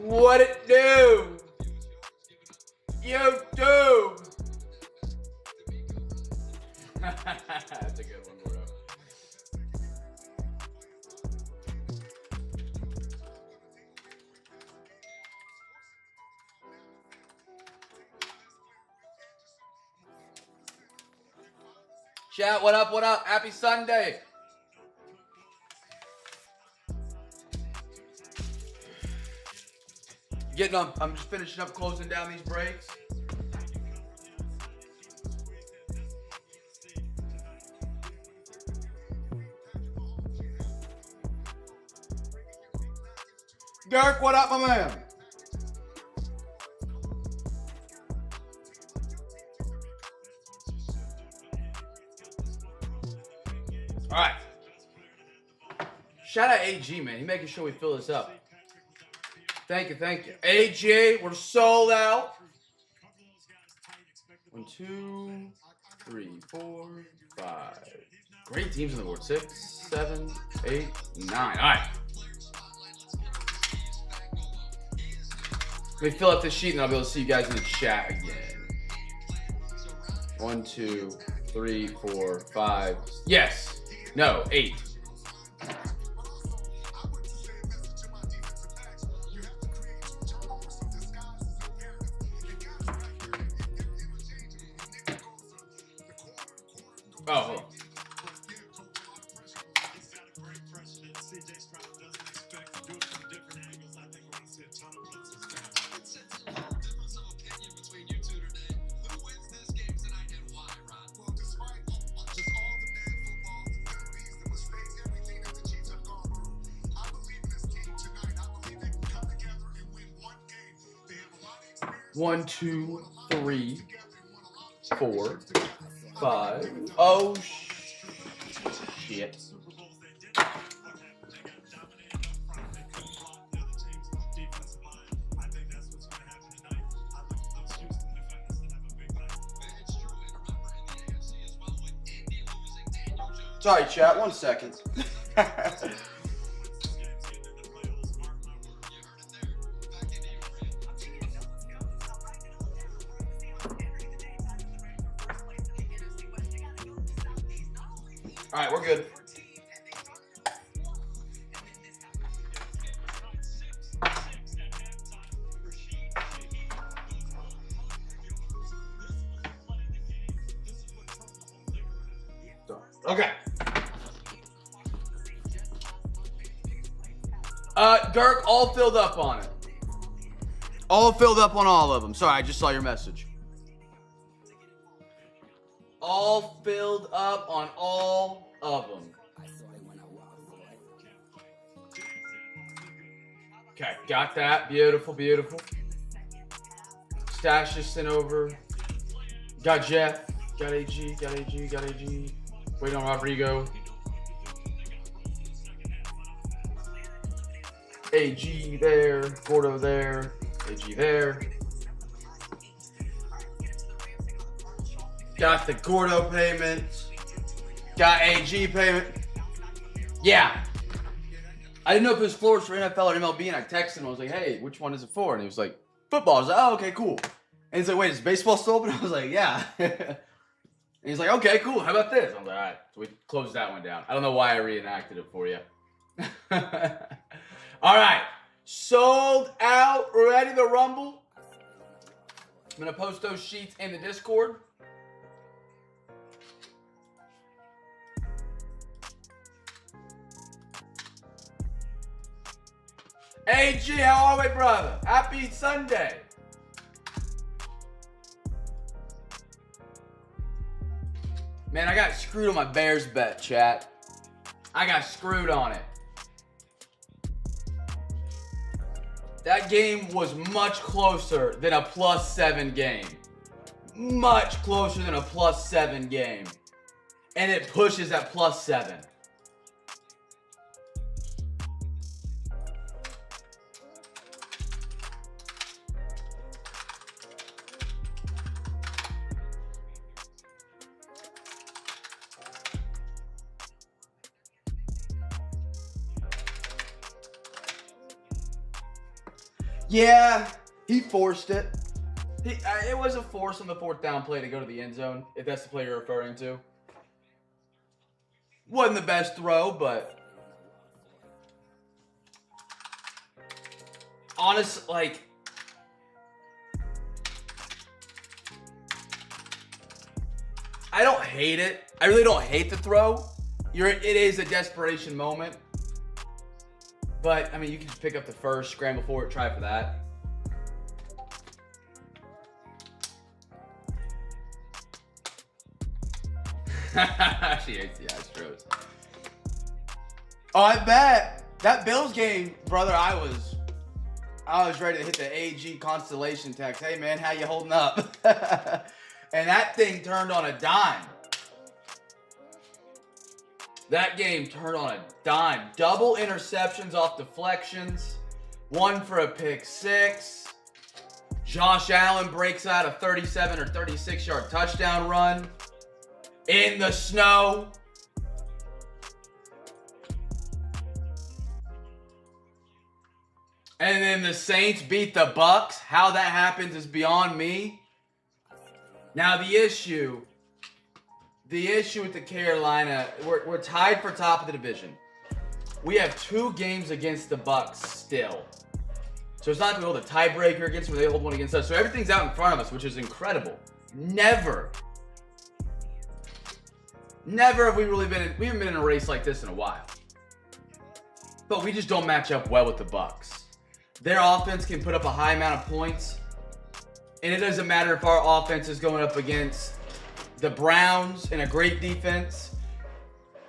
What it do? YouTube. That's a good one, Gordo. Chat, what up, what up? Happy Sunday. I'm just finishing up closing down these breaks. Dirk, what up, my man? All right. Shout out AG, man. He's making sure we fill this up. Thank you, thank you. AJ, we're sold out. 1, 2, 3, 4, 5. Great teams on the board. 6, 7, 8, 9. All right. Let me fill up this sheet and I'll be able to see you guys in the chat again. 1, 2, 3, 4, 5. Yes. No, 8. Oh. One, 2, 3, 4, 5. Oh, shit. Sorry, chat. 1 second. All right, we're good. Okay. Dirk, all filled up on it. All filled up on all of them. Sorry, I just saw your message. All filled up on all of them. Okay, got that. Beautiful, beautiful. Stash this in over. Got Jeff. Got AG. Got AG. Got AG. Waiting on Rodrigo. AG there. Gordo there. AG there. Got the Gordo payment. Got AG payment. Yeah. I didn't know if it was floors for NFL or MLB, and I texted him. I was like, hey, which one is it for? And he was like, football. I was like, oh, okay, cool. And he's like, wait, is baseball still open? I was like, yeah. And he's like, okay, cool. How about this? I was like, all right. So we closed that one down. I don't know why I reenacted it for you. All right. Sold out. Ready to rumble. I'm going to post those sheets in the Discord. AG, how are we, brother? Happy Sunday. Man, I got screwed on my Bears bet, chat. I got screwed on it. That game was much closer than a +7 game. Much closer than a +7 game. And it pushes at +7. Yeah, he forced it. It was a force on the 4th down play to go to the end zone, if that's the play you're referring to. Wasn't the best throw, but honest, like, I don't hate it. I really don't hate the throw. It is a desperation moment. But, I mean, you can just pick up the first, scramble for it, try for that. She hates the Astros. Oh, I bet. That Bills game, brother, I was ready to hit the AG Constellation text. Hey, man, how you holding up? And that thing turned on a dime. That game turned on a dime. Double interceptions off deflections. One for a pick six. Josh Allen breaks out a 37 or 36-yard touchdown run in the snow. And then the Saints beat the Bucks. How that happens is beyond me. Now the issue with the Carolina, we're tied for top of the division. We have 2 games against the Bucks still. So it's not like we hold a tiebreaker against them, or they hold one against us. So everything's out in front of us, which is incredible. Never have we really we haven't been in a race like this in a while. But we just don't match up well with the Bucks. Their offense can put up a high amount of points. And it doesn't matter if our offense is going up against the Browns in a great defense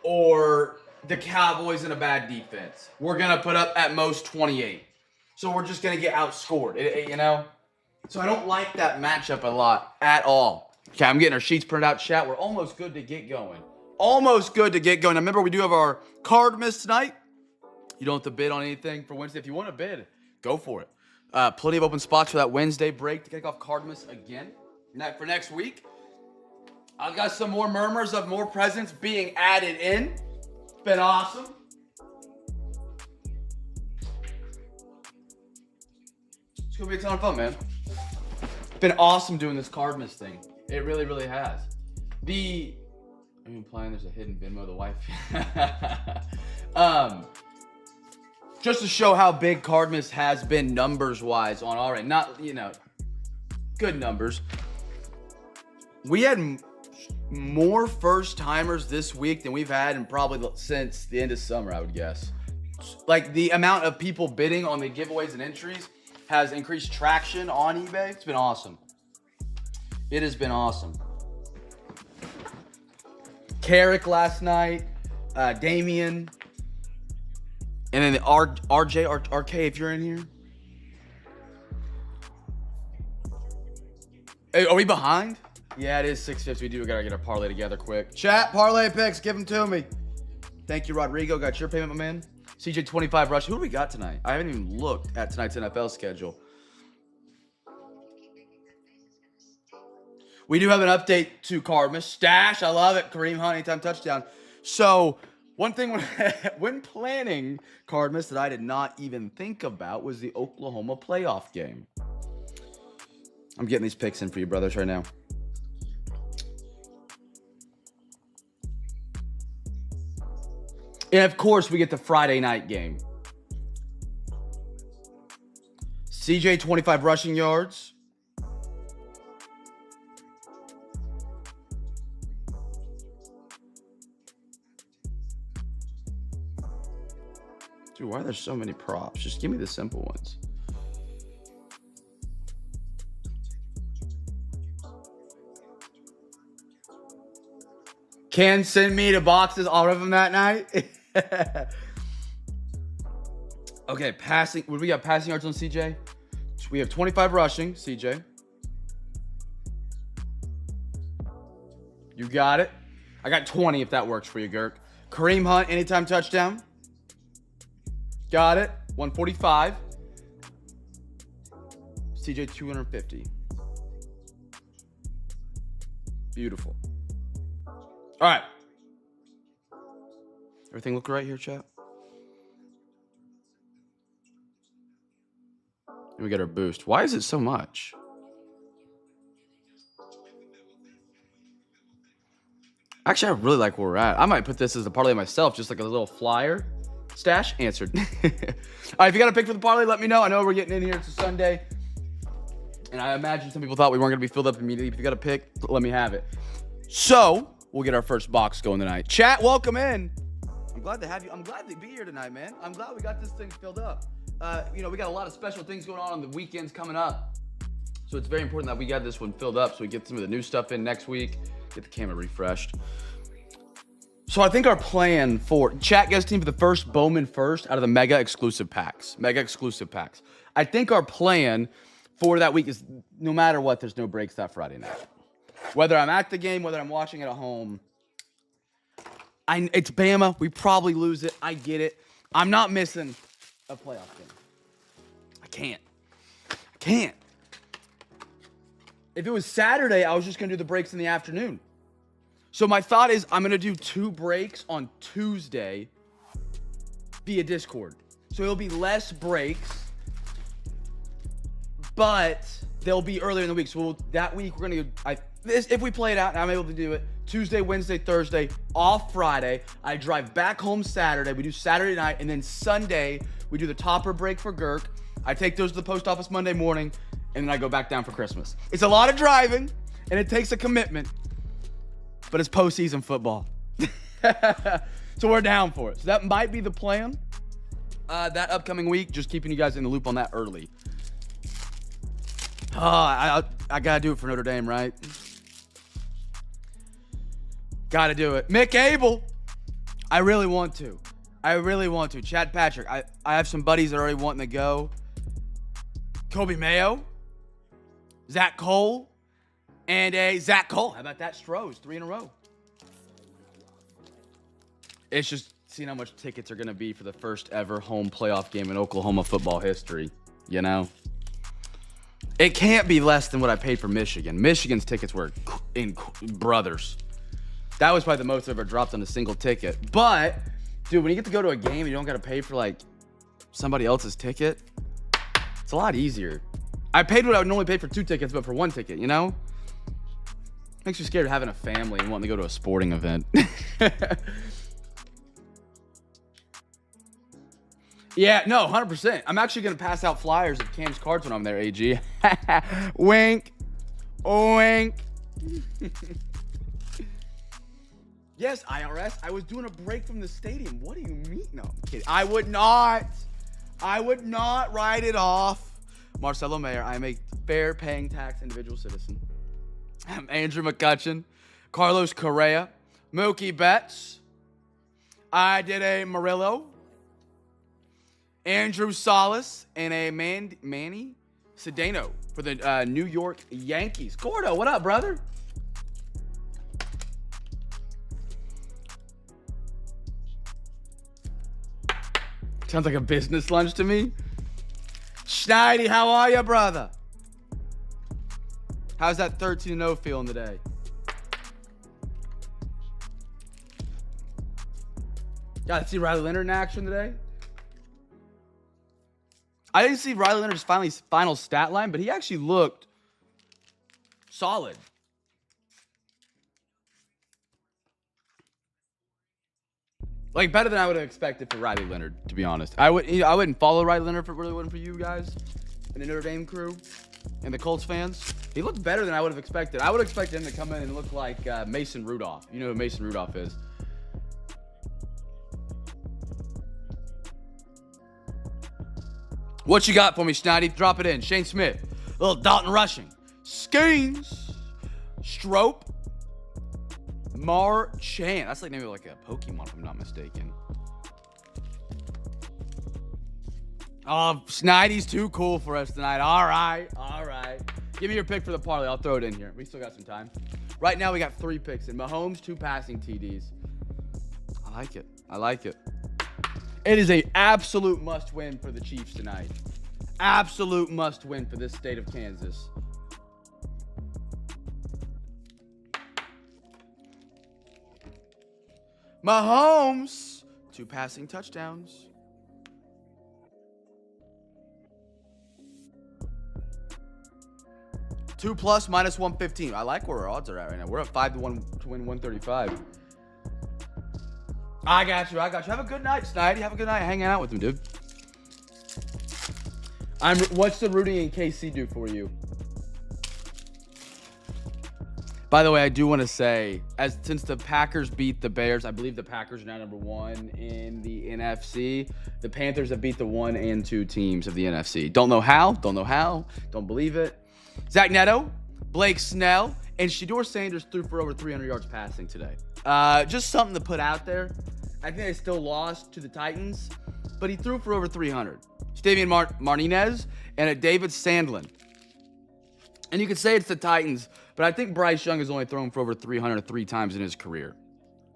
or the Cowboys in a bad defense. We're going to put up at most 28. So we're just going to get outscored, you know? So I don't like that matchup a lot at all. Okay, I'm getting our sheets printed out, chat. We're almost good to get going. Almost good to get going. Now, remember, we do have our Cardmas tonight. You don't have to bid on anything for Wednesday. If you want to bid, go for it. Plenty of open spots for that Wednesday break to kick off Cardmas again for next week. I've got some more murmurs of more presents being added in. It's been awesome. It's going to be a ton of fun, man. It's been awesome doing this Cardmas thing. It really, really has. I'm implying there's a hidden Venmo of the wife. Just to show how big Cardmas has been numbers-wise on our end. Not, good numbers. We had more first-timers this week than we've had in probably since the end of summer, I would guess. Like, the amount of people bidding on the giveaways and entries has increased traction on eBay. It's been awesome. It has been awesome. Carrick last night, Damien, and then the RK, if you're in here. Hey, are we behind? Yeah, it is 6:50. We gotta get our parlay together quick. Chat, parlay picks, give them to me. Thank you, Rodrigo. Got your payment, my man. CJ 25 rush. Who do we got tonight? I haven't even looked at tonight's NFL schedule. We do have an update to Cardmas. Stash, I love it. Kareem Hunt, anytime touchdown. So, one thing when planning Cardmas that I did not even think about was the Oklahoma playoff game. I'm getting these picks in for you, brothers, right now. And, of course, we get the Friday night game. CJ, 25 rushing yards. Dude, why are there so many props? Just give me the simple ones. Can send me the boxes, all of them that night. Okay, passing. What do we got? Passing yards on CJ? We have 25 rushing, CJ. You got it. I got 20 if that works for you, Girk. Kareem Hunt, anytime touchdown. Got it. 145. CJ 250. Beautiful. All right. Everything look right here, chat? And we get our boost. Why is it so much? Actually, I really like where we're at. I might put this as a parlay myself, just like a little flyer. Stash answered. All right, if you got a pick for the parlay, let me know. I know we're getting in here. It's a Sunday. And I imagine some people thought we weren't going to be filled up immediately. If you got a pick, let me have it. So, we'll get our first box going tonight. Chat, welcome in. I'm glad to have you. I'm glad to be here tonight, man. I'm glad we got this thing filled up. We got a lot of special things going on the weekends coming up. So it's very important that we got this one filled up so we get some of the new stuff in next week. Get the camera refreshed. So I think our plan for chat guest team for the first Bowman first out of the mega exclusive packs. I think our plan for that week is no matter what, there's no breaks that Friday night. Whether I'm at the game, whether I'm watching it at home. It's Bama. We probably lose it. I get it. I'm not missing a playoff game. I can't. If it was Saturday, I was just going to do the breaks in the afternoon. So my thought is I'm going to do 2 breaks on Tuesday via Discord. So it'll be less breaks, but they'll be earlier in the week. So that week we're going to if we play it out and I'm able to do it, Tuesday, Wednesday, Thursday, off Friday. I drive back home Saturday. We do Saturday night, and then Sunday we do the topper break for Girk. I take those to the post office Monday morning, and then I go back down for Christmas. It's a lot of driving, and it takes a commitment, but it's postseason football. So we're down for it. So that might be the plan that upcoming week, just keeping you guys in the loop on that early. I got to do it for Notre Dame, right? Got to do it. Mick Abel. I really want to. Chad Patrick. I have some buddies that are already wanting to go. Kobe Mayo. Zach Cole. And a Zach Cole. How about that? Strohs. 3 in a row. It's just seeing how much tickets are going to be for the first ever home playoff game in Oklahoma football history. You know? It can't be less than what I paid for Michigan. Michigan's tickets were in brothers. That was probably the most I've ever dropped on a single ticket. But, dude, when you get to go to a game and you don't got to pay for, like, somebody else's ticket, it's a lot easier. I paid what I would normally pay for 2 tickets, but for 1 ticket, you know? Makes you scared of having a family and wanting to go to a sporting event. Yeah, no, 100%. I'm actually going to pass out flyers of Cam's cards when I'm there, AG. Wink. Wink. Yes, IRS. I was doing a break from the stadium. What do you mean? No, I'm kidding. I would not write it off. Marcelo Mayer, I am a fair paying tax individual citizen. I'm Andrew McCutcheon. Carlos Correa. Mookie Betts. I did a Murillo. Andrew Salas and a Manny Cedeno for the New York Yankees. Gordo, what up, brother? Sounds like a business lunch to me. Schneidi, how are you, brother? How's that 13-0 feeling today? Got to see Riley Leonard in action today. I didn't see Riley Leonard's final stat line, but he actually looked solid. Like, better than I would have expected for Riley Leonard, to be honest. I wouldn't follow Riley Leonard if it really wasn't for you guys and the Notre Dame crew and the Colts fans. He looked better than I would have expected. I would expect him to come in and look like Mason Rudolph. You know who Mason Rudolph is. What you got for me, Schneidy? Drop it in. Shane Smith. Little Dalton Rushing. Skeens. Strope. Marchand. That's like maybe like a Pokemon, if I'm not mistaken. Oh, Schneidy's too cool for us tonight. All right. Give me your pick for the parlay. I'll throw it in here. We still got some time. Right now, we got 3 picks in. Mahomes, 2 passing TDs. I like it. It is an absolute must-win for the Chiefs tonight. Absolute must-win for this state of Kansas. Mahomes, 2 passing touchdowns. 2+ minus 115. I like where our odds are at right now. We're at 5-1 to win 135. I got you. Have a good night, Snidey. Have a good night hanging out with him, dude. What's the Rudy and KC do for you? By the way, I do want to say, since the Packers beat the Bears, I believe the Packers are now number 1 in the NFC. The Panthers have beat the 1 and 2 teams of the NFC. Don't know how. Don't believe it. Zach Neto, Blake Snell, and Shedeur Sanders threw for over 300 yards passing today. Just something to put out there. I think they still lost to the Titans, but he threw for over 300. Stavian Martinez and a David Sandlin. And you could say it's the Titans, but I think Bryce Young has only thrown for over 300 3 times in his career.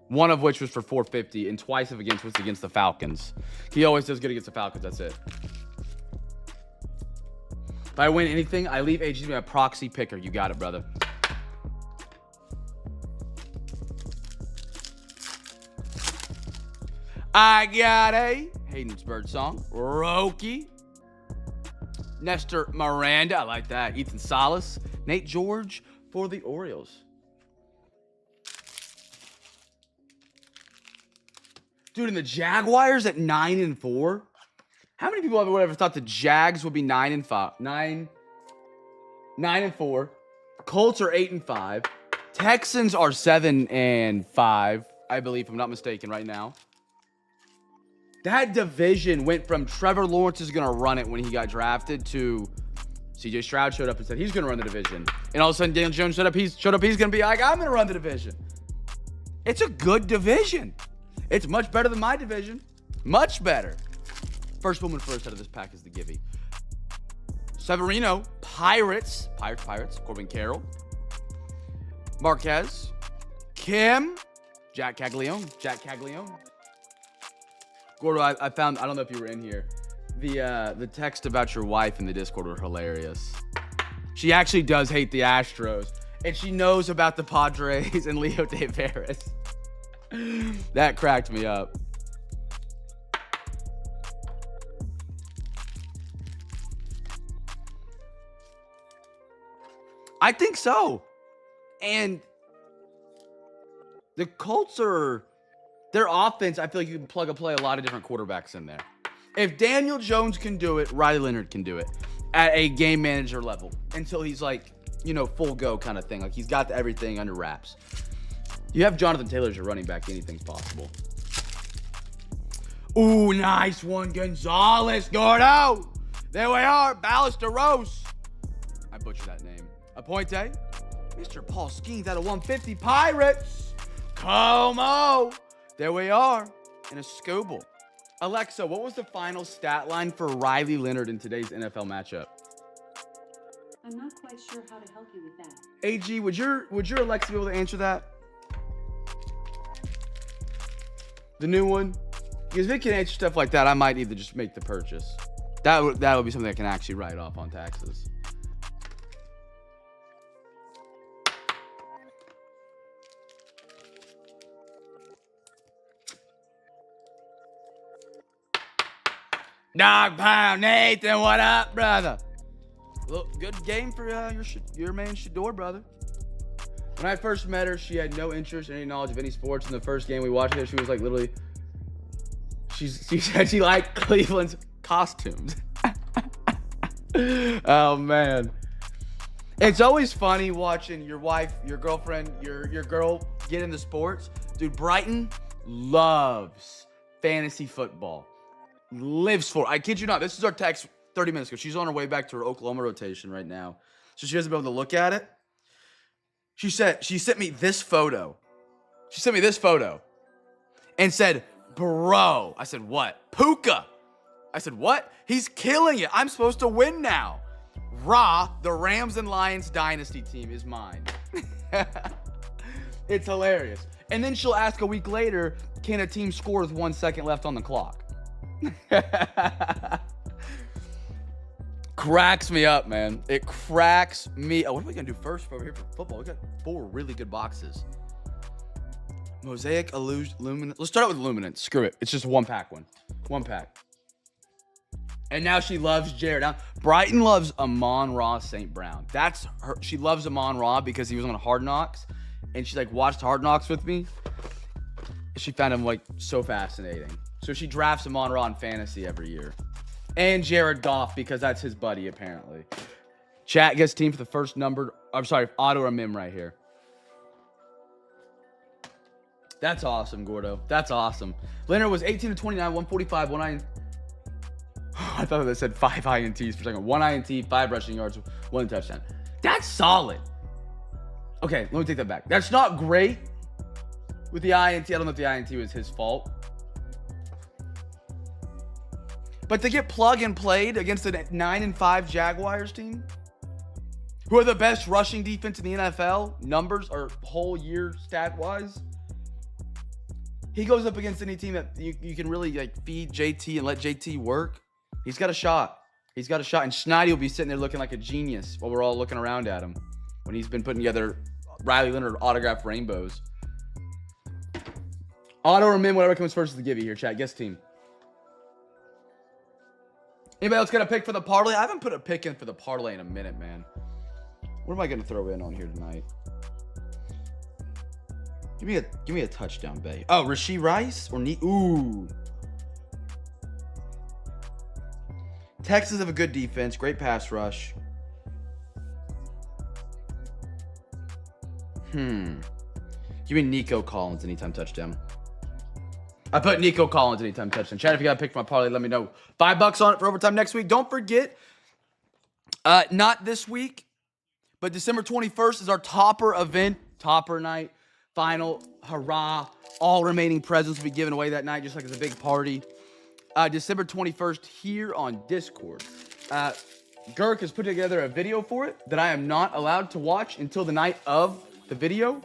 One of which was for 450, and twice was against the Falcons. He always does good against the Falcons. That's it. If I win anything, I leave AG to be a proxy picker. You got it, brother. I got a Hayden's Bird song. Roki. Nestor Miranda. I like that. Ethan Salas. Nate George for the Orioles. Dude, and the Jaguars at 9-4. How many people would ever thought the Jags would be 9-5? 9-4. Colts are 8-5. Texans are 7-5, I believe, if I'm not mistaken, right now. That division went from Trevor Lawrence is going to run it when he got drafted to CJ Stroud showed up and said he's going to run the division. And all of a sudden, Daniel Jones showed up. He's going to be like, I'm going to run the division. It's a good division. It's much better than my division. Much better. First woman first out of this pack is the Gibby. Severino, Pirates. Corbin Carroll. Marquez. Kim. Jack Caglione. Gordo, I found, I don't know if you were in here. The text about your wife in the Discord were hilarious. She actually does hate the Astros. And she knows about the Padres and Leo Taveras. That cracked me up. I think so. And the Colts are, their offense, I feel like you can plug and play a lot of different quarterbacks in there. If Daniel Jones can do it, Riley Leonard can do it at a game manager level until he's like, full go kind of thing. Like he's got everything under wraps. You have Jonathan Taylor as your running back, anything's possible. Ooh, nice one, Gonzalez, Gordo. There we are, Ballesteros. I butchered that name. Aponte, Mr. Paul Skeens out of 150, Pirates. Como. There we are, in a Scoble. Alexa, what was the final stat line for Riley Leonard in today's NFL matchup? I'm not quite sure how to help you with that. AG, would your Alexa be able to answer that? The new one? Because if it can answer stuff like that, I might need to just make the purchase. That would be something I can actually write off on taxes. Dog Pound Nathan, what up, brother? Look, good game for your man Shedeur, brother. When I first met her, she had no interest in any knowledge of any sports. In the first game we watched her, she was like literally, she said she liked Cleveland's costumes. Oh man, it's always funny watching your wife, your girlfriend, your girl get into sports. Dude, Brighton loves fantasy football. Lives for it. I kid you not. This is our text 30 minutes ago. She's on her way back to her Oklahoma rotation right now. So she hasn't been able to look at it. She sent me this photo. And said, bro. I said, what? Puka. I said, what? He's killing it. I'm supposed to win now. The Rams and Lions dynasty team is mine. It's hilarious. And then she'll ask a week later, can a team score with 1 second left on the clock? Cracks me up, man. It cracks me up. What are we gonna do first over here for football? We got 4 really good boxes. Mosaic, Luminance. Let's start out with Luminance. Screw it. It's just one pack. One pack. And now she loves Jared. Now, Brighton loves Amon-Ra St. Brown. That's her. She loves Amon-Ra because he was on Hard Knocks. And she like watched Hard Knocks with me. She found him like so fascinating. So she drafts Amon-Ra in fantasy every year. And Jared Goff because that's his buddy apparently. Chat gets team for the first numbered. I'm sorry, auto or mim right here. That's awesome, Gordo. That's awesome. Leonard was 18 to 29, 145, 19. I thought they said 5 INTs for a second. 1 INT, 5 rushing yards, 1 touchdown. That's solid. Okay, let me take that back. That's not great with the INT. I don't know if the INT was his fault. But to get plug and played against a 9-5 Jaguars team, who are the best rushing defense in the NFL, numbers or whole year stat-wise, he goes up against any team that you can really like feed JT and let JT work. He's got a shot. He's got a shot. And Schneidi will be sitting there looking like a genius while we're all looking around at him when he's been putting together Riley Leonard autographed rainbows. Auto or min, whatever comes first is the give you here, chat. Guess team. Anybody else got a pick for the parlay? I haven't put a pick in for the parlay in a minute, man. What am I going to throw in on here tonight? Give me a touchdown bet. Oh, Rashee Rice or Ooh. Texans have a good defense, great pass rush. Give me Nico Collins anytime touchdown. I put Nico Collins anytime touchdown. Chat, if you got a pick for my parlay, let me know. $5 on it for overtime next week. Don't forget, not this week, but December 21st is our topper event, topper night, final, hurrah. All remaining presents will be given away that night, just like it's a big party. December 21st here on Discord. Girk has put together a video for it that I am not allowed to watch until the night of the video.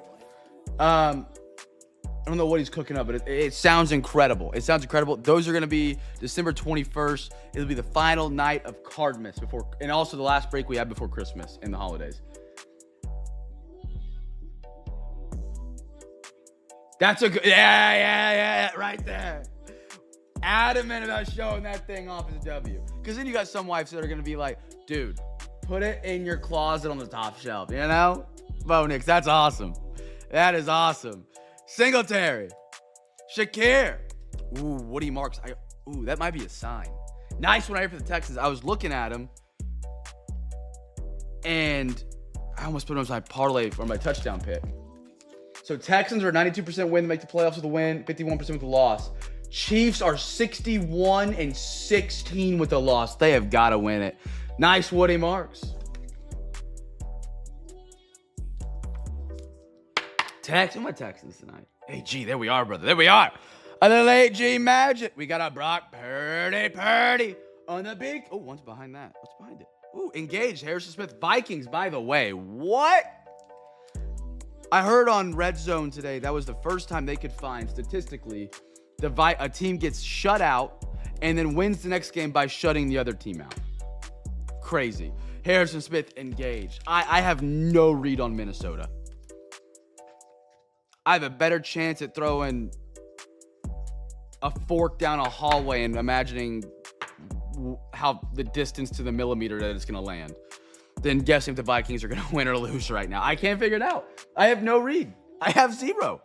I don't know what he's cooking up, but it sounds incredible. It sounds incredible. Those are going to be December 21st. It'll be the final night of Cardmas before, and also the last break we have before Christmas and the holidays. That's a good, yeah, right there. Adamant about showing that thing off as a W. Because then you got some wives that are going to be like, dude, put it in your closet on the top shelf, you know? Bo Nix, that's awesome. That is awesome. Singletary. Shakir. Ooh, Woody Marks. Ooh, that might be a sign. Nice one right here for the Texans. I was looking at him, and I almost put him as my parlay for my touchdown pick. So Texans are 92% win to make the playoffs with a win, 51% with a loss. Chiefs are 61-16 with a loss. They have got to win it. Nice Woody Marks. Who am I Texans tonight? Hey, G, there we are, brother. There we are. A little late G magic. We got a Brock Purdy on the big. Oh, one's behind that. What's behind it? Ooh, engaged. Harrison Smith. Vikings, by the way. What? I heard on Red Zone today that was the first time they could find statistically a team gets shut out and then wins the next game by shutting the other team out. Crazy. Harrison Smith engaged. I have no read on Minnesota. I have a better chance at throwing a fork down a hallway and imagining how the distance to the millimeter that it's going to land than guessing if the Vikings are going to win or lose right now. I can't figure it out. I have no read. I have zero.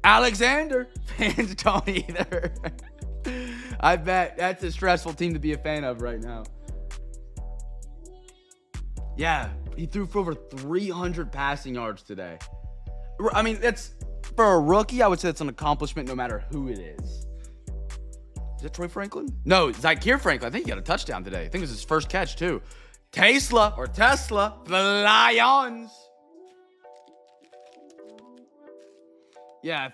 Alexander, fans don't either. I bet that's a stressful team to be a fan of right now. Yeah, he threw for over 300 passing yards today. I mean, that's for a rookie, I would say that's an accomplishment no matter who it is. Is it Troy Franklin? No, Zakir Franklin. I think he got a touchdown today. I think it was his first catch, too. Tesla, the Lions. Yeah,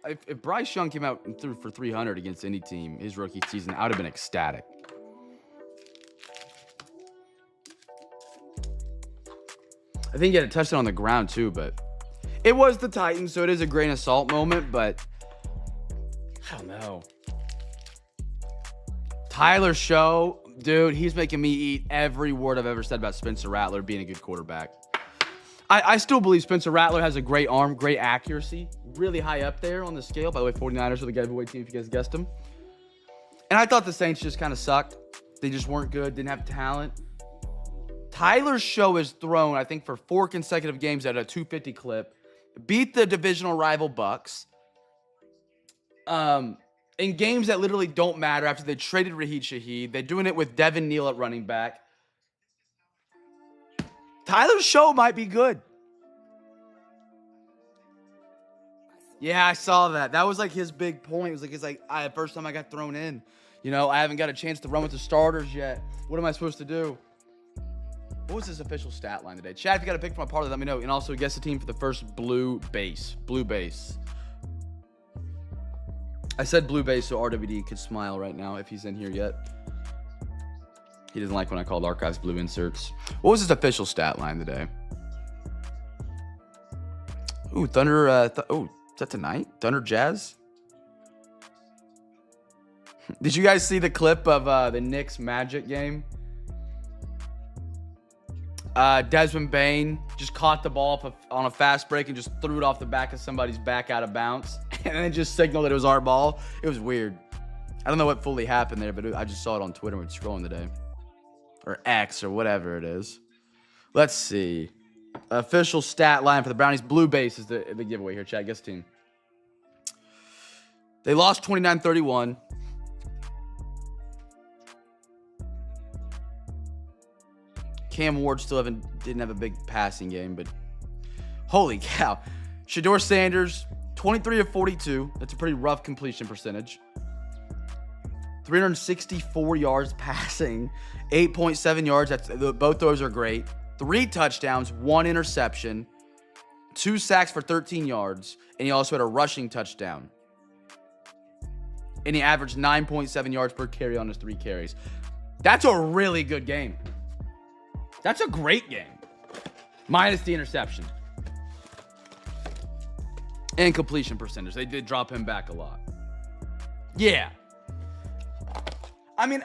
if Bryce Young came out and threw for 300 against any team his rookie season, I would have been ecstatic. I think he had a touchdown on the ground, too, but it was the Titans, so it is a grain of salt moment, but I don't know. Tyler Show, dude, he's making me eat every word I've ever said about Spencer Rattler being a good quarterback. I still believe Spencer Rattler has a great arm, great accuracy, really high up there on the scale. By the way, 49ers are the heavyweight team if you guys guessed them. And I thought the Saints just kind of sucked. They just weren't good, didn't have talent. Tyler's show is thrown, I think, for 4 consecutive games at a 250 clip. Beat the divisional rival Bucks. In games that literally don't matter after they traded Raheed Shaheed. They're doing it with Devin Neal at running back. Tyler's show might be good. Yeah, I saw that. That was like his big point. It was like first time I got thrown in. You know, I haven't got a chance to run with the starters yet. What am I supposed to do? What was his official stat line today? Chad, if you got a pick from a parlay, let me know. And also guess the team for the first blue base. Blue base. I said blue base so RWD could smile right now if he's in here yet. He doesn't like when I called archives blue inserts. What was his official stat line today? Ooh, Thunder. Is that tonight? Thunder Jazz? Did you guys see the clip of the Knicks Magic game? Desmond Bain just caught the ball on a fast break and just threw it off the back of somebody's back out of bounds. And then just signaled that it was our ball. It was weird. I don't know what fully happened there, but I just saw it on Twitter when scrolling today. Or X or whatever it is. Let's see. Official stat line for the Brownies. Blue base is the giveaway here, chat. Guess team. They lost 29-31. Cam Ward still didn't have a big passing game, but holy cow. Shedeur Sanders, 23 of 42. That's a pretty rough completion percentage. 364 yards passing, 8.7 yards. Both those are great. 3 touchdowns, 1 interception, 2 sacks for 13 yards, and he also had a rushing touchdown. And he averaged 9.7 yards per carry on his 3 carries. That's a really good game. That's a great game. Minus the interception. And completion percentage. They did drop him back a lot. Yeah. I mean,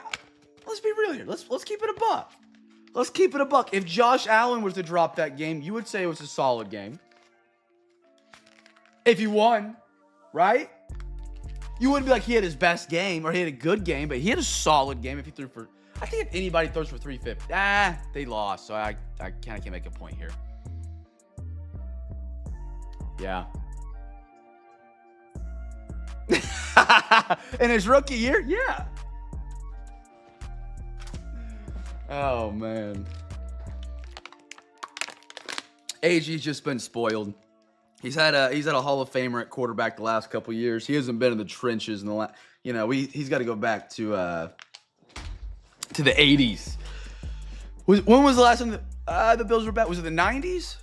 let's be real here. Let's keep it a buck. Let's keep it a buck. If Josh Allen was to drop that game, you would say it was a solid game. If he won, right? You wouldn't be like he had his best game or he had a good game, but he had a solid game if he threw for... I think if anybody throws for 350, they lost, so I kind of can't make a point here. Yeah. In his rookie year? Yeah. Oh, man. AG's just been spoiled. He's had a Hall of Famer at quarterback the last couple years. He hasn't been in the trenches in the last... You know, he's got to go back to the 80s. When was the last time the Bills were back? Was it the 90s?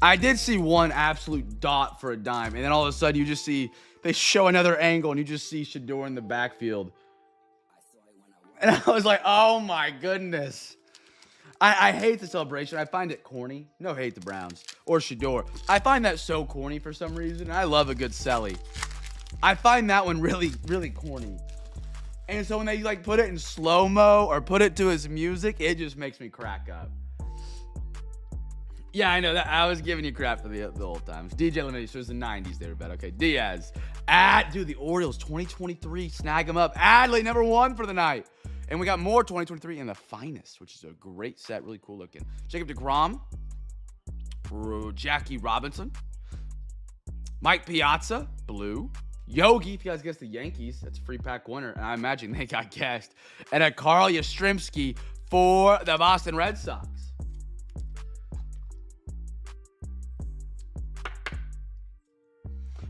I did see one absolute dot for a dime, and then all of a sudden you just see they show another angle, and you just see Shedeur in the backfield. And I was like, oh my goodness. I hate the celebration. I find it corny. No hate the Browns or Shedeur. I find that so corny for some reason. I love a good celly. I find that one really, really corny. And so when they like put it in slow-mo or put it to his music, it just makes me crack up. Yeah, I know that. I was giving you crap for the old times. DJ Lemonade, so it was the 90s they were bad. Okay, Diaz. Dude, the Orioles 2023. Snag them up. Adley, number 1 for the night. And we got more 2023 in the finest, which is a great set. Really cool looking. Jacob DeGrom. Jackie Robinson. Mike Piazza. Blue. Yogi, if you guys guess the Yankees, that's a free pack winner. And I imagine they got guessed. And a Carl Yastrzemski for the Boston Red Sox.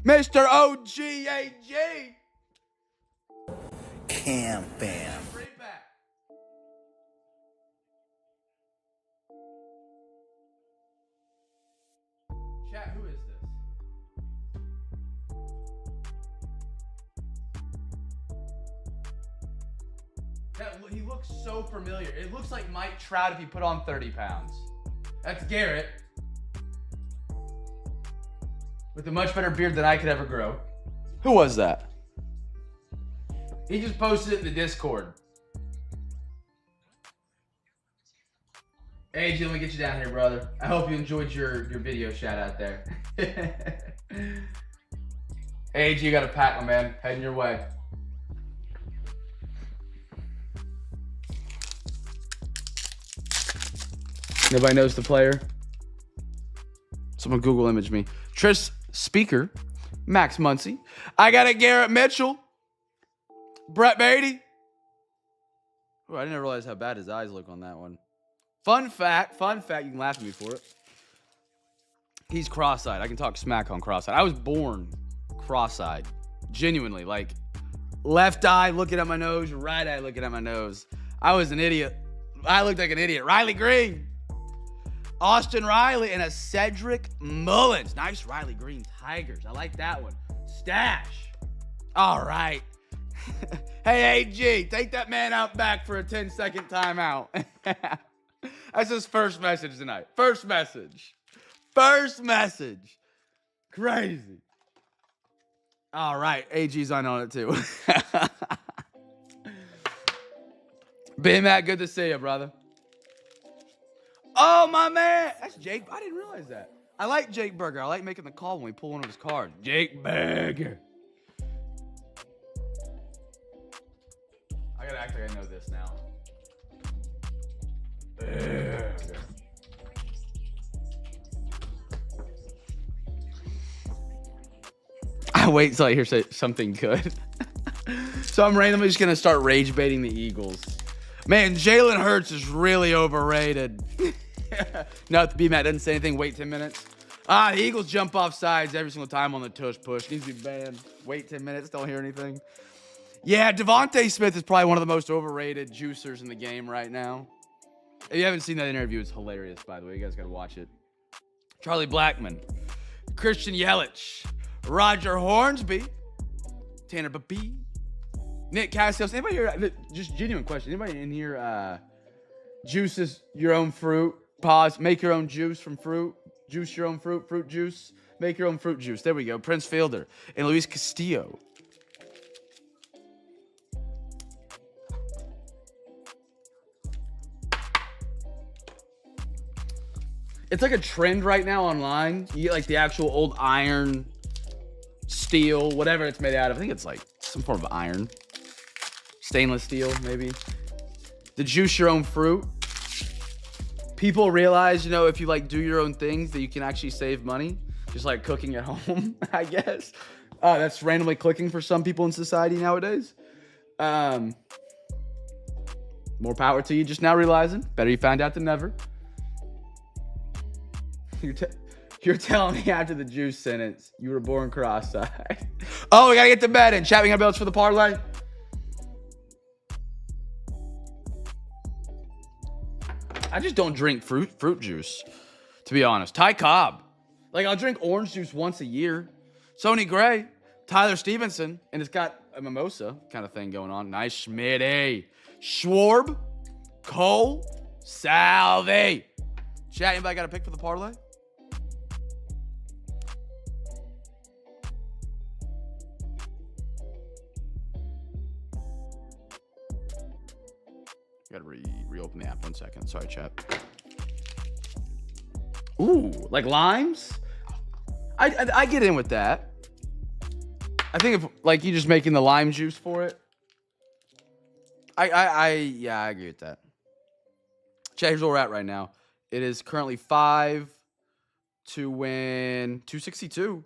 Mr. OGAG. CamFam. Free pack. Chat, who is this? He looks so familiar. It looks like Mike Trout if he put on 30 pounds. That's Garrett. With a much better beard than I could ever grow. Who was that? He just posted it in the Discord. AJ, let me get you down here, brother. I hope you enjoyed your video shout out there. AG, you got a pack, my man. Heading your way. Nobody knows the player. Someone Google image me. Tris Speaker. Max Muncy. I got a Garrett Mitchell. Brett Beatty. Ooh, I didn't realize how bad his eyes look on that one. Fun fact, you can laugh at me for it. He's cross-eyed. I can talk smack on cross-eyed. I was born cross-eyed. Genuinely. Like, left eye looking at my nose, right eye looking at my nose. I was an idiot. I looked like an idiot. Riley Green. Austin Riley and a Cedric Mullins. Nice Riley Green Tigers. I like that one. Stash. All right. Hey, AG, take that man out back for a 10-second timeout. That's his first message tonight. First message. Crazy. All right. AG's on it too. Big Matt, good to see you, brother. Oh, my man. That's Jake. I didn't realize that. I like Jake Berger. I like making the call when we pull one of his cards. Jake Berger. I gotta act like I know this now. I wait until I hear something good. So I'm randomly just gonna start rage baiting the Eagles. Man, Jalen Hurts is really overrated. No, if B-Matt doesn't say anything, wait 10 minutes. The Eagles jump off sides every single time on the tush push. Needs to be banned. Wait 10 minutes, don't hear anything. Yeah, Devontae Smith is probably one of the most overrated juicers in the game right now. If you haven't seen that interview, it's hilarious, by the way. You guys got to watch it. Charlie Blackmon, Christian Yelich, Roger Hornsby, Tanner Babi, Nick Cassius. Anybody here, just genuine question, anybody in here juices your own fruit? Pause, make your own juice from fruit. Juice your own fruit juice. Make your own fruit juice. There we go. Prince Fielder and Luis Castillo. It's like a trend right now online. You get like the actual old iron, steel, whatever it's made out of. I think it's like some form of iron. Stainless steel, maybe. To juice your own fruit. People realize, if you like do your own things, that you can actually save money. Just like cooking at home, I guess. That's randomly clicking for some people in society nowadays. More power to you just now realizing. Better you find out than never. You're telling me after the juice sentence, you were born cross-eyed. Oh, we gotta get to bed in. Chat, we got belts for the parlay. I just don't drink fruit juice, to be honest. Ty Cobb. Like, I'll drink orange juice once a year. Sonny Gray, Tyler Stevenson, and it's got a mimosa kind of thing going on. Nice Schmitty. Schwarb, Cole, Salve. Chat, anybody got a pick for the parlay? Gotta reopen the app 1 second. Sorry, chat. Ooh, like limes? I get in with that. I think if like you just making the lime juice for it. Yeah, I agree with that. Chat, here's where we're at right now. It is currently 5 to win 262.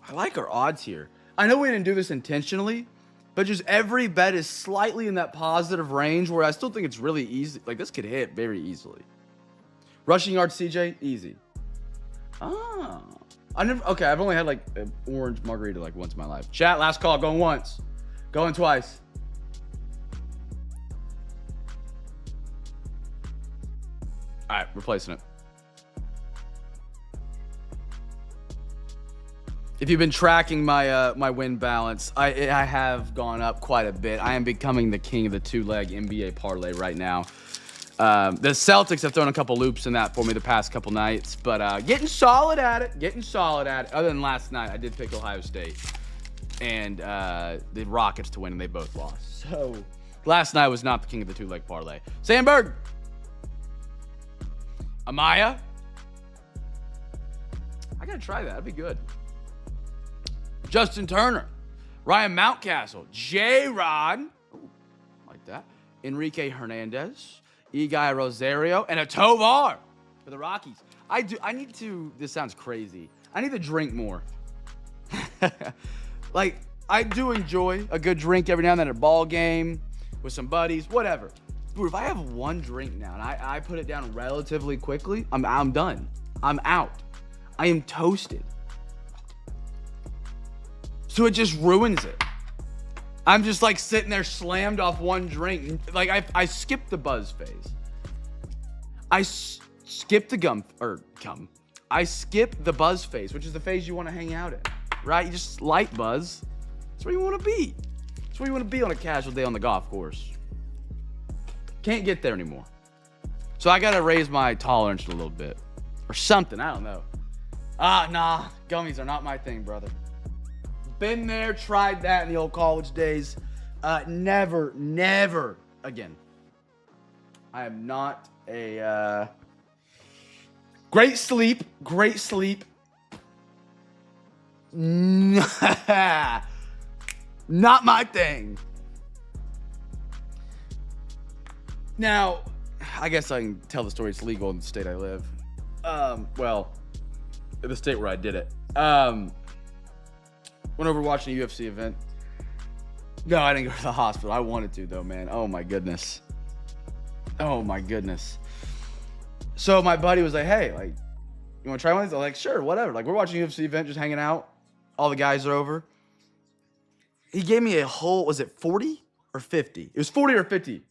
I like our odds here. I know we didn't do this intentionally, but just every bet is slightly in that positive range where I still think it's really easy. Like, this could hit very easily. Rushing yards, CJ, easy. Oh. Okay, I've only had like an orange margarita like once in my life. Chat, last call, going once. Going twice. All right, replacing it. If you've been tracking my my win balance, I have gone up quite a bit. I am becoming the king of the two-leg NBA parlay right now. The Celtics have thrown a couple loops in that for me the past couple nights, but getting solid at it. Other than last night, I did pick Ohio State and the Rockets to win, and they both lost. So last night was not the king of the two-leg parlay. Sandberg. Amaya. I gotta try that. That'd be good. Justin Turner, Ryan Mountcastle, J-Rod, like that, Enrique Hernandez, Iggy Rosario, and a Tovar for the Rockies. This sounds crazy. I need to drink more. Like, I do enjoy a good drink every now and then at a ball game with some buddies, whatever. Dude, if I have one drink now and I put it down relatively quickly, I'm done. I'm out. I am toasted. So it just ruins it. I'm just like sitting there slammed off one drink. Like I skipped the buzz phase. I skipped the gum. I skipped the buzz phase, which is the phase you want to hang out in, right? You just light buzz. That's where you want to be. That's where you want to be on a casual day on the golf course. Can't get there anymore. So I got to raise my tolerance a little bit or something. I don't know. Nah, gummies are not my thing, brother. Been there, tried that in the old college days. Never again. I am not a great sleep. Not my thing. Now, I guess I can tell the story. It's legal in the state I live. Well, in the state where I did it. Went over watching a UFC event. No, I didn't go to the hospital. I wanted to, though, man. Oh, my goodness. So my buddy was like, hey, like, you want to try one of these? I'm like, sure, whatever. Like, we're watching a UFC event, just hanging out. All the guys are over. He gave me a whole, was it 40 or 50? It was 40 or 50.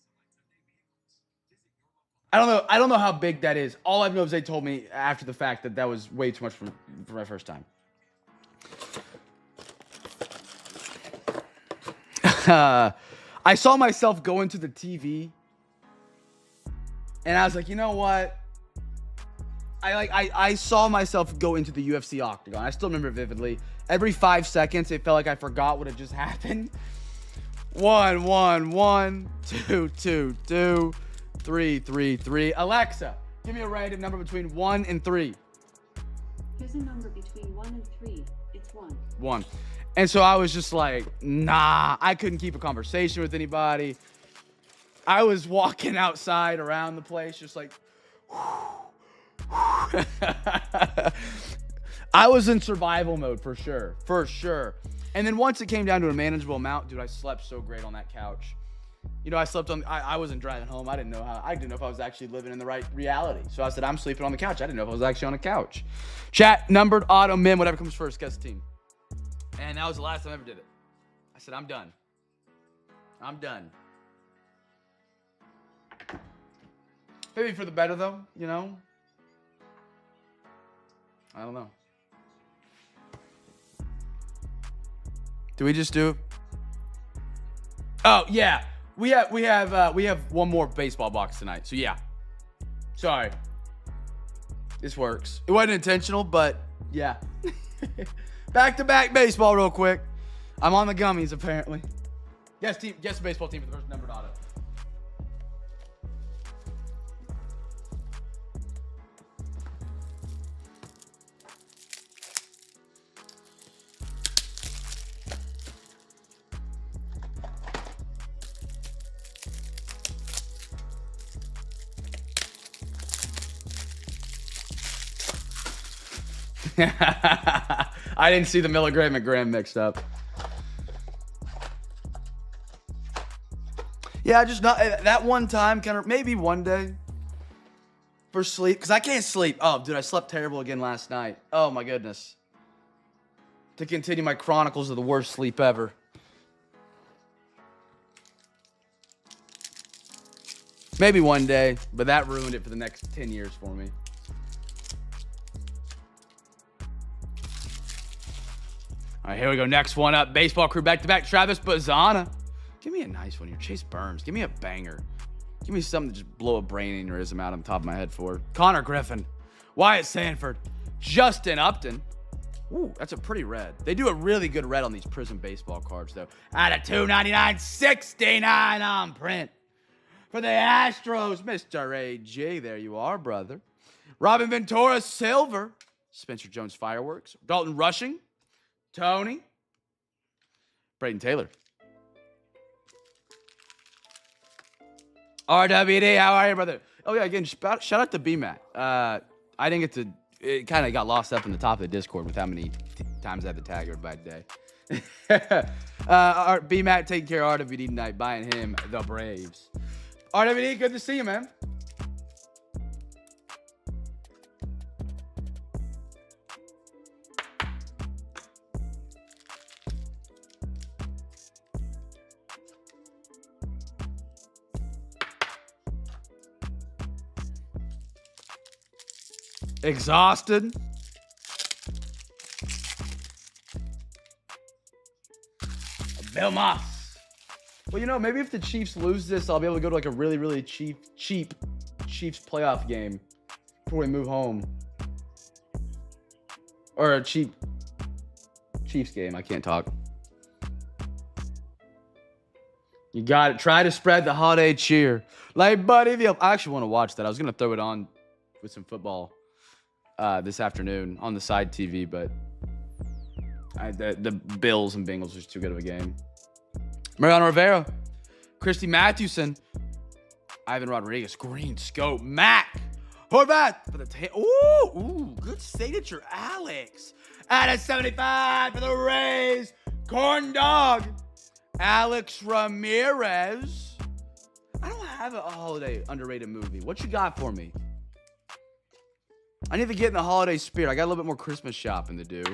I don't know how big that is. All I know is they told me after the fact that was way too much for my first time. I saw myself go into the TV, and I was like, you know what? I saw myself go into the UFC octagon. I still remember vividly. Every 5 seconds, it felt like I forgot what had just happened. 1, 1, 1, 2, 2, 2, 3, 3, 3. Alexa, give me a random number between 1 and 3. Here's a number between 1 and 3. It's 1. 1. And so I was just like, nah, I couldn't keep a conversation with anybody. I was walking outside around the place, just like, I was in survival mode for sure. And then once it came down to a manageable amount, dude, I slept so great on that couch. You know, I wasn't driving home. I didn't know if I was actually living in the right reality. So I said, I'm sleeping on the couch. I didn't know if I was actually on a couch. Chat, numbered, auto, min, whatever comes first, guess the team. And that was the last time I ever did it. I said, I'm done. Maybe for the better, though, you know? I don't know. Do we just do it? Oh, yeah. We have one more baseball box tonight. So, yeah. Sorry. This works. It wasn't intentional, but, yeah. Back-to-back baseball real quick. I'm on the gummies, apparently. Guess the baseball team for the first numbered auto. I didn't see the milligram and gram mixed up. Yeah, just not that one time, kind of maybe one day for sleep, because I can't sleep. Oh, dude, I slept terrible again last night. Oh my goodness. To continue my chronicles of the worst sleep ever. Maybe one day, but that ruined it for the next 10 years for me. All right, here we go. Next one up. Baseball crew back-to-back. Travis Bazzana. Give me a nice one here. Chase Burns. Give me a banger. Give me something to just blow a brain aneurysm out on the top of my head for. Connor Griffin. Wyatt Sanford. Justin Upton. Ooh, that's a pretty red. They do a really good red on these Prism baseball cards, though. Out of $2.99, $69 on print. For the Astros, Mr. AJ. There you are, brother. Robin Ventura, silver. Spencer Jones, fireworks. Dalton Rushing. Tony, Brayden Taylor. RWD, how are you, brother? Oh, yeah, again, shout out to BMAT. I didn't get to, it kind of got lost up in the top of the Discord with how many times I had to tag everybody today. BMAT taking care of RWD tonight, buying him the Braves. RWD, good to see you, man. Exhausted. Bill Moss. Well, you know, maybe if the Chiefs lose this, I'll be able to go to like a really, really cheap Chiefs playoff game before we move home. Or a cheap Chiefs game. I can't talk. You got it. Try to spread the holiday cheer. Like, buddy, I actually want to watch that. I was going to throw it on with some football this afternoon on the side TV, but the Bills and Bengals was too good of a game. Mariano Rivera, Christy Mathewson, Ivan Rodriguez, Green Scope, Mac, Horvath for the ooh, good signature, Alex. At a 75 for the Rays, Corn Dog, Alex Ramirez. I don't have a holiday underrated movie. What you got for me? I need to get in the holiday spirit. I got a little bit more Christmas shopping to do.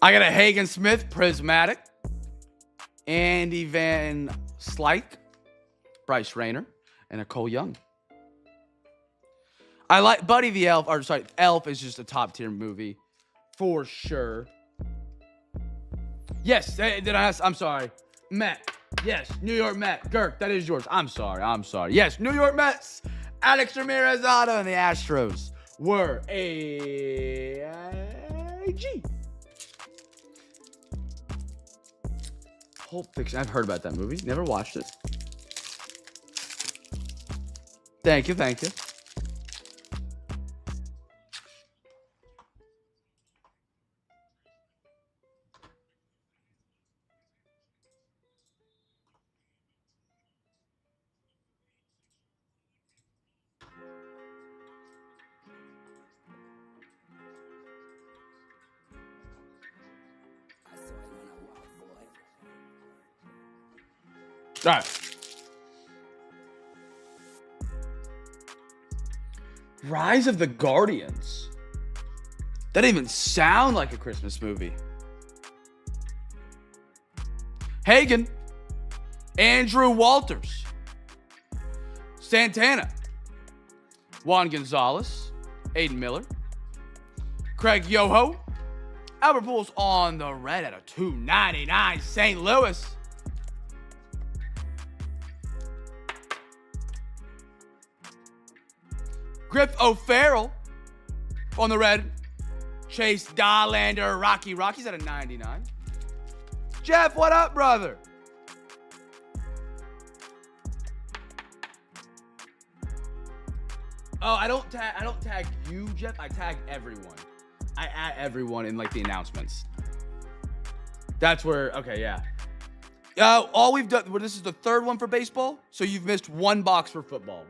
I got a Hagen Smith, Prismatic, Andy Van Slyke, Bryce Rayner, and a Cole Young. I like Buddy the Elf, or sorry, Elf is just a top tier movie for sure. Yes, I'm sorry. Met. Yes, New York Met. Girk, that is yours. I'm sorry. Yes, New York Mets. Alex Ramirez Auto and the Astros were a G. Pulp Fiction. I've heard about that movie. Never watched it. Thank you. All right. Rise of the Guardians. That didn't even sound like a Christmas movie. Hagen. Andrew Walters. Santana. Juan Gonzalez. Aiden Miller. Craig Yoho. Albert Pujols on the red at a $2.99 St. Louis. Griff O'Farrell on the red. Chase Dollander, Rocky's at a 99. Jeff, what up, brother? Oh, I don't tag you, Jeff. I tag everyone. I add everyone in like the announcements. That's where, okay, yeah. All we've done, well, this is the third one for baseball, so you've missed one box for football.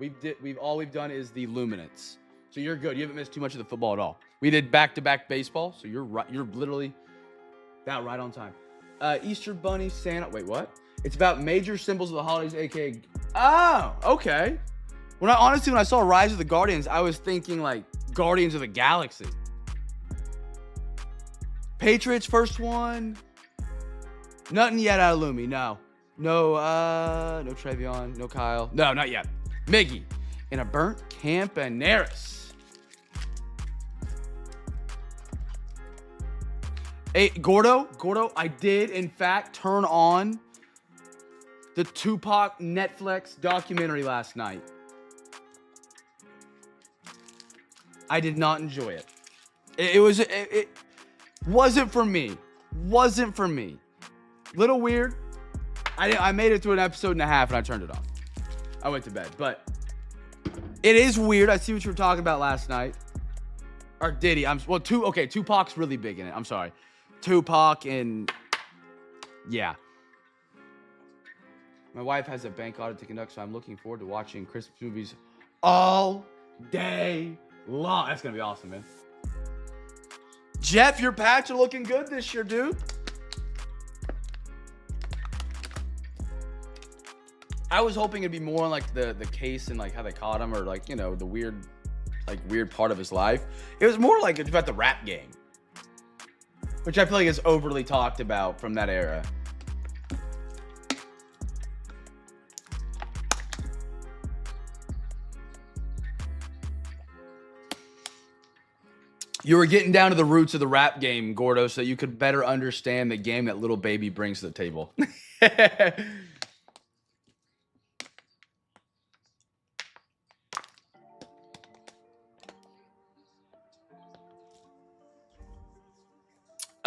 All we've done is the Luminance, so you're good. You haven't missed too much of the football at all. We did back-to-back baseball, so you're right. You're literally that right on time. Easter Bunny, Santa. Wait, what? It's about major symbols of the holidays, aka. Oh, okay. When I saw Rise of the Guardians, I was thinking like Guardians of the Galaxy. Patriots first one. Nothing yet out of Lumi, no. No Trevion, no Kyle. No, not yet. Miggy in a burnt Campaneris. Hey, Gordo, I did, in fact, turn on the Tupac Netflix documentary last night. I did not enjoy it. It wasn't for me. Little weird. I made it to an episode and a half and I turned it off. I went to bed, but it is weird. I see what you were talking about last night. Or Diddy. Tupac's really big in it. I'm sorry. Tupac and yeah. My wife has a bank audit to conduct, so I'm looking forward to watching Christmas movies all day long. That's gonna be awesome, man. Jeff, your patch are looking good this year, dude. I was hoping it'd be more on like the case and like how they caught him, or like, you know, the weird part of his life. It was more like it's about the rap game, which I feel like is overly talked about from that era. You were getting down to the roots of the rap game, Gordo, so you could better understand the game that Little Baby brings to the table.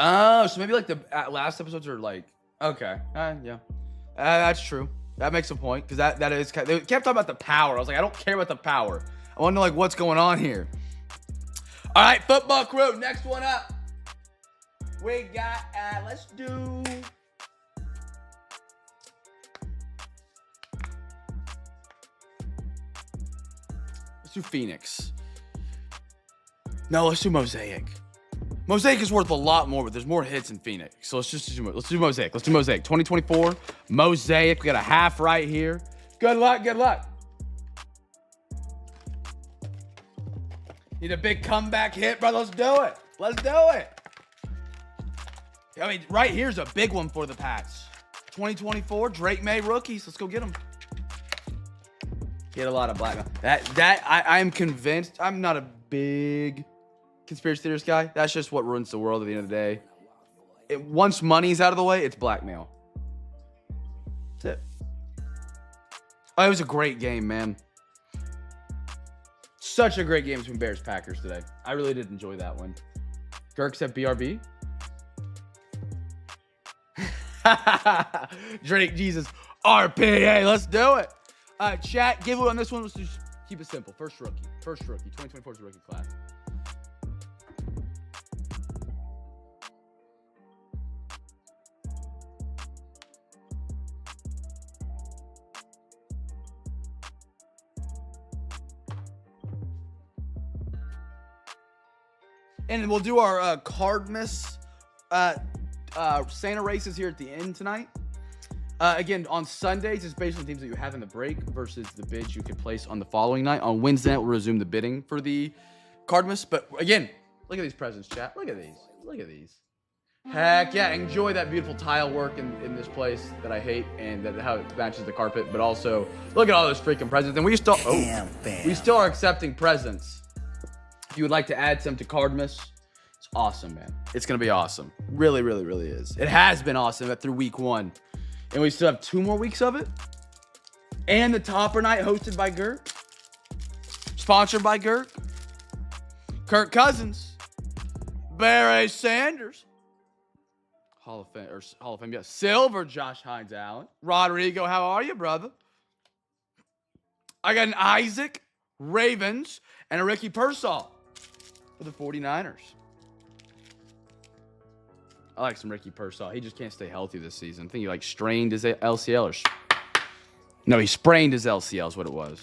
Oh, so maybe like the last episodes are like, okay, yeah, that's true. That makes a point, because that is, they kept talking about the power. I was like, I don't care about the power. I want to know like what's going on here. All right, football crew, next one up. We got, let's do Phoenix. No, let's do Mosaic. Mosaic is worth a lot more, but there's more hits in Phoenix. So let's do Mosaic. Let's do Mosaic. 2024, Mosaic. We got a half right here. Good luck, good luck. Need a big comeback hit, bro. Let's do it. Let's do it. I mean, right here's a big one for the Pats. 2024, Drake May rookies. Let's go get them. Get a lot of black. I am convinced. I'm not a big conspiracy theorist guy. That's just what ruins the world at the end of the day. Once money's out of the way, it's blackmail. That's it. Oh, it was a great game, man. Such a great game between Bears Packers today. I really did enjoy that one. Girk said BRB. Drake Jesus RPA. Let's do it. Chat, giveaway on this one. Let's just keep it simple. First rookie. 2024 is a rookie class. And we'll do our Cardmas Santa races here at the end tonight. Again, on Sundays, it's based on teams that you have in the break versus the bids you could place on the following night. On Wednesday, we'll resume the bidding for the Cardmas. But again, look at these presents, chat. Look at these. Look at these. Heck yeah. Enjoy that beautiful tile work in this place that I hate, and how it matches the carpet. But also, look at all those freaking presents. And we still are accepting presents. If you would like to add some to Cardmas, it's awesome, man. It's going to be awesome. Really, really, really is. It has been awesome through week 1. And we still have 2 more weeks of it. And the Topper Night hosted by Girk. Sponsored by Girk. Kirk Cousins. Barry Sanders. Hall of Fame, yeah. Silver, Josh Hines Allen. Rodrigo, how are you, brother? I got an Isaac, Ravens, and a Ricky Pearsall for the 49ers. I like some Ricky Pearsall. He just can't stay healthy this season. I think he like strained his LCL no, he sprained his LCL is what it was.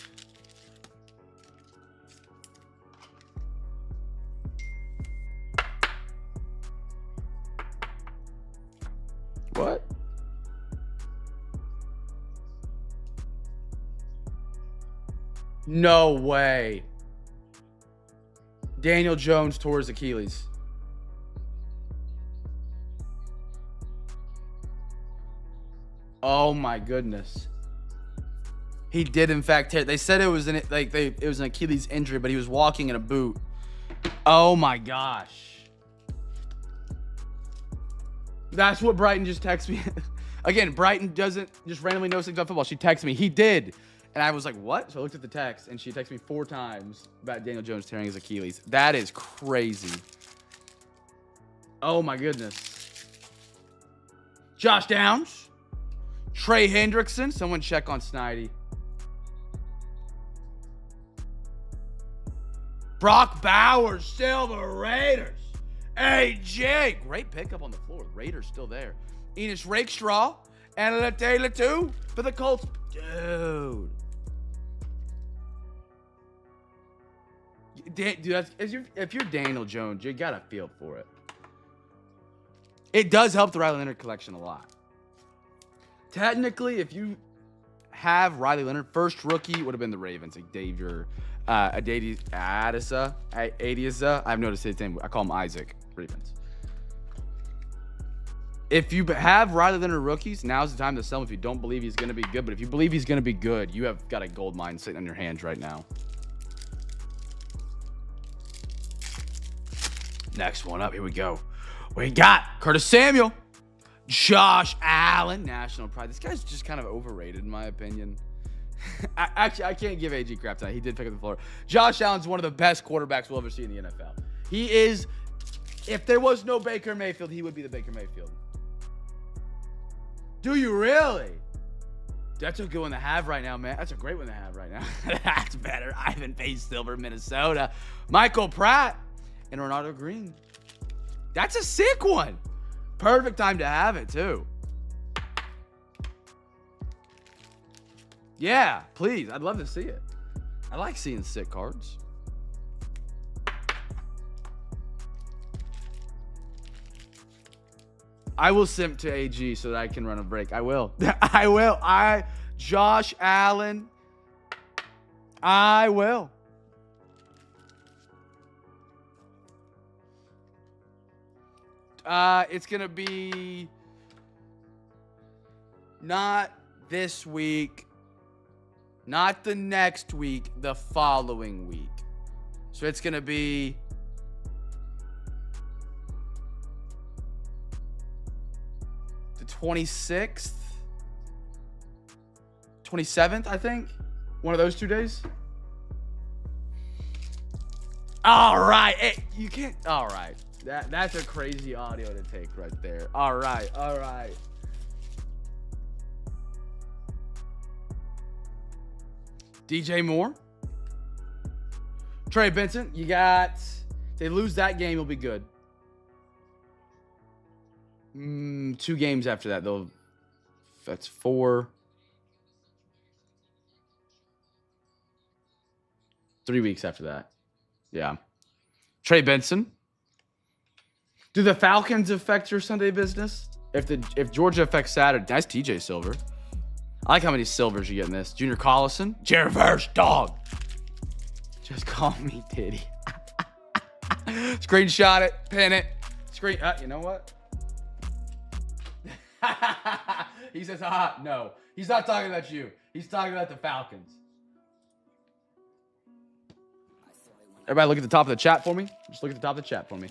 What? No way. Daniel Jones tore his Achilles. Oh my goodness. He did in fact tear. They said it was an Achilles injury, but he was walking in a boot. Oh my gosh. That's what Brighton just texted me. Again, Brighton doesn't just randomly know things about football. She texted me. He did. And I was like, what? So I looked at the text, and she texted me 4 times about Daniel Jones tearing his Achilles. That is crazy. Oh, my goodness. Josh Downs. Trey Hendrickson. Someone check on Snidey. Brock Bowers, Silver Raiders. AJ. Great pickup on the floor. Raiders still there. Enos Rakestraw. And Latu for the Colts. Dude. Dude, if you're Daniel Jones, you got to feel for it. It does help the Riley Leonard collection a lot. Technically, if you have Riley Leonard, first rookie would have been the Ravens, like Adisa. I've noticed his name. I call him Isaac. Ravens. If you have Riley Leonard rookies, now's the time to sell him if you don't believe he's going to be good. But if you believe he's going to be good, you have got a gold mine sitting on your hands right now. Next one up. Here we go. We got Curtis Samuel, Josh Allen, national pride. This guy's just kind of overrated, in my opinion. I can't give AG crap tonight. He did pick up the floor. Josh Allen's one of the best quarterbacks we'll ever see in the NFL. He is, if there was no Baker Mayfield, he would be the Baker Mayfield. Do you really? That's a good one to have right now, man. That's a great one to have right now. That's better. Ivan Pace Silver, Minnesota. Michael Pratt and Ronaldo Green. That's a sick one. Perfect time to have it, too. Yeah, please. I'd love to see it. I like seeing sick cards. I will simp to AG so that I can run a break. I will. I will. Josh Allen. I will. It's going to be not this week, not the next week, the following week. So it's going to be the 26th, 27th, I think. One of those 2 days. All right. Hey, you can't. All right. That's a crazy audio to take right there. All right. All right. DJ Moore. Trey Benson. You got. If they lose that game, it'll be good. 2 games after that, though. That's 4. 3 weeks after that. Yeah. Trey Benson. Do the Falcons affect your Sunday business? If Georgia affects Saturday, nice TJ Silver. I like how many silvers you get in this. Junior Collison, Jared Verse, dog. Just call me Diddy. Screenshot it, pin it. You know what? He says, no. He's not talking about you. He's talking about the Falcons. Everybody look at the top of the chat for me. Just look at the top of the chat for me.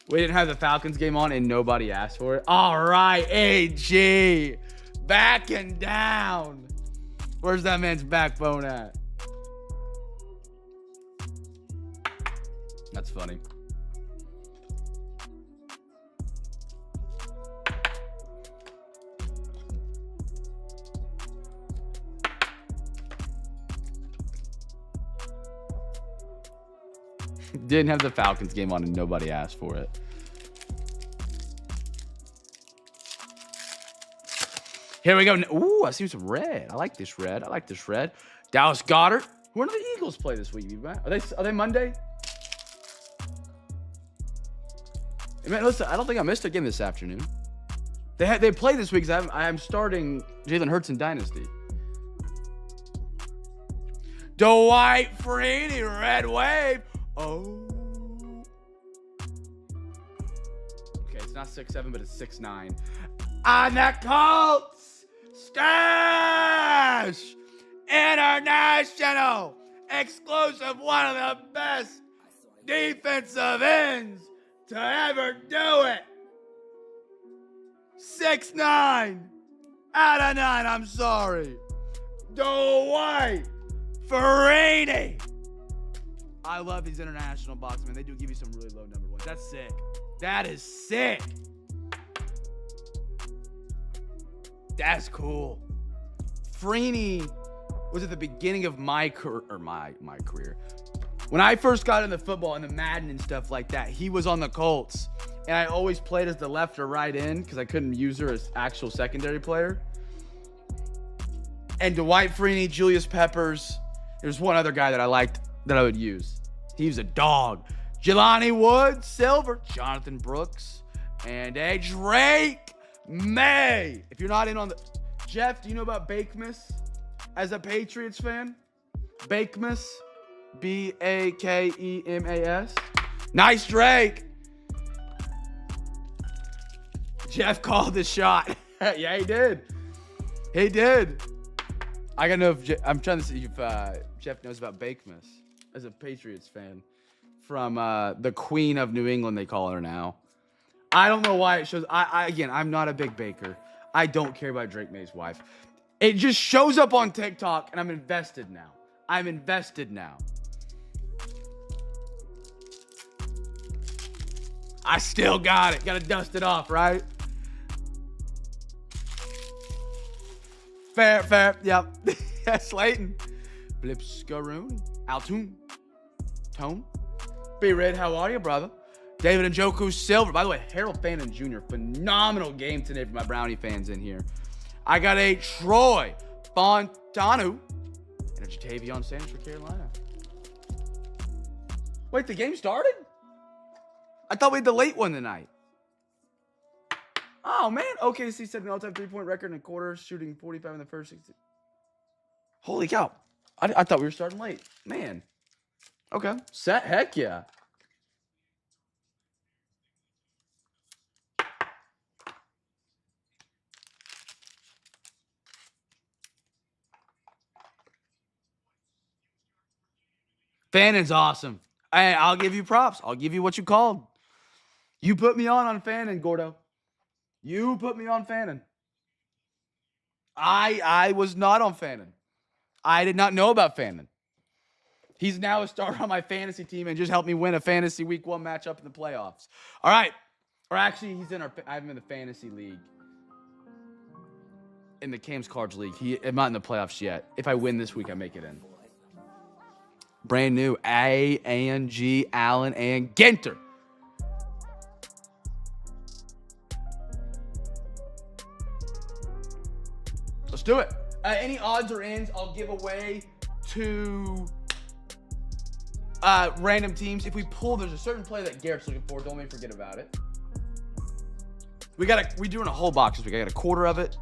We didn't have the Falcons game on and nobody asked for it. All right, AG. Backing down. Where's that man's backbone at? That's funny. Didn't have the Falcons game on and nobody asked for it. Here we go. Ooh, I see some red. I like this red. Dallas Goedert. When do the Eagles play this week? Are they Monday? Man, listen, I don't think I missed a game this afternoon. They play this week because I'm starting Jalen Hurts in Dynasty. Dwight Freeney, red wave. Oh. Okay, it's not 6'7", but it's 6'9". On the Colts, Stash International, exclusive, one of the best defensive ends to ever do it. 6'9", out of 9. I'm sorry. Dwight Freeney. I love these international boxes, man. They do give you some really low number ones. That's sick. That is sick. That's cool. Freeney was at the beginning of my career, or my career. When I first got into football and the Madden and stuff like that, he was on the Colts. And I always played as the left or right end because I couldn't use her as actual secondary player. And Dwight Freeney, Julius Peppers. There's one other guy that I liked that I would use. He was a dog. Jelani Wood, Silver, Jonathan Brooks, and a Drake May. If you're not in on the... Jeff, do you know about Bakemas as a Patriots fan? Bakemas. Bakemas. Nice Drake. Jeff called the shot. Yeah, he did. He did. I gotta know if I'm trying to see if Jeff knows about Bakemas as a Patriots fan from the Queen of New England. They call her now. I don't know why it shows. Again, I'm not a big baker. I don't care about Drake May's wife. It just shows up on TikTok, and I'm invested now. I'm invested now. I still got it. Gotta dust it off, right? Fair. Yep. Slayton. Blipskaroon. Altoon. Tone. B-Red, how are you, brother? David Njoku Silver. By the way, Harold Fannin Jr. Phenomenal game today for my Brownie fans in here. I got a Troy Fontanu and a Jatavion Sanders for Carolina. Wait, the game started? I thought we had the late one tonight. Oh, man. OKC set an all-time three-point record in a quarter, shooting 45 in the first 60. Holy cow. I thought we were starting late. Man. Okay. Set? Heck yeah. Fannin's awesome. I'll give you props. I'll give you what you called. You put me on Fannin, Gordo. You put me on Fannin. I was not on Fannin. I did not know about Fannin. He's now a starter on my fantasy team and just helped me win a fantasy week 1 matchup in the playoffs. All right. Or actually, I have him in the fantasy league. In the Cam's Cards League. I'm not in the playoffs yet. If I win this week, I make it in. Brand new. A&G, Allen, and Genter. Let's do it. Any odds or ends I'll give away to random teams. If we pull, there's a certain play that Garrett's looking for. Don't even forget about it. We're doing a whole box this week. I got a quarter of it.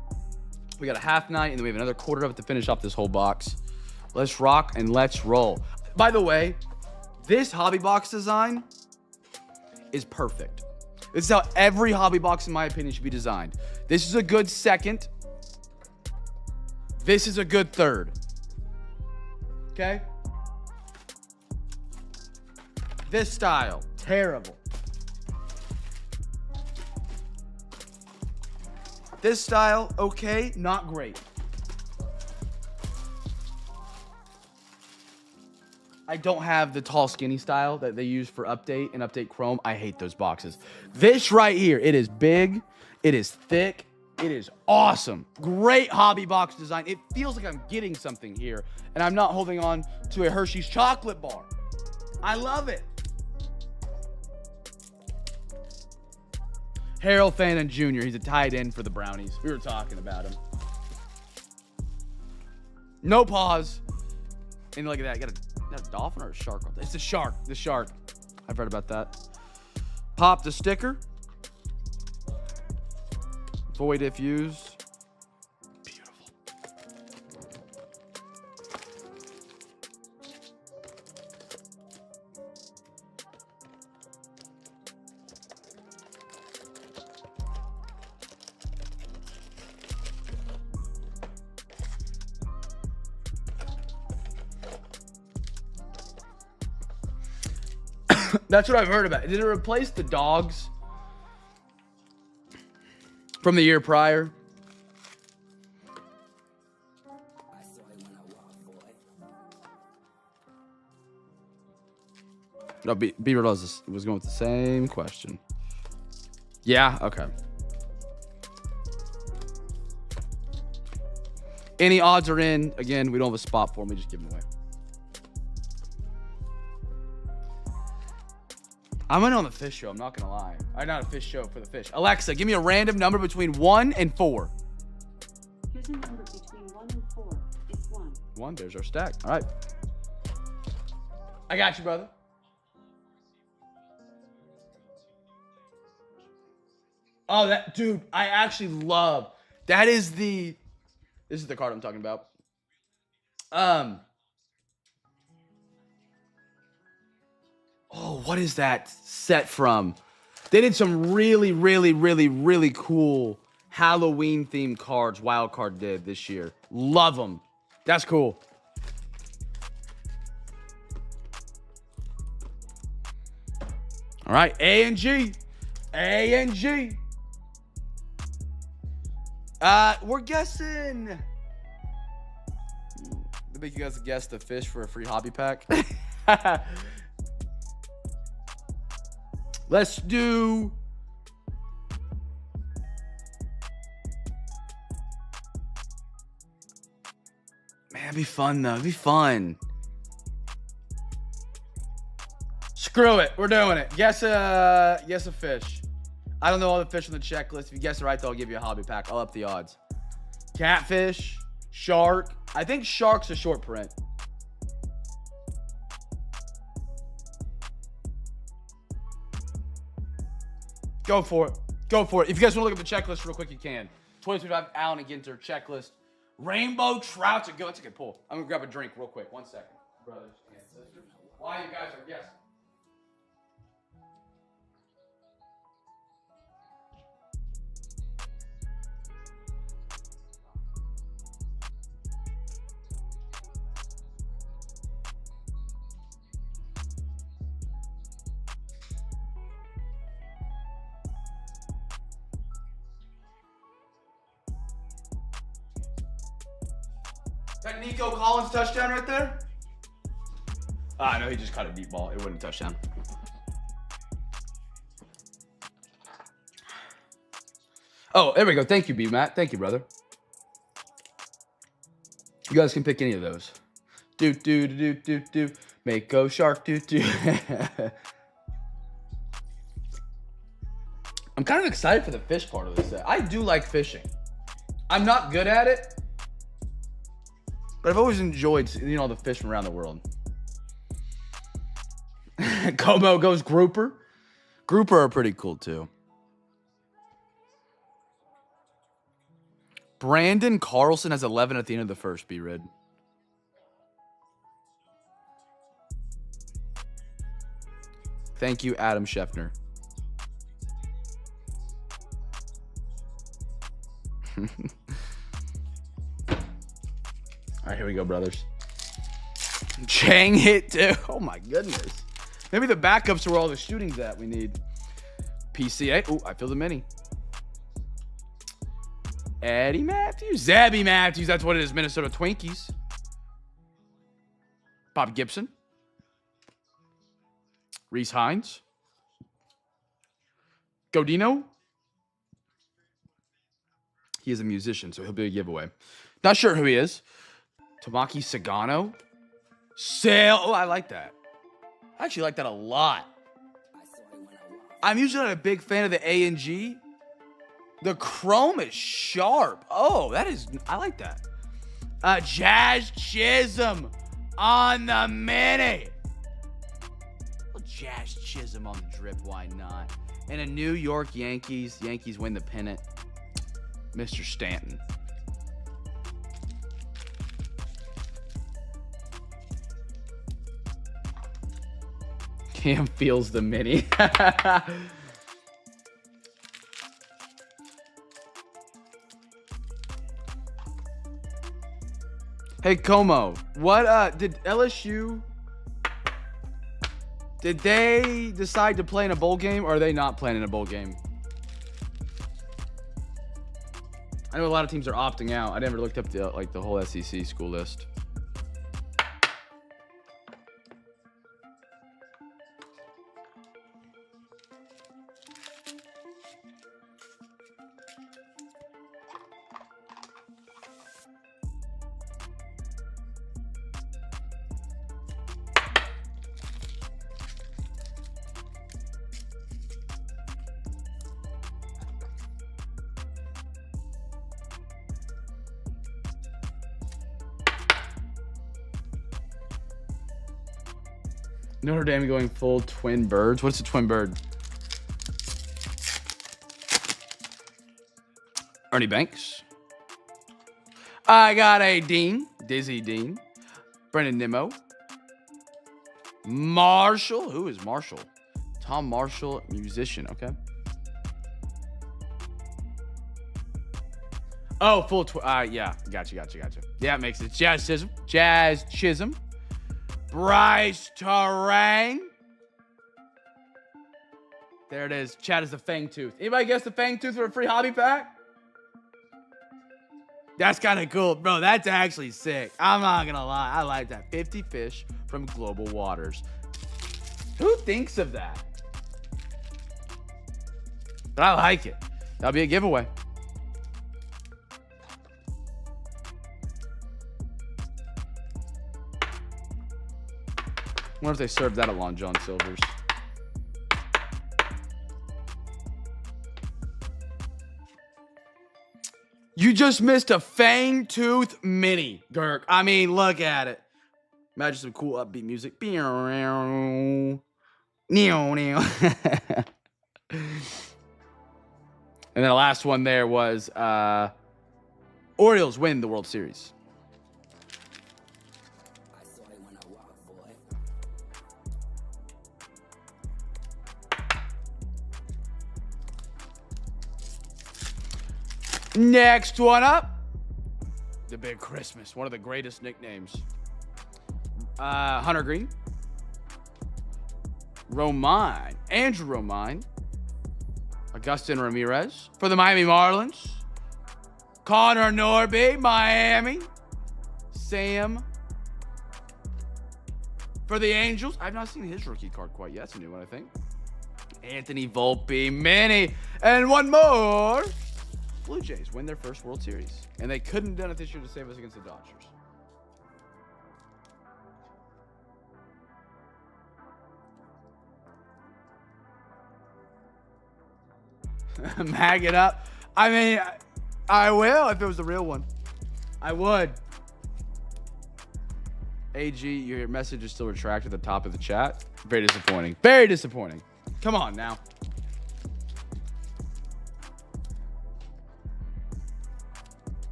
We got a half night, and then we have another quarter of it to finish off this whole box. Let's rock and let's roll. By the way, this hobby box design is perfect. This is how every hobby box, in my opinion, should be designed. This is a good second. This is a good third. Okay? This style, terrible. This style, okay, not great. I don't have the tall, skinny style that they use for Update and Update Chrome. I hate those boxes. This right here, it is big, it is thick, it is awesome. Great hobby box design. It feels like I'm getting something here, and I'm not holding on to a Hershey's chocolate bar. I love it. Harold Fannin Jr., he's a tight end for the Brownies. We were talking about him. No pause. And look at that. Got a dolphin or a shark? It's a shark. The shark. I've read about that. Pop the sticker. Void if used. Beautiful. That's what I've heard about. Did it replace the dogs from the year prior? No, B-Roll was going with the same question. Yeah? Okay. Any odds are in. Again, we don't have a spot for them. We just give them away. I'm in on the fish show. I'm not going to lie. I'm not a fish show for the fish. Alexa, give me a random number between 1 and 4. Here's a number between 1 and 4. It's 1. 1. There's our stack. All right. I got you, brother. Oh, that dude, I actually love. That is the. This is the card I'm talking about. Oh, what is that set from? They did some really, really, really, really cool Halloween themed cards. Wildcard did this year. Love them. That's cool. All right, A and G. A and G. We're guessing. I think you guys guess the fish for a free hobby pack. Let's do. Man, it'd be fun though. It'd be fun. Screw it. We're doing it. Guess a fish. I don't know all the fish on the checklist. If you guess it right, though, I'll give you a hobby pack. I'll up the odds. Catfish, shark. I think shark's a short print. Go for it. Go for it. If you guys want to look up the checklist real quick, you can. 2025 Allen and Ginter checklist. Rainbow trout's a good. That's a good pull. I'm gonna grab a drink real quick. 1 second, brothers and sisters. Why you guys are guessing? That Nico Collins touchdown right there? Ah, no, he just caught a deep ball. It wasn't a touchdown. Oh, there we go. Thank you, B Matt. Thank you, brother. You guys can pick any of those. Do do do do do. Make go shark do do. I'm kind of excited for the fish part of this set. I do like fishing. I'm not good at it, but I've always enjoyed seeing all the fish from around the world. Como goes grouper. Grouper are pretty cool too. Brandon Carlson has 11 at the end of the first, B-Rid. Thank you, Adam Scheffner. All right, here we go, brothers. Chang hit too. Oh my goodness. Maybe the backups are where all the shootings at we need. PCA. Oh, I feel the mini. Eddie Matthews. Zabby Matthews. That's what it is. Minnesota Twinkies. Bob Gibson. Reese Hines. Godino. He is a musician, so he'll be a giveaway. Not sure who he is. Tamaki Sagano. Sale. Oh, I like that. I actually like that a lot. I'm usually not a big fan of the A and G. The chrome is sharp. Oh, that is, I like that. Jazz Chisholm on the mini. Well, Jazz Chisholm on the drip, why not? And a New York Yankees. Yankees win the pennant. Mr. Stanton. Cam feels the mini. Hey, Como, what did LSU, did they decide to play in a bowl game, or are they not playing in a bowl game? I know a lot of teams are opting out. I never looked up the the whole SEC school list. Notre Dame going full twin birds. What's a twin bird? Ernie Banks. I got a Dean. Dizzy Dean. Brendan Nimmo. Marshall. Who is Marshall? Tom Marshall, musician. Okay. Oh, full yeah. Gotcha. Yeah, it makes it. Jazz Chisholm. Bryce Terang. There it is. Chad is the Fang Tooth. Anybody guess the Fang Tooth for a free hobby pack? That's kind of cool. Bro, that's actually sick. I'm not going to lie. I like that. 50 fish from Global Waters. Who thinks of that? But I like it. That'll be a giveaway. I wonder if they served that at Long John Silver's. You just missed a Fang Tooth Mini, Girk. I mean, look at it. Imagine some cool upbeat music. And then the last one there was Orioles win the World Series. Next one up, the Big Christmas, one of the greatest nicknames. Hunter Green, Romine, Andrew Romine, Augustin Ramirez for the Miami Marlins, Connor Norby, Miami, Sam for the Angels. I've not seen his rookie card quite yet. That's a new one, I think. Anthony Volpe, Mini, and one more. Blue Jays win their first World Series, and they couldn't have done it this year to save us against the Dodgers. Mag it up. I mean, I will if it was the real one. I would. AG, your message is still retracted at the top of the chat. Very disappointing. Very disappointing. Come on now.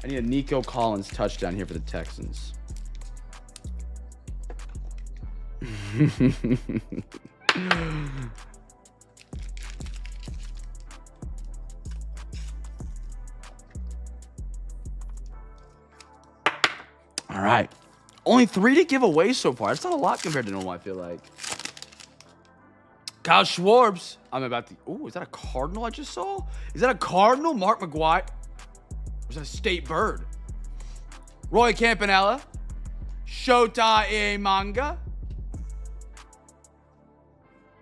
I need a Nico Collins touchdown here for the Texans. All right. Only 3 to give away so far. That's not a lot compared to normal, I feel like. Kyle Schwarbs. I'm about to... Oh, is that a Cardinal I just saw? Is that a Cardinal? Mark McGuire? Or is that a State Bird? Roy Campanella. Shota Imanga.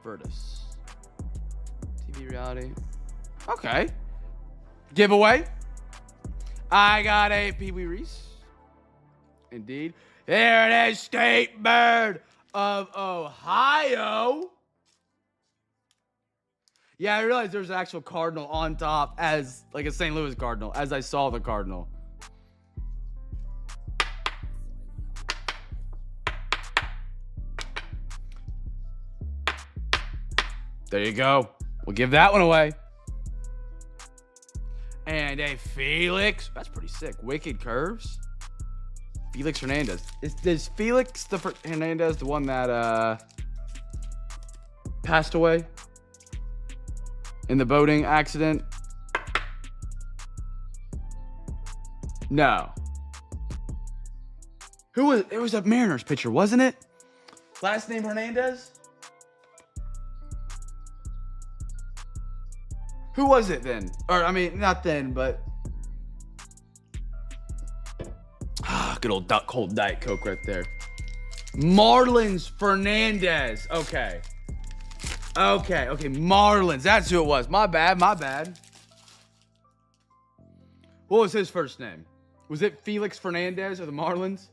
Virtus. TV reality. Okay. Giveaway. I got a Pee Wee Reese. Indeed. There it is. State Bird of Ohio. Yeah, I realized there's an actual Cardinal on top as like a St. Louis Cardinal as I saw the Cardinal. There you go. We'll give that one away. And a Felix. That's pretty sick. Wicked Curves. Felix Hernandez. Is Felix Hernandez the one that passed away in the boating accident? No. Who was it? Was a Mariners pitcher, wasn't it? Last name Hernandez? Who was it then? Or, I mean, not then, but... good old cold Diet Coke right there. Marlins Fernandez. Okay. Marlins. That's who it was. My bad. What was his first name? Was it Felix Fernandez or the Marlins?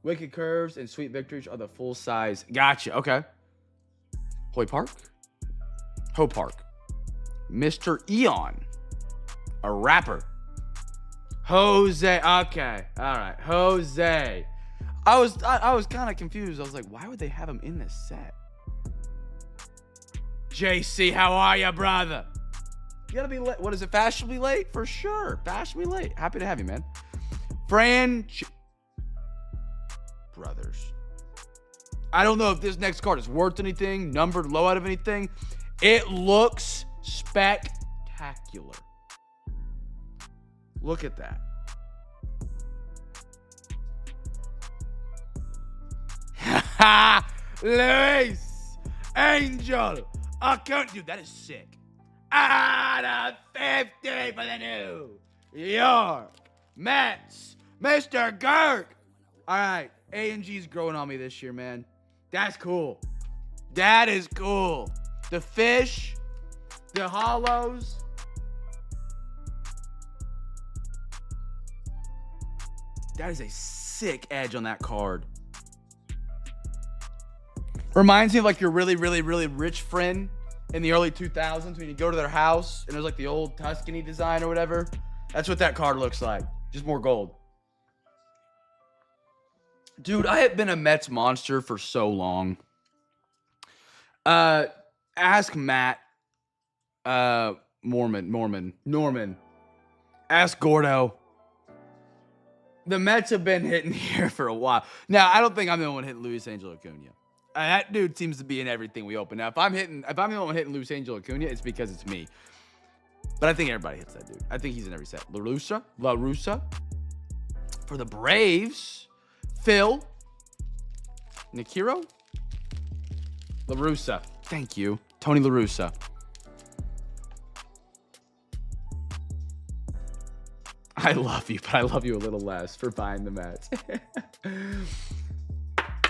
Wicked Curves and Sweet Victories are the full size. Gotcha. Okay. Hoy Park. Ho Park. Mr. Eon. A rapper. Jose. Okay. All right. Jose. I was kind of confused. I was like, why would they have him in this set? JC, how are you, brother? You gotta be late. What is it? Fashionably late? For sure. Fashionably late. Happy to have you, man. Brothers. I don't know if this next card is worth anything, numbered low out of anything. It looks spectacular. Look at that. Luis Angel. Dude, that is sick. Out of 50 for the New York Mets, Mr. Girk. All right, A&G's growing on me this year, man. That's cool. That is cool. The fish, the hollows. That is a sick edge on that card. Reminds me of like your really, really, really rich friend in the early 2000s when you go to their house and it was like the old Tuscany design or whatever. That's what that card looks like. Just more gold. Dude, I have been a Mets monster for so long. Ask Matt. Norman. Ask Gordo. The Mets have been hitting here for a while. Now, I don't think I'm the only one hitting Luis Angel Acuna. That dude seems to be in everything we open. Now, if I'm the only one hitting Luis Angel Acuna, it's because it's me. But I think everybody hits that dude. I think he's in every set. La Russa. For the Braves, Phil. Nikiro. La Russa. Thank you. Tony La Russa. I love you, but I love you a little less for buying the Mets.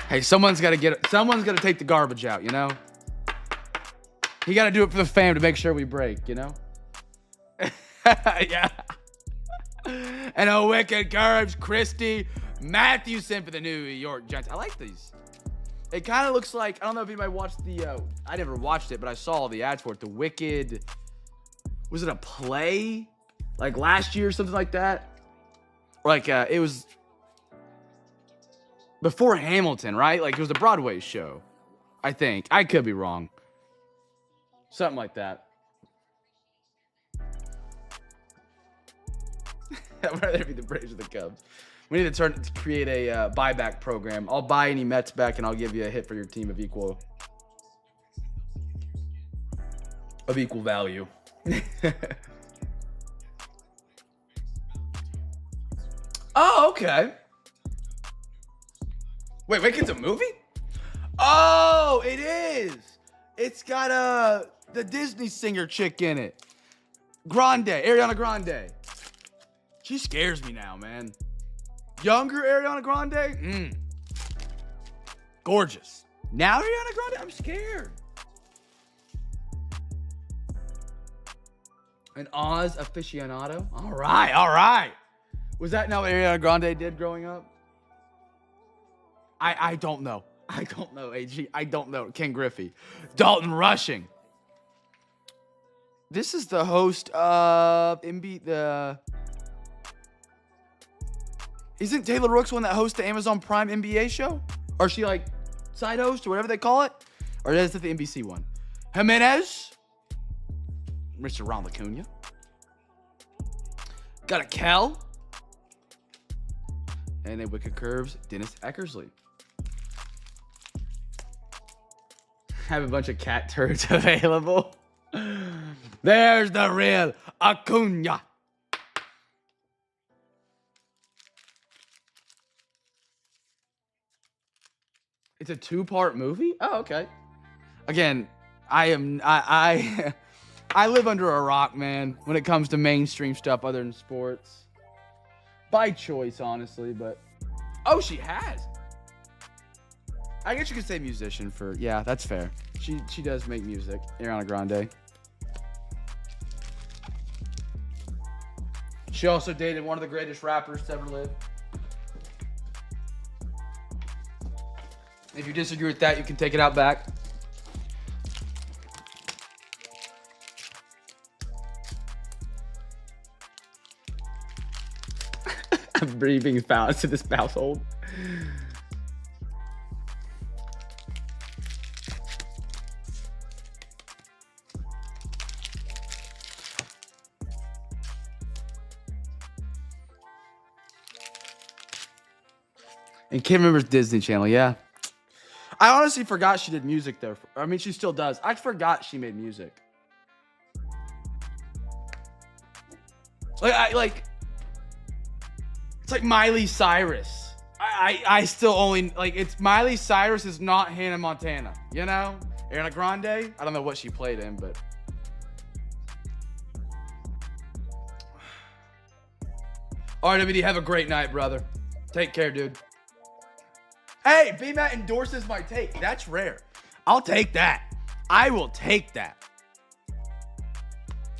Hey, someone's got to take the garbage out, you know? You got to do it for the fam to make sure we break, you know? Yeah. And a wicked curves, Christie Mathewson for the New York Giants. I like these. It kind of looks like, I don't know if anybody watched I never watched it, but I saw all the ads for it. The Wicked, was it a play? Like last year or something like that? Or like, it was before Hamilton, right? Like it was a Broadway show, I think. I could be wrong. Something like that. I'd rather be the Braves or the Cubs. We need to create a buyback program. I'll buy any Mets back and I'll give you a hit for your team of equal value. Oh, okay. Wait, it's a movie? Oh, it is. It's got the Disney singer chick in it. Ariana Grande. She scares me now, man. Younger Ariana Grande? Gorgeous. Now Ariana Grande? I'm scared. An Oz aficionado? All right. Was that not what Ariana Grande did growing up? I don't know. AG. I don't know. Ken Griffey. Dalton Rushing. This is the host of Isn't Taylor Rooks one that hosts the Amazon Prime NBA show? Or is she like side host or whatever they call it? Or is it the NBC one? Jimenez. Mr. Ron Acuna. Got a Kel. And then Wicked Curves, Dennis Eckersley. Have a bunch of cat turds available. There's the real Acuna. It's a 2-part movie? Oh, okay. Again, I live under a rock, man, when it comes to mainstream stuff other than sports. By choice, honestly, but... Oh, she has. I guess you could say musician for... Yeah, that's fair. She does make music. Ariana Grande. She also dated one of the greatest rappers to ever live. If you disagree with that, you can take it out back. Breathing balance to this household. And Kim remembers Disney Channel, yeah. I honestly forgot she did music there. I mean, she still does. I forgot she made music. It's like Miley Cyrus. I still only, like, it's Miley Cyrus is not Hannah Montana, you know? Ariana Grande, I don't know what she played in, but. All right, WD, have a great night, brother. Take care, dude. Hey, B-Matt endorses my take. That's rare. I'll take that. I will take that.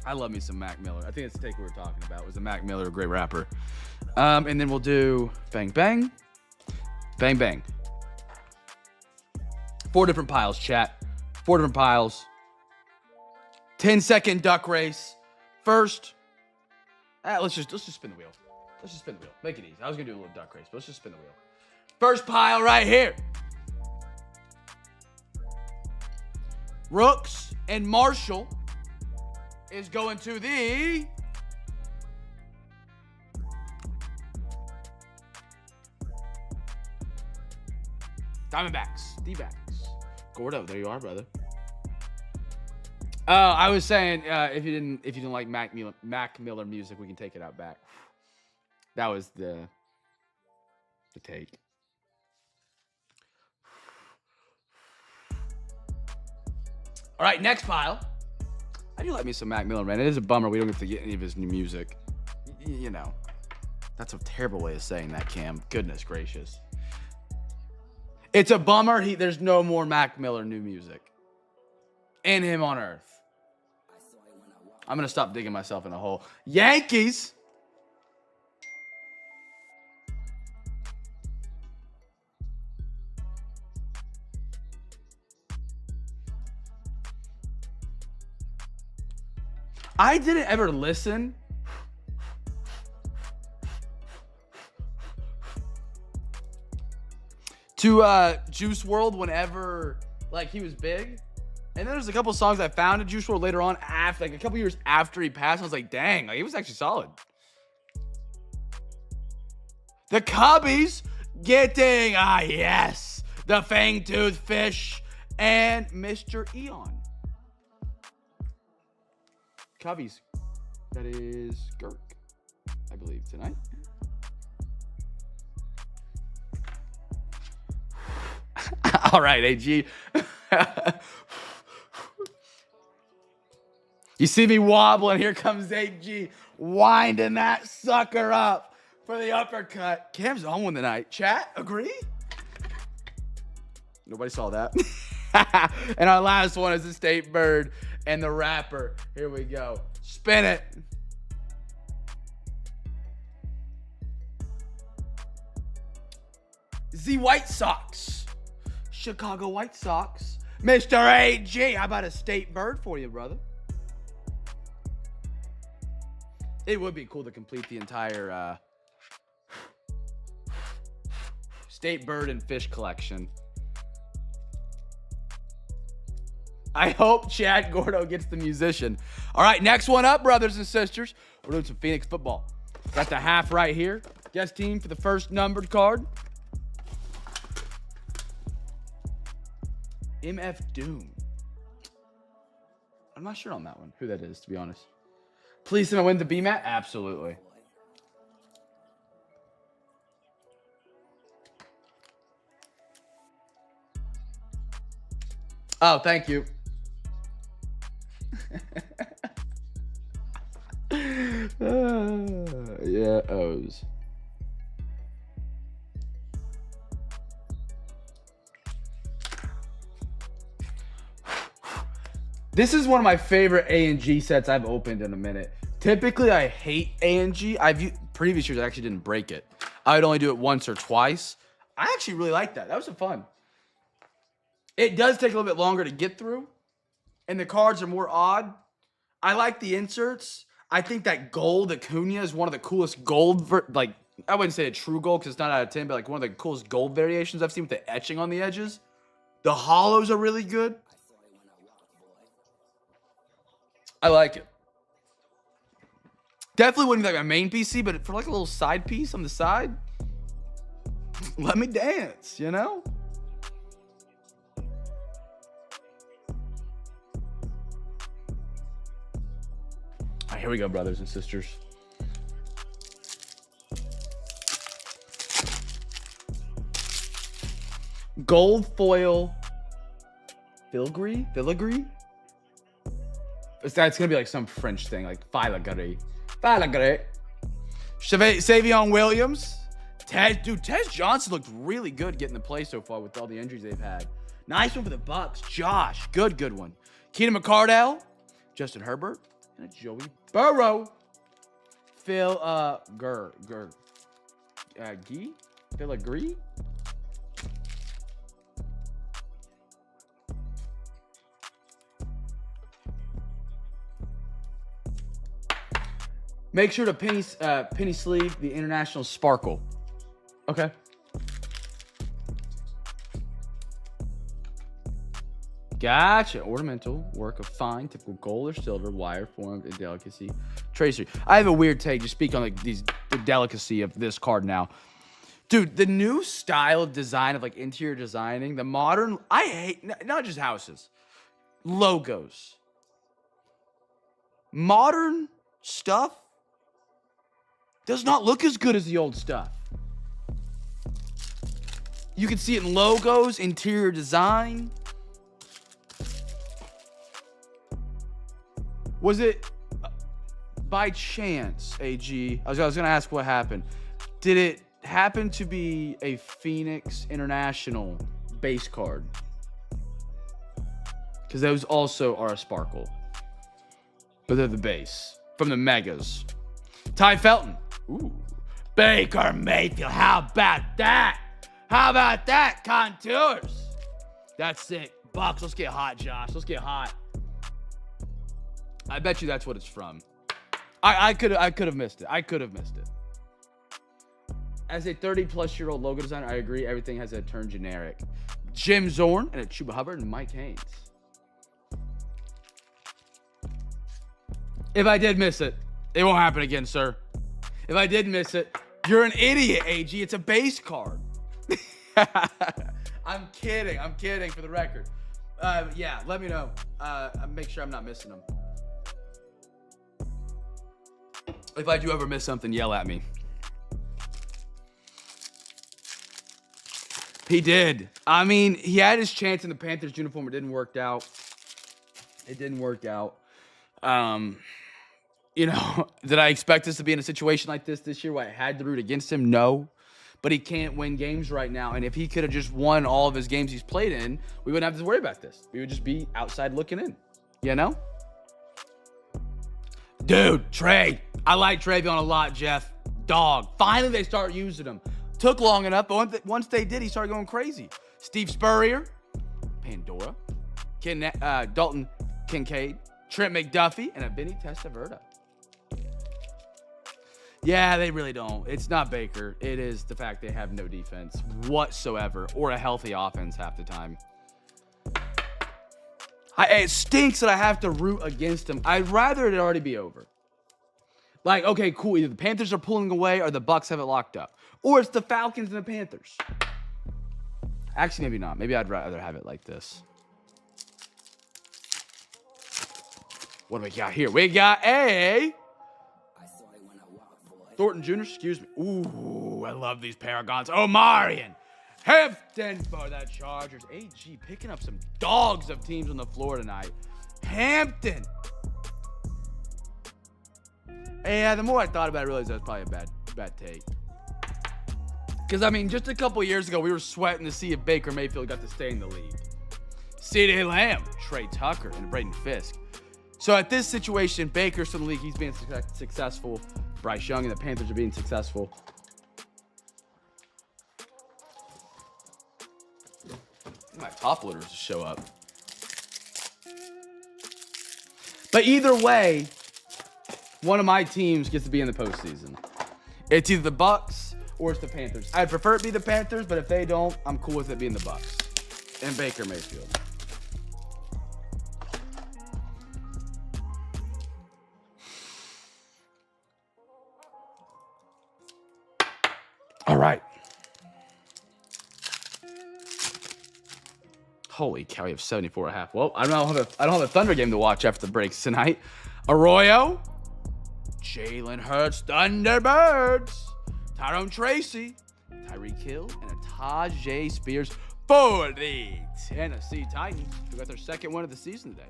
I love me some Mac Miller. I think it's the take we were talking about. Was a Mac Miller, a great rapper. And then we'll do bang, bang, bang, bang. 4 different piles, chat. 4 different piles. 10-second duck race. First, let's just spin the wheel. Let's just spin the wheel. Make it easy. I was gonna do a little duck race, but let's just spin the wheel. First pile right here. Rooks and Marshall is going to the Diamondbacks, D-backs. Gordo, there you are, brother. I was saying, if you didn't like Mac Miller music, we can take it out back. That was the take. All right, next pile. I do like me some Mac Miller, man. It is a bummer we don't get to get any of his new music. You know, that's a terrible way of saying that, Cam. Goodness gracious. It's a bummer there's no more Mac Miller new music. And him on Earth. I'm going to stop digging myself in a hole. Yankees. I didn't ever listen to Juice WRLD whenever like he was big. And then there's a couple songs I found in Juice WRLD later on after, like a couple years after he passed. I was like, dang, like he was actually solid. The Cubbies getting, yes, the Fangtooth Fish and Mr. Eon. Cubbies. That is Girk, I believe, tonight. All right, AG. You see me wobbling. Here comes AG winding that sucker up for the uppercut. Cam's on one tonight. Chat, agree? Nobody saw that. And our last one is the State Bird and the Rapper. Here we go. Spin it. The White Sox. Chicago White Sox. Mr. AG, how about a State Bird for you, brother? It would be cool to complete the entire State Bird and Fish collection. I hope Chad Gordo gets the musician. All right, next one up, brothers and sisters. We're doing some Phoenix football. Got the half right here. Guest team for the first numbered card. MF Doom. I'm not sure on that one, who that is, to be honest. Please, can I win the BMAT? Absolutely. Oh, thank you. Yeah, O's. This is one of my favorite A&G sets I've opened in a minute. Typically, I hate A&G. Previous years, I actually didn't break it. I'd only do it once or twice. I actually really like that. That was some fun. It does take a little bit longer to get through, and the cards are more odd. I like the inserts. I think that gold Acuna is one of the coolest gold I wouldn't say a true gold because it's not out of 10, but like one of the coolest gold variations I've seen with the etching on the edges. The hollows are really good. I like it. Definitely wouldn't be like my main PC, but for like a little side piece on the side, let me dance, you know? All right, here we go, brothers and sisters. Gold foil filigree? That's gonna be like some French thing, like filigree. Savion Williams. Tez Johnson looked really good getting the play so far with all the injuries they've had. Nice one for the Bucks. Josh, good one. Keenan McCardell, Justin Herbert, and a Joey Burrow. Phil Filigree. Make sure to penny sleeve the International Sparkle. Okay. Gotcha. Ornamental work of fine, typical gold or silver, wire formed in delicacy. Tracery. I have a weird take. Just speak on like the delicacy of this card now. Dude, the new style of design of like interior designing, the modern, I hate, not just houses, logos. Modern stuff does not look as good as the old stuff. You can see it in logos, interior design. Was it by chance, AG? I was going to ask what happened. Did it happen to be a Phoenix International base card? Because those also are a sparkle. But they're the base from the Megas. Ty Felton. Ooh. Baker Mayfield. How about that? How about that? Contours. That's sick. Bucks, let's get hot, Josh. Let's get hot. I bet you that's what it's from. I could have missed it. As a 30-plus-year-old logo designer, I agree. Everything has to turn generic. Jim Zorn and a Chuba Hubbard and Mike Haynes. If I did miss it, it won't happen again, sir. If I did miss it, you're an idiot, AG. It's a base card. I'm kidding for the record. Yeah, let me know. Make sure I'm not missing them. If I do ever miss something, yell at me. He did. I mean, he had his chance in the Panthers uniform. It didn't work out. You know, did I expect us to be in a situation like this year where I had to root against him? No. But he can't win games right now. And if he could have just won all of his games he's played in, we wouldn't have to worry about this. We would just be outside looking in. You know? Dude, Trey. I like Travion a lot, Jeff. Dog. Finally, they start using him. Took long enough, but once they did, he started going crazy. Steve Spurrier. Pandora. Dalton Kincaid. Trent McDuffie. And a Vinny Testaverde. Yeah, they really don't. It's not Baker. It is the fact they have no defense whatsoever or a healthy offense half the time. It stinks that I have to root against him. I'd rather it already be over. Like, okay, cool. Either the Panthers are pulling away or the Bucks have it locked up. Or it's the Falcons and the Panthers. Actually, maybe not. Maybe I'd rather have it like this. What do we got here? We got a Thornton Jr., excuse me. Ooh, I love these Paragons. Omarion Hampton for the Chargers. AG picking up some dogs of teams on the floor tonight. Hampton. Yeah, the more I thought about it, I realized that was probably a bad take. Because, I mean, just a couple years ago, we were sweating to see if Baker Mayfield got to stay in the league. CeeDee Lamb, Trey Tucker, and Braden Fisk. So at this situation, Baker's in the league. He's being successful. Bryce Young and the Panthers are being successful. My top loaders to show up. But either way, one of my teams gets to be in the postseason. It's either the Bucks or it's the Panthers. I'd prefer it be the Panthers, but if they don't, I'm cool with it being the Bucks and Baker Mayfield. All right. Holy cow, we have 74.5. Well, I don't have a Thunder game to watch after the breaks tonight. Arroyo, Jalen Hurts, Thunderbirds, Tyrone Tracy, Tyreek Hill, and a Tajay Spears for the Tennessee Titans, who got their second win of the season today.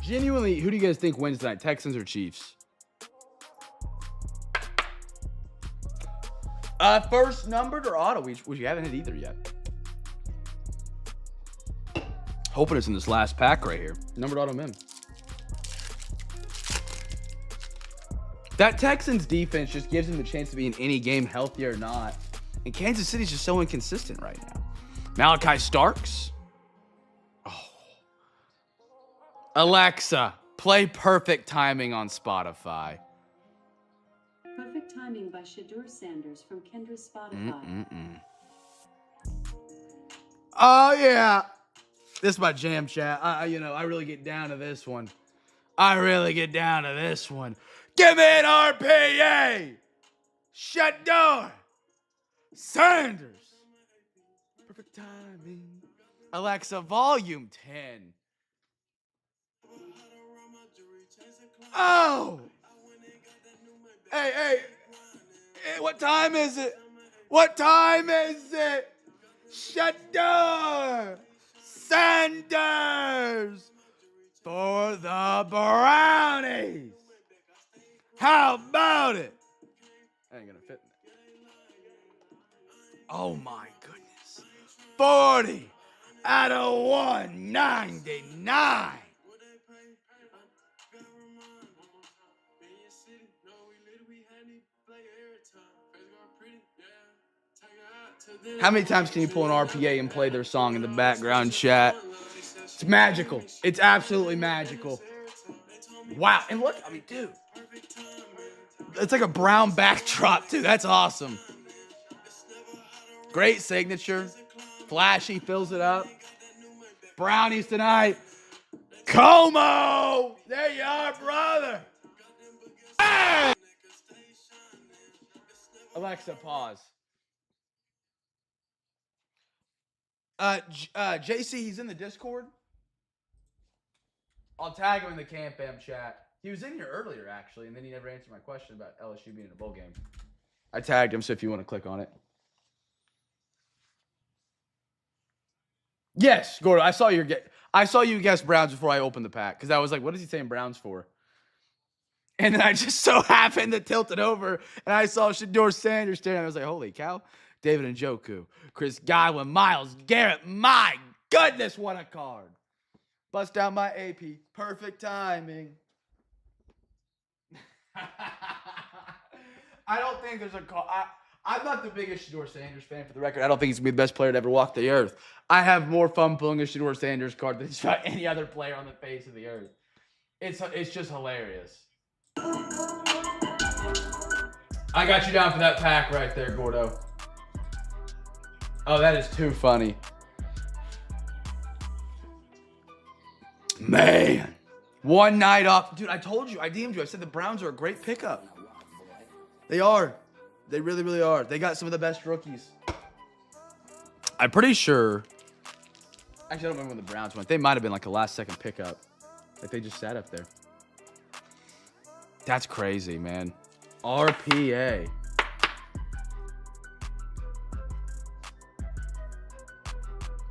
Genuinely, who do you guys think wins tonight, Texans or Chiefs? First numbered or auto, which you haven't hit either yet. Hoping it's in this last pack right here. Numbered auto min. That Texans defense just gives them the chance to be in any game, healthy or not. And Kansas City's just so inconsistent right now. Malachi Starks. Alexa, play Perfect Timing on Spotify. Perfect Timing by Shadur Sanders from Kendra's Spotify. Oh, yeah. This is my jam, chat. I really get down to this one. Give me an RPA. Shadur Sanders. Perfect Timing. Alexa, volume 10. Oh! Hey, what time is it? Shadur Sanders for the Brownies. How about it? I ain't gonna fit in that. Oh my goodness. 40 out of 199. How many times can you pull an RPA and play their song in the background, chat? It's magical. It's absolutely magical. Wow. And look, dude. It's like a brown backdrop, too. That's awesome. Great signature. Flashy, fills it up. Brownies tonight. Como! There you are, brother. Hey! Alexa, pause. JC, he's in the Discord. I'll tag him in the CamFam chat. He was in here earlier, actually, and then he never answered my question about LSU being in a bowl game. I tagged him, so if you want to click on it. Yes, Gordo, I saw you guess Browns before I opened the pack, because I was like, what is he saying Browns for? And then I just so happened to tilt it over, and I saw Shadur Sanders staring. I was like, holy cow. David Njoku, Chris Godwin, Myles Garrett. My goodness, what a card. Bust down my AP. Perfect timing. I don't think there's a card. I'm not the biggest Shadur Sanders fan, for the record. I don't think he's going to be the best player to ever walk the earth. I have more fun pulling a Shadur Sanders card than just about any other player on the face of the earth. It's just hilarious. I got you down for that pack right there, Gordo. Oh, that is too funny. Man. One night off. Dude, I told you. I DM'd you. I said the Browns are a great pickup. They are. They really, really are. They got some of the best rookies. I'm pretty sure. Actually, I don't remember when the Browns went. They might have been like a last-second pickup. Like they just sat up there. That's crazy, man. RPA.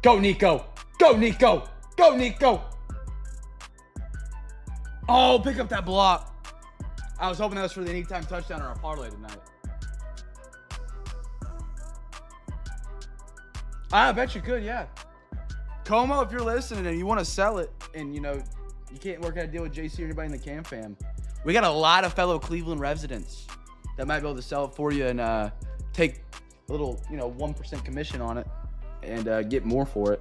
Go, Nico. Go, Nico. Go, Nico. Oh, pick up that block. I was hoping that was for the anytime touchdown or a parlay tonight. I bet you could, yeah. Como, if you're listening and you want to sell it and, you can't work out a deal with JC or anybody in the CamFam, we got a lot of fellow Cleveland residents that might be able to sell it for you and take a little, 1% commission on it and get more for it.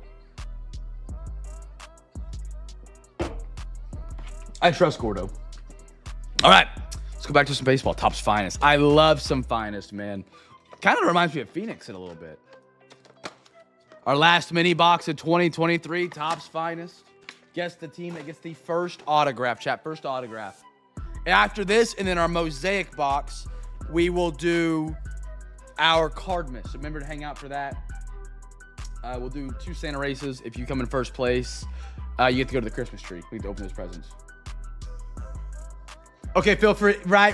I trust Gordo. All right, let's go back to some baseball. Topps Finest. I love some Finest, man. Kind of reminds me of Phoenix in a little bit. Our last mini box of 2023, Topps Finest. Guess the team that gets the first autograph, chat. First autograph. After this, and then our mosaic box, we will do our Cardmas. So remember to hang out for that. We'll do 2 Santa races. If you come in first place, you get to go to the Christmas tree. We get to open those presents. Okay, feel free. Right.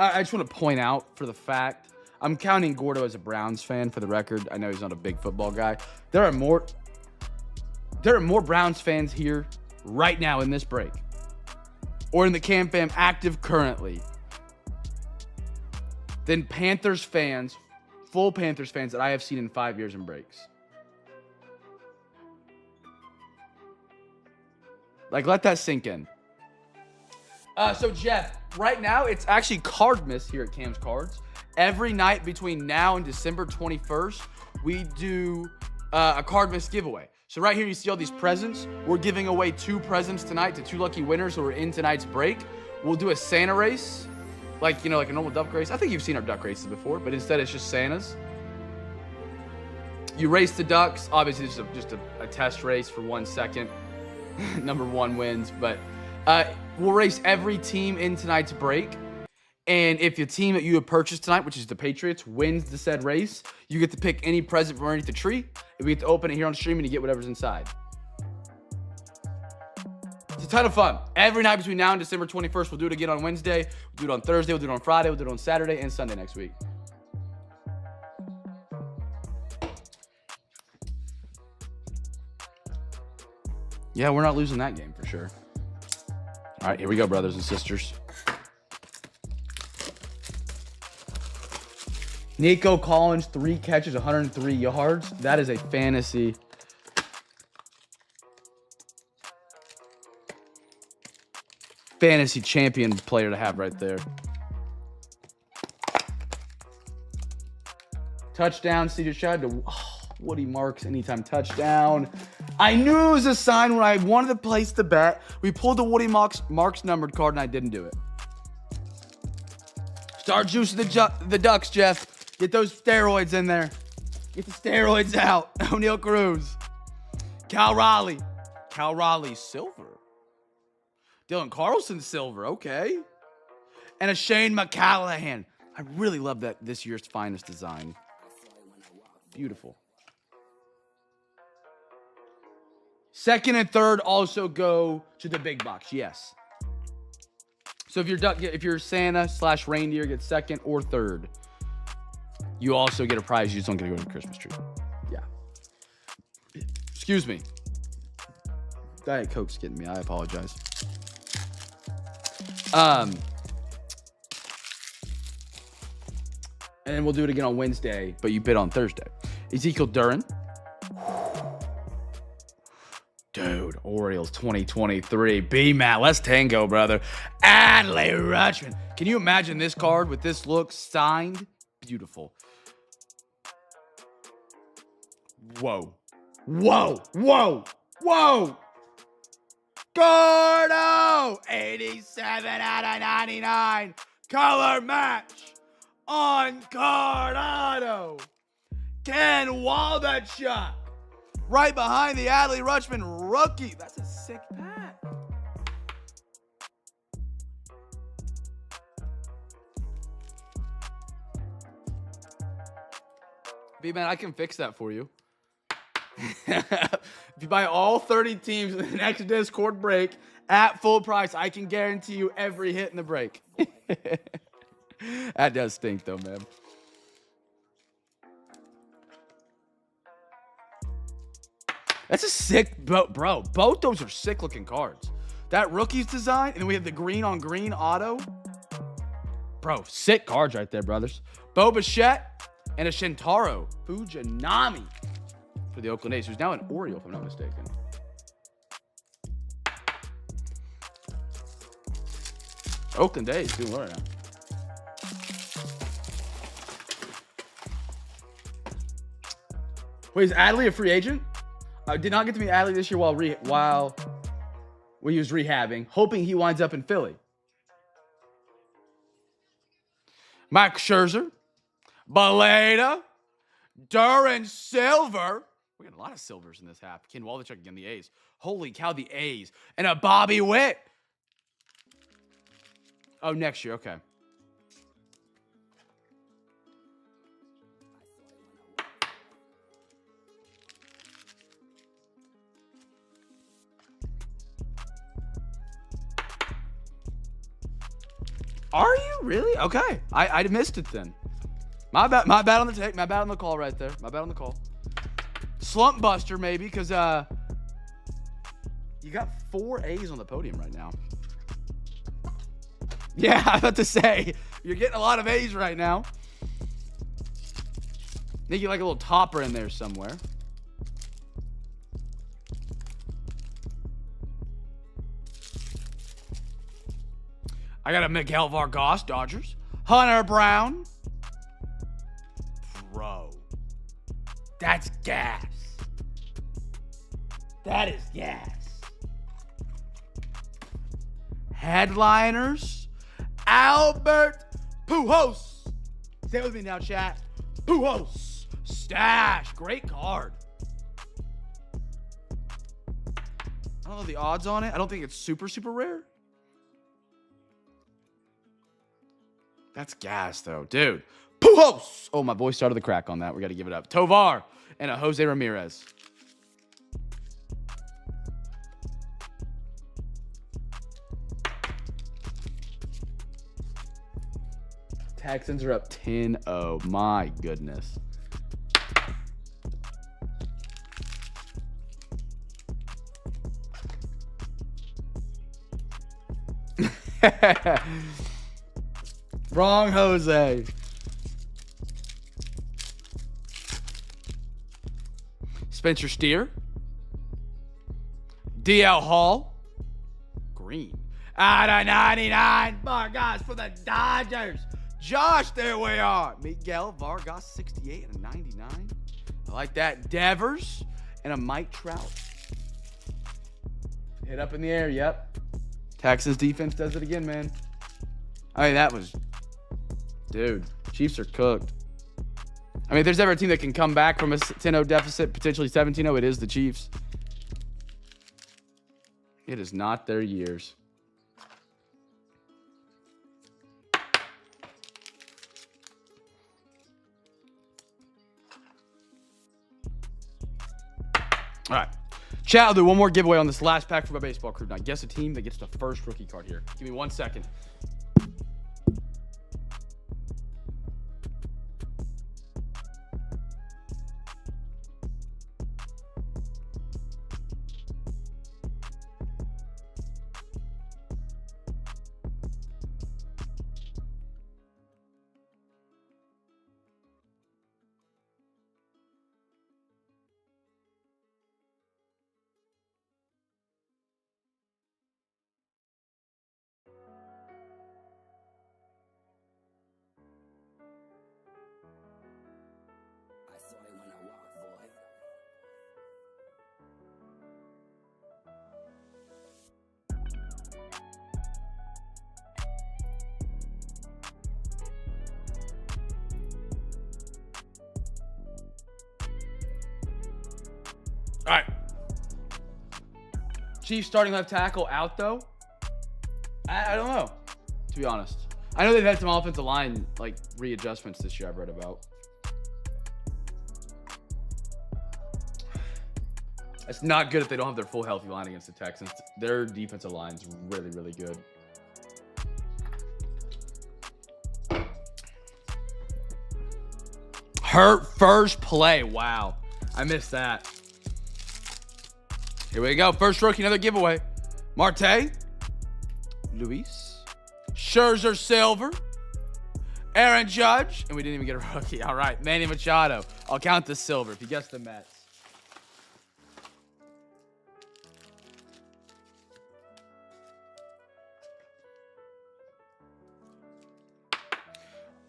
I just want to point out for the fact, I'm counting Gordo as a Browns fan for the record. I know he's not a big football guy. There are more Browns fans here right now in this break, or in the CamFam active currently, than Panthers fans, full Panthers fans that I have seen in 5 years in breaks. Like, let that sink in. So Jeff, right now it's actually Cardmas here at Cam's Cards. Every night between now and December 21st, we do a Cardmas giveaway. So right here you see all these presents. We're giving away 2 presents tonight to 2 lucky winners who are in tonight's break. We'll do a Santa race, like a normal duck race. I think you've seen our duck races before, but instead it's just Santas. You race the ducks. Obviously, it's just a test race for 1 second. Number 1 wins, but we'll race every team in tonight's break. And if the team that you have purchased tonight, which is the Patriots, wins the said race, you get to pick any present from underneath the tree. And we get to open it here on stream and you get whatever's inside. It's a ton of fun. Every night between now and December 21st, we'll do it again on Wednesday. We'll do it on Thursday. We'll do it on Friday. We'll do it on Saturday and Sunday next week. Yeah, we're not losing that game for sure. All right, here we go, brothers and sisters. Nico Collins, 3 catches, 103 yards. That is a fantasy champion player to have right there. Touchdown, CJ Stroud to Woody Marks, anytime touchdown. I knew it was a sign when I wanted to place the bet. We pulled the Woody Marks numbered card and I didn't do it. Start juicing the Ducks, Jeff. Get those steroids in there. Get the steroids out. O'Neal Cruz. Cal Raleigh, silver. Dylan Carlson, silver. Okay. And a Shane McCallahan. I really love that this year's Finest design. Beautiful. Second and third also go to the big box. Yes. So if you're Santa/reindeer, get second or third. You also get a prize. You just don't get to go to the Christmas tree. Yeah. Excuse me. Diet Coke's getting me. I apologize. And then we'll do it again on Wednesday, but you bid on Thursday. Ezekiel Duran. Dude, Orioles 2023. B-Matt, let's tango, brother. Adley Rutschman. Can you imagine this card with this look signed? Beautiful. Whoa. Gordo! 87 out of 99. Color match on card auto. Ken Waldachuk. Right behind the Adley Rutschman rookie. That's a sick pack. B-Man, I can fix that for you. If you buy all 30 teams in the next Discord break at full price, I can guarantee you every hit in the break. That does stink, though, man. That's a sick, bro. Both those are sick-looking cards. That rookie's design, and then we have the green-on-green auto. Bro, sick cards right there, brothers. Bo Bichette and a Shintaro Fujinami for the Oakland A's, who's now an Oriole, if I'm not mistaken. Oakland A's doing well right now. Wait, is Adley a free agent? I did not get to meet Adley this year while he was rehabbing, hoping he winds up in Philly. Mike Scherzer, Baleda, Duran Silver. We got a lot of silvers in this half. Ken Waldachuk again, the A's. Holy cow, the A's. And a Bobby Witt. Oh, next year. Okay. Are you really? Okay. I missed it then. My bad on the take. My bad on the call right there. My bad on the call. Slump buster maybe, because you got 4 A's on the podium right now. Yeah, I was about to say, you're getting a lot of A's right now. Think you like a little topper in there somewhere. I got a Miguel Vargas, Dodgers. Hunter Brown. Bro. That's gas. That is gas. Headliners. Albert Pujols. Say it with me now, chat. Pujols. Stash. Great card. I don't know the odds on it. I don't think it's super, super rare. That's gas, though. Dude. Pujols. Oh, my boy started the crack on that. We got to give it up. Tovar and a Jose Ramirez. Texans are up 10-0. My goodness. Wrong, Jose. Spencer Steer. DL Hall. Green. Out of 99. Vargas for the Dodgers. Josh, there we are. Miguel Vargas, 68 and a 99. I like that. Devers and a Mike Trout. Hit up in the air, yep. Texans defense does it again, man. I mean, that was... Dude, Chiefs are cooked. I mean, if there's ever a team that can come back from a 10-0 deficit, potentially 17-0, it is the Chiefs. It is not their years. All right. Chat, I'll do one more giveaway on this last pack for my baseball crew. Now, guess a team that gets the first rookie card here. Give me 1 second. All right. Chiefs starting left tackle out, though. I don't know, to be honest. I know they've had some offensive line, like, readjustments this year I've read about. It's not good if they don't have their full healthy line against the Texans. Their defensive line's really, really good. Hurt first play. Wow. I missed that. Here we go. First rookie, another giveaway. Marte. Luis. Scherzer Silver. Aaron Judge. And we didn't even get a rookie. All right. Manny Machado. I'll count the silver if you guess the Mets.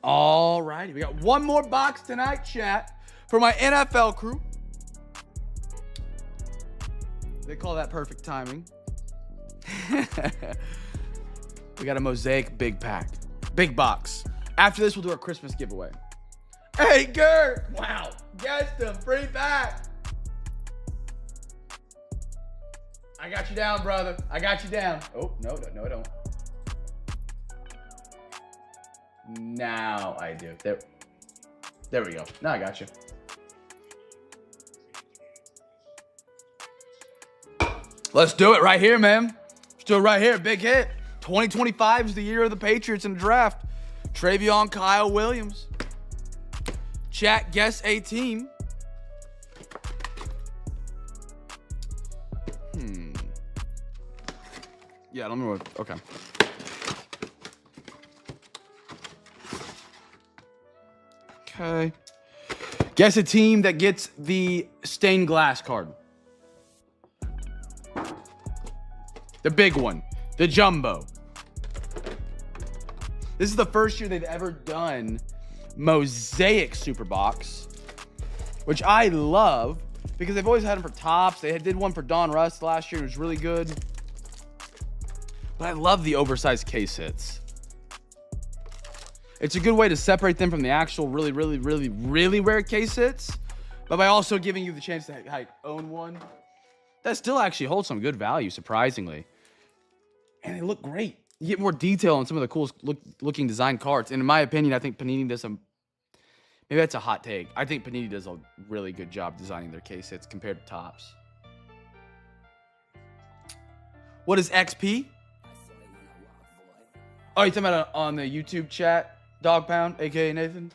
All righty. We got one more box tonight, chat, for my NFL crew. They call that perfect timing. We got a Mosaic big pack. Big box. After this, we'll do our Christmas giveaway. Hey, Gert! Wow. Guessed him. Free pack. I got you down, brother. I got you down. Oh, no, I don't. Now I do. There we go. Now I got you. Let's do it right here, man. Let's do it right here. Big hit. 2025 is the year of the Patriots in the draft. Travion Kyle Williams. Chat, guess a team. Yeah, let me look. Okay. Okay. Guess a team that gets the stained glass card. The big one. The jumbo. This is the first year they've ever done Mosaic Super Box, which I love because they've always had them for tops. They did one for Don Russ last year. It was really good. But I love the oversized case hits. It's a good way to separate them from the actual really rare case hits, but by also giving you the chance to like, own one that still actually holds some good value, surprisingly. And they look great. You get more detail on some of the coolest looking design cards. And in my opinion, I think Panini does maybe that's a hot take. I think Panini does a really good job designing their case hits compared to tops. What is XP? Oh, you talking about on the YouTube chat, Dog Pound, aka Nathan?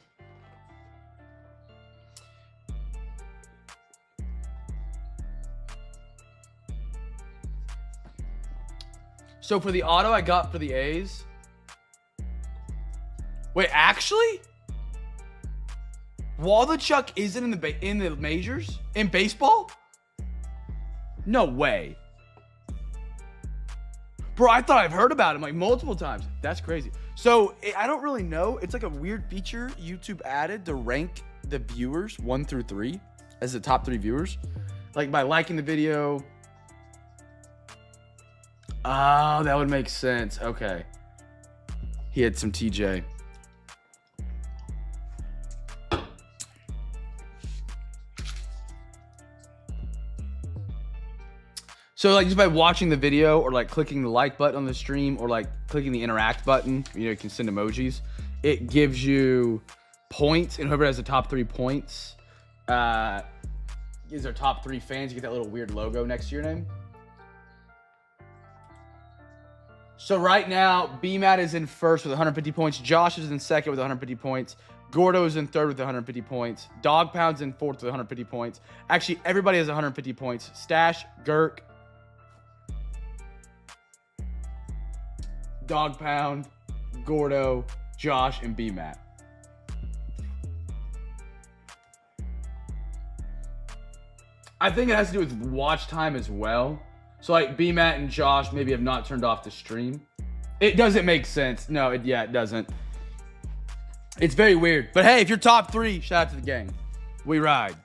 So for the auto I got for the A's. Wait, actually? Wallachuk isn't in the majors? In baseball? No way. Bro, I thought I've heard about him like multiple times. That's crazy. So I don't really know. It's like a weird feature YouTube added to rank the viewers 1 through 3 as the top 3 viewers. Like by liking the video. Oh, that would make sense. Okay. He had some TJ. So like just by watching the video or like clicking the like button on the stream or like clicking the interact button, you can send emojis. It gives you points, and whoever has the top 3 points is their top 3 fans. You get that little weird logo next to your name. So right now, BMAT is in first with 150 points. Josh is in second with 150 points. Gordo is in third with 150 points. Dog Pound's in fourth with 150 points. Actually, everybody has 150 points. Stash, Girk, Dog Pound, Gordo, Josh, and BMAT. I think it has to do with watch time as well. So like BMAT and Josh maybe have not turned off the stream. It doesn't make sense. No, it doesn't. It's very weird. But hey, if you're top 3, shout out to the gang. We ride.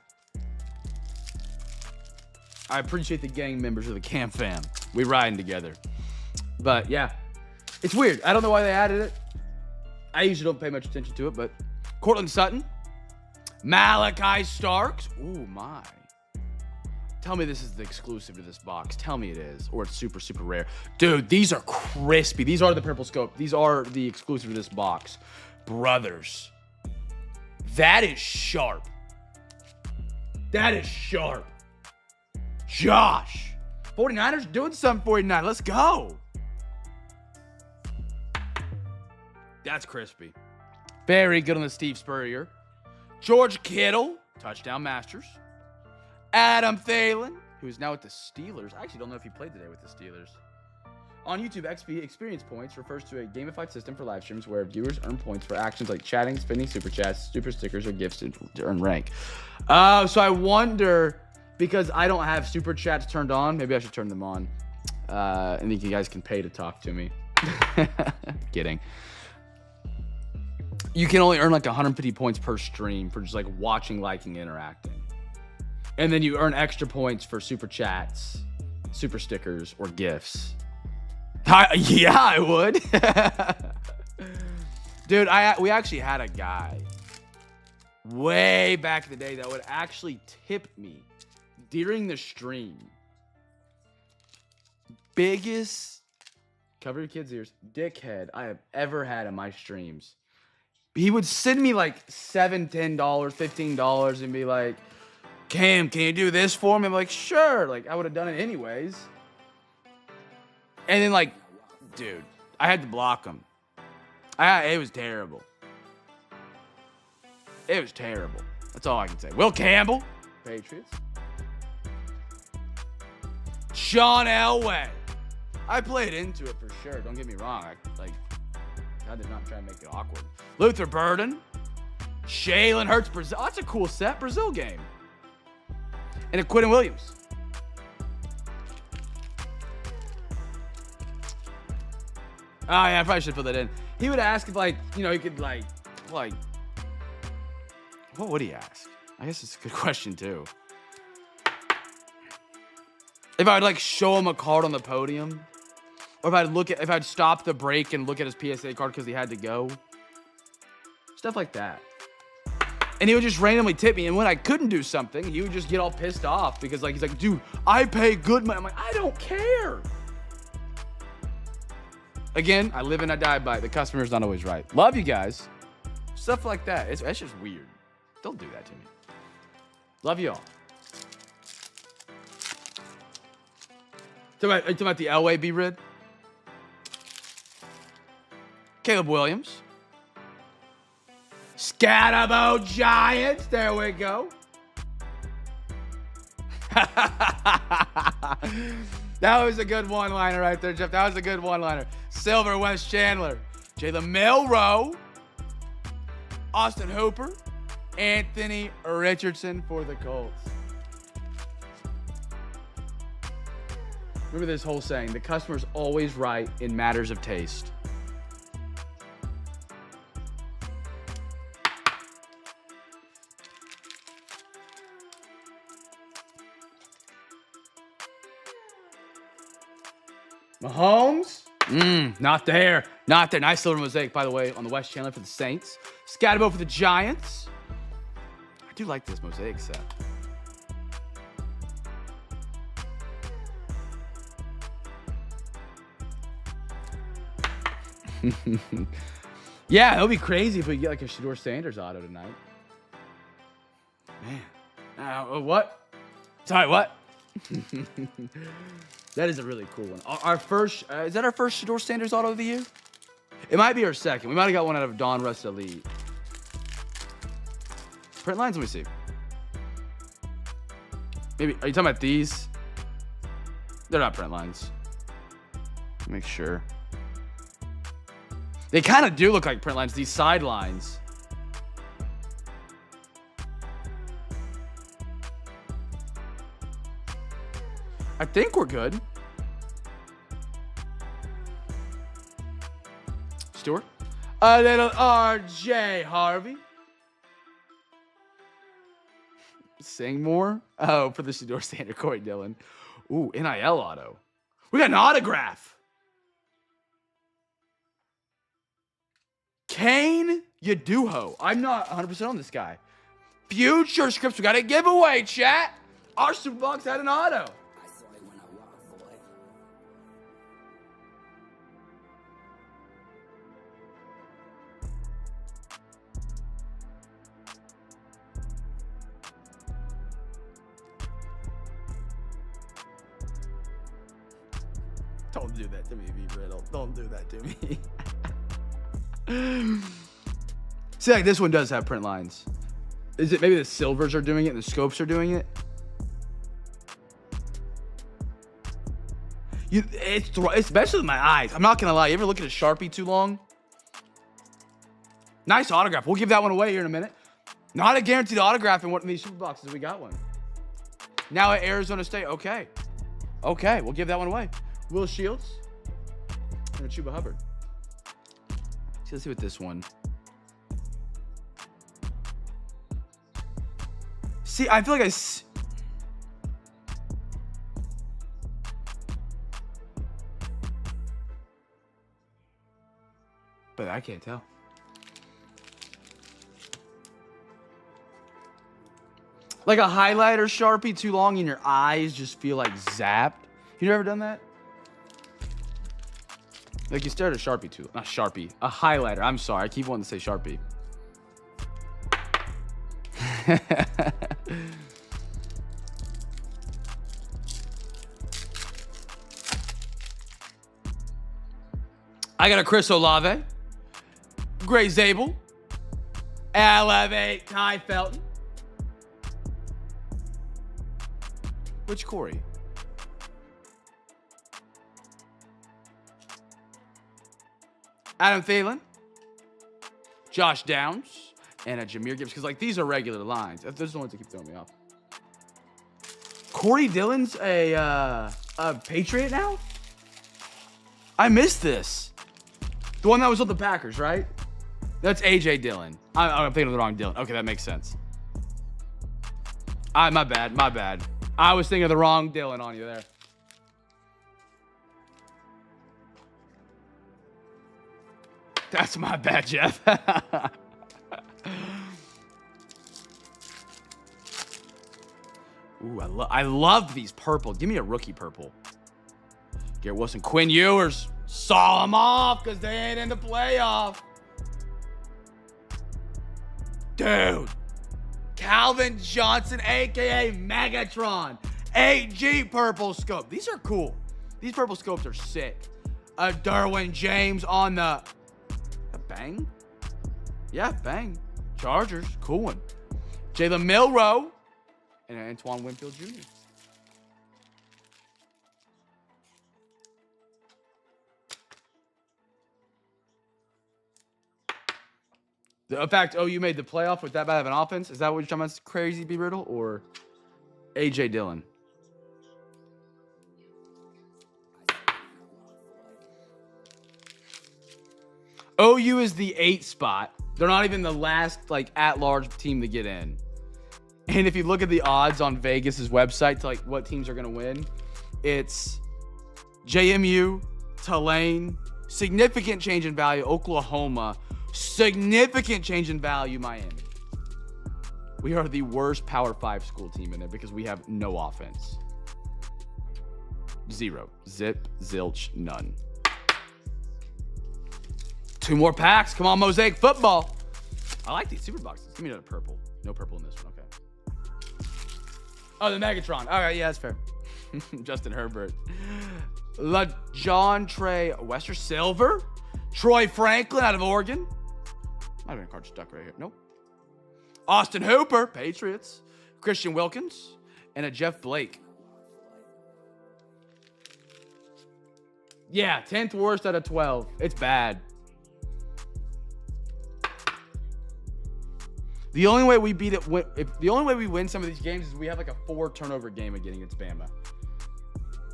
I appreciate the gang members of the CamFam. We riding together. But yeah, it's weird. I don't know why they added it. I usually don't pay much attention to it, but Cortland Sutton, Malachi Starks. Ooh, my. Tell me this is the exclusive to this box. Tell me it is, or it's super, super rare. Dude, these are crispy. These are the purple scope. These are the exclusive to this box. Brothers. That is sharp. That is sharp. Josh. 49ers doing something 49. Let's go. That's crispy. Very good on the Steve Spurrier. George Kittle. Touchdown Masters. Adam Thielen, who is now with the Steelers. I actually don't know if he played today with the Steelers. On YouTube, XP Experience Points refers to a gamified system for live streams where viewers earn points for actions like chatting, spending super chats, super stickers, or gifts to earn rank. So I wonder, because I don't have super chats turned on, maybe I should turn them on. And then you guys can pay to talk to me. Kidding. You can only earn like 150 points per stream for just like watching, liking, interacting. And then you earn extra points for super chats super stickers or gifts. Yeah, I would. Dude, we actually had a guy way back in the day that would actually tip me during the stream. Biggest, cover your kids' ears, dickhead I have ever had in my streams. He would send me like $7, $10, $15 and be like, Cam, can you do this for me? I'm like, sure. Like, I would have done it anyways. And then, like, dude, I had to block him. It was terrible. It was terrible. That's all I can say. Will Campbell, Patriots. Sean Elway. I played into it for sure. Don't get me wrong. I did not try to make it awkward. Luther Burden. Jalen Hurts, Brazil. Oh, that's a cool set. Brazil game. And a Quentin Williams. Oh, yeah, I probably should fill that in. He would ask if, like, you know, he could, like, what would he ask? I guess it's a good question, too. If I would, like, show him a card on the podium. Or if I'd stop the break and look at his PSA card because he had to go. Stuff like that. And he would just randomly tip me. And when I couldn't do something, he would just get all pissed off. Because, like, he's like, dude, I pay good money. I'm like, I don't care. Again, I live and I die by it. The customer's not always right. Love you guys. Stuff like that. That's just weird. Don't do that to me. Love you all. Are you talking about the Elway B-Rid? Caleb Williams. Scatterbo Giants. There we go. That was a good one-liner right there, Jeff. That was a good one-liner. Silver West Chandler. Jalen Milroe. Austin Hooper. Anthony Richardson for the Colts. Remember this whole saying, the customer's always right in matters of taste. Mahomes? Not there. Not there. Nice silver mosaic, by the way, on the West Chandler for the Saints. Scatterbo for the Giants. I do like this mosaic set. Yeah, it would be crazy if we get like a Shedeur Sanders auto tonight. Man. What? Sorry, what? That is a really cool one. Our first, is that our first Shedeur Sanders auto of the year? It might be our second. We might have got one out of Don Russ Elite. Print lines, let me see. Maybe, are you talking about these? They're not print lines. Make sure. They kind of do look like print lines, these sidelines. I think we're good. Stewart. A little RJ Harvey. Sing more. Oh, for the Shedeur Sanders, Corey Dillon. Ooh, NIL auto. We got an autograph. Kane Yaduho. I'm not 100% on this guy. Future scripts. We got a giveaway, chat. Our Superbox had an auto. Don't do that to me, V-Riddle. Don't do that to me. See, like this one does have print lines. Is it maybe the silvers are doing it and the scopes are doing it? It's especially with my eyes. I'm not gonna lie. You ever look at a Sharpie too long? Nice autograph. We'll give that one away here in a minute. Not a guaranteed autograph in one of these super boxes. We got one. Now at Arizona State. Okay. Okay, we'll give that one away. Will Shields and a Chuba Hubbard. Let's see what this one. See, I feel like I can't tell. Like a highlighter Sharpie too long and your eyes just feel like zapped. You ever done that? Like you stare at a Sharpie too. Not Sharpie. A highlighter. I'm sorry. I keep wanting to say Sharpie. I got a Chris Olave. Gray Zabel. Elevate Ty Felton. Which Corey? Adam Thielen, Josh Downs, and a Jahmyr Gibbs. Because, like, these are regular lines. Those are the ones that keep throwing me off. Corey Dillon's a Patriot now? I missed this. The one that was on the Packers, right? That's A.J. Dillon. I'm thinking of the wrong Dillon. Okay, that makes sense. My bad. I was thinking of the wrong Dillon on you there. That's my bad, Jeff. Ooh, I love these purple. Give me a rookie purple. Garrett Wilson, Quinn Ewers. Saw them off because they ain't in the playoff. Dude. Calvin Johnson, a.k.a. Megatron. 8G purple scope. These are cool. These purple scopes are sick. A Derwin James on the... Bang? Yeah, bang. Chargers. Cool one. Jalen Milroe. And Antoine Winfield Jr. The fact OU made the playoff with that bad of an offense, is that what you're talking about? Crazy B. Riddle or A.J. Dillon? OU is the 8th spot. They're not even the last, like, at-large team to get in. And if you look at the odds on Vegas's website to, like, what teams are going to win, it's JMU, Tulane, significant change in value, Oklahoma, significant change in value, Miami. We are the worst Power 5 school team in there because we have no offense. Zero. Zip, zilch, none. 2 more packs. Come on, Mosaic football. I like these super boxes. Give me another purple. No purple in this one. Okay. Oh, the Megatron. All right, yeah, that's fair. Justin Herbert. John Trey Wester Silver. Troy Franklin out of Oregon. Might have been a card stuck right here. Nope. Austin Hooper, Patriots. Christian Wilkins. And a Jeff Blake. Yeah, 10th worst out of 12. It's bad. The only way we beat it, the only way we win some of these games is we have like a 4 turnover game again against Bama.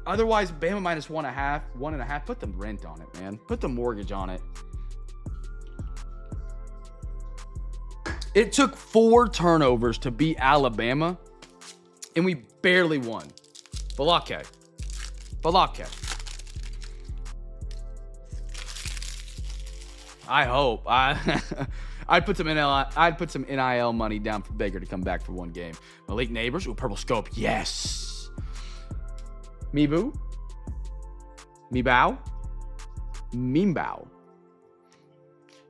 Otherwise, Bama minus 1.5. Put the rent on it, man. Put the mortgage on it. It took 4 turnovers to beat Alabama, and we barely won. Balake. I hope. I'd put some NIL money down for Baker to come back for 1 game. Malik Neighbors. Ooh, purple scope. Yes. Meebow.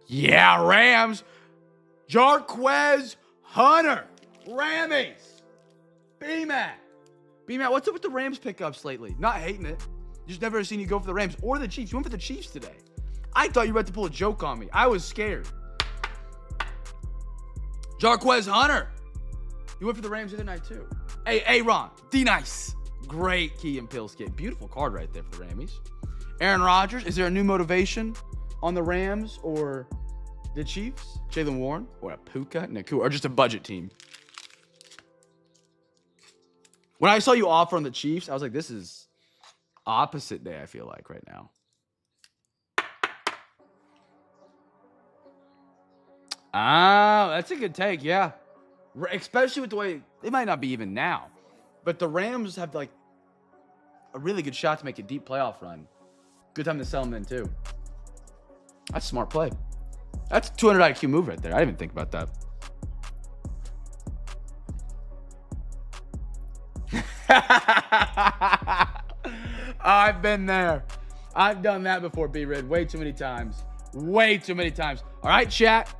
Yeah, Rams. Jarquez Hunter. Rammies. B-Mac, what's up with the Rams pickups lately? Not hating it. Just never seen you go for the Rams or the Chiefs. You went for the Chiefs today. I thought you were about to pull a joke on me. I was scared. Jarquez Hunter. You went for the Rams the other night, too. Hey, Ron. D-Nice. Great Key and Pill skit. Beautiful card right there for the Rammies. Aaron Rodgers. Is there a new motivation on the Rams or the Chiefs? Jaylen Warren or a Puka? Nakua, or just a budget team? When I saw you offer on the Chiefs, I was like, this is opposite day, I feel like, right now. Ah, that's a good take, yeah. Especially with the way, they might not be even now, but the Rams have like a really good shot to make a deep playoff run. Good time to sell them in too. That's a smart play. That's a 200 IQ move right there. I didn't even think about that. I've been there. I've done that before, B-Rid, way too many times. Way too many times. All right, chat.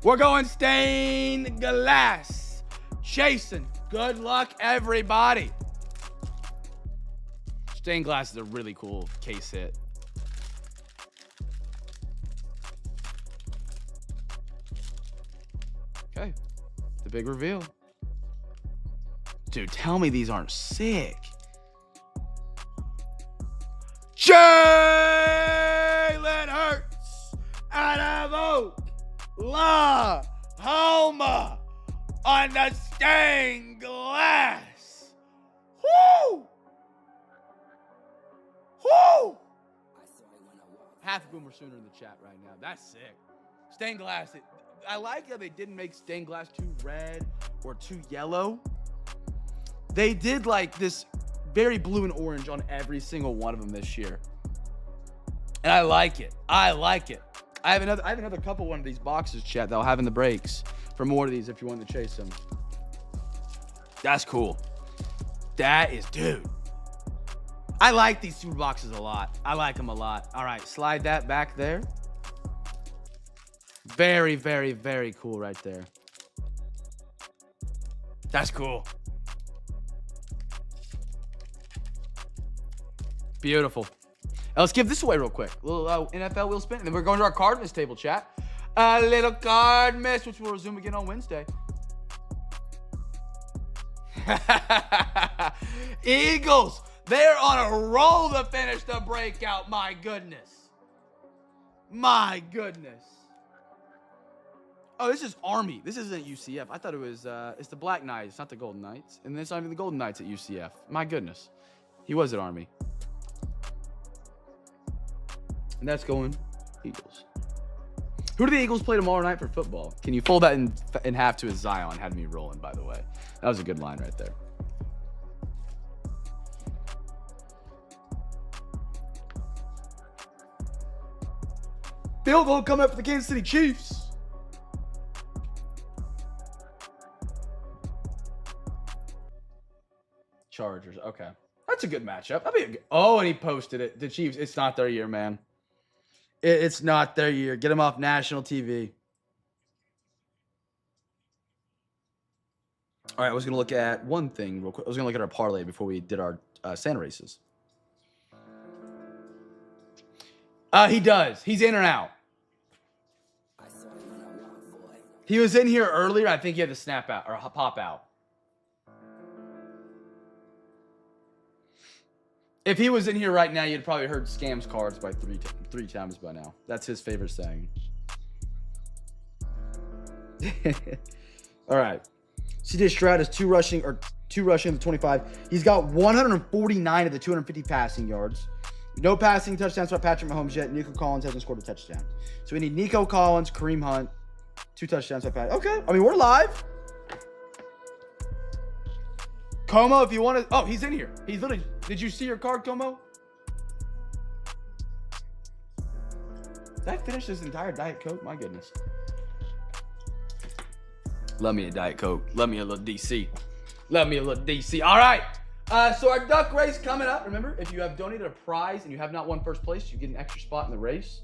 We're going stained glass. Chasing. Good luck, everybody. Stained glass is a really cool case hit. Okay. The big reveal. Dude, tell me these aren't sick. Jalen Hurts out of Oklahoma on the stained glass. Woo! Woo! Half of them are sooner in the chat right now. That's sick. Stained glass. I like how they didn't make stained glass too red or too yellow. They did like this very blue and orange on every single one of them this year. And I like it. I like it. I have another couple one of these boxes, chat, that I'll have in the breaks for more of these if you want to chase them. That's cool. That is, dude. I like these super boxes a lot. I like them a lot. All right, slide that back there. Very, very, very cool right there. That's cool. Beautiful. Now let's give this away real quick. A little NFL wheel spin, and then we're going to our Cardmas table, chat. A little Cardmas, which we'll resume again on Wednesday. Eagles, they're on a roll to finish the breakout. My goodness. My goodness. Oh, this is Army. This isn't UCF. I thought it was, it's the Black Knights, not the Golden Knights. And it's not even the Golden Knights at UCF. My goodness. He was at Army. And that's going Eagles. Who do the Eagles play tomorrow night for football? Can you fold that in half to a Zion? Had me rolling, by the way. That was a good line right there. Field goal coming up for the Kansas City Chiefs. Chargers. Okay. That's a good matchup. Oh, and he posted it. The Chiefs, it's not their year, man. It's not their year. Get them off national TV. All right, I was going to look at one thing real quick. I was going to look at our parlay before we did our Santa races. He does. He's in or out. He was in here earlier. I think he had to snap out or pop out. If he was in here right now, you'd probably heard scams cards by three times by now. That's his favorite saying. All right. CJ Stroud has two rushing of the 25. He's got 149 of the 250 passing yards. No passing touchdowns by Patrick Mahomes yet. Nico Collins hasn't scored a touchdown. So we need Nico Collins, Kareem Hunt, 2 touchdowns by Patrick. Okay. I mean, we're live. Como, if you want to... Oh, he's in here. He's literally... Did you see your card, Como? Did I finish this entire Diet Coke? My goodness. Love me a Diet Coke. Love me a little DC. Love me a little DC. All right. So our duck race coming up. Remember, if you have donated a prize and you have not won first place, you get an extra spot in the race.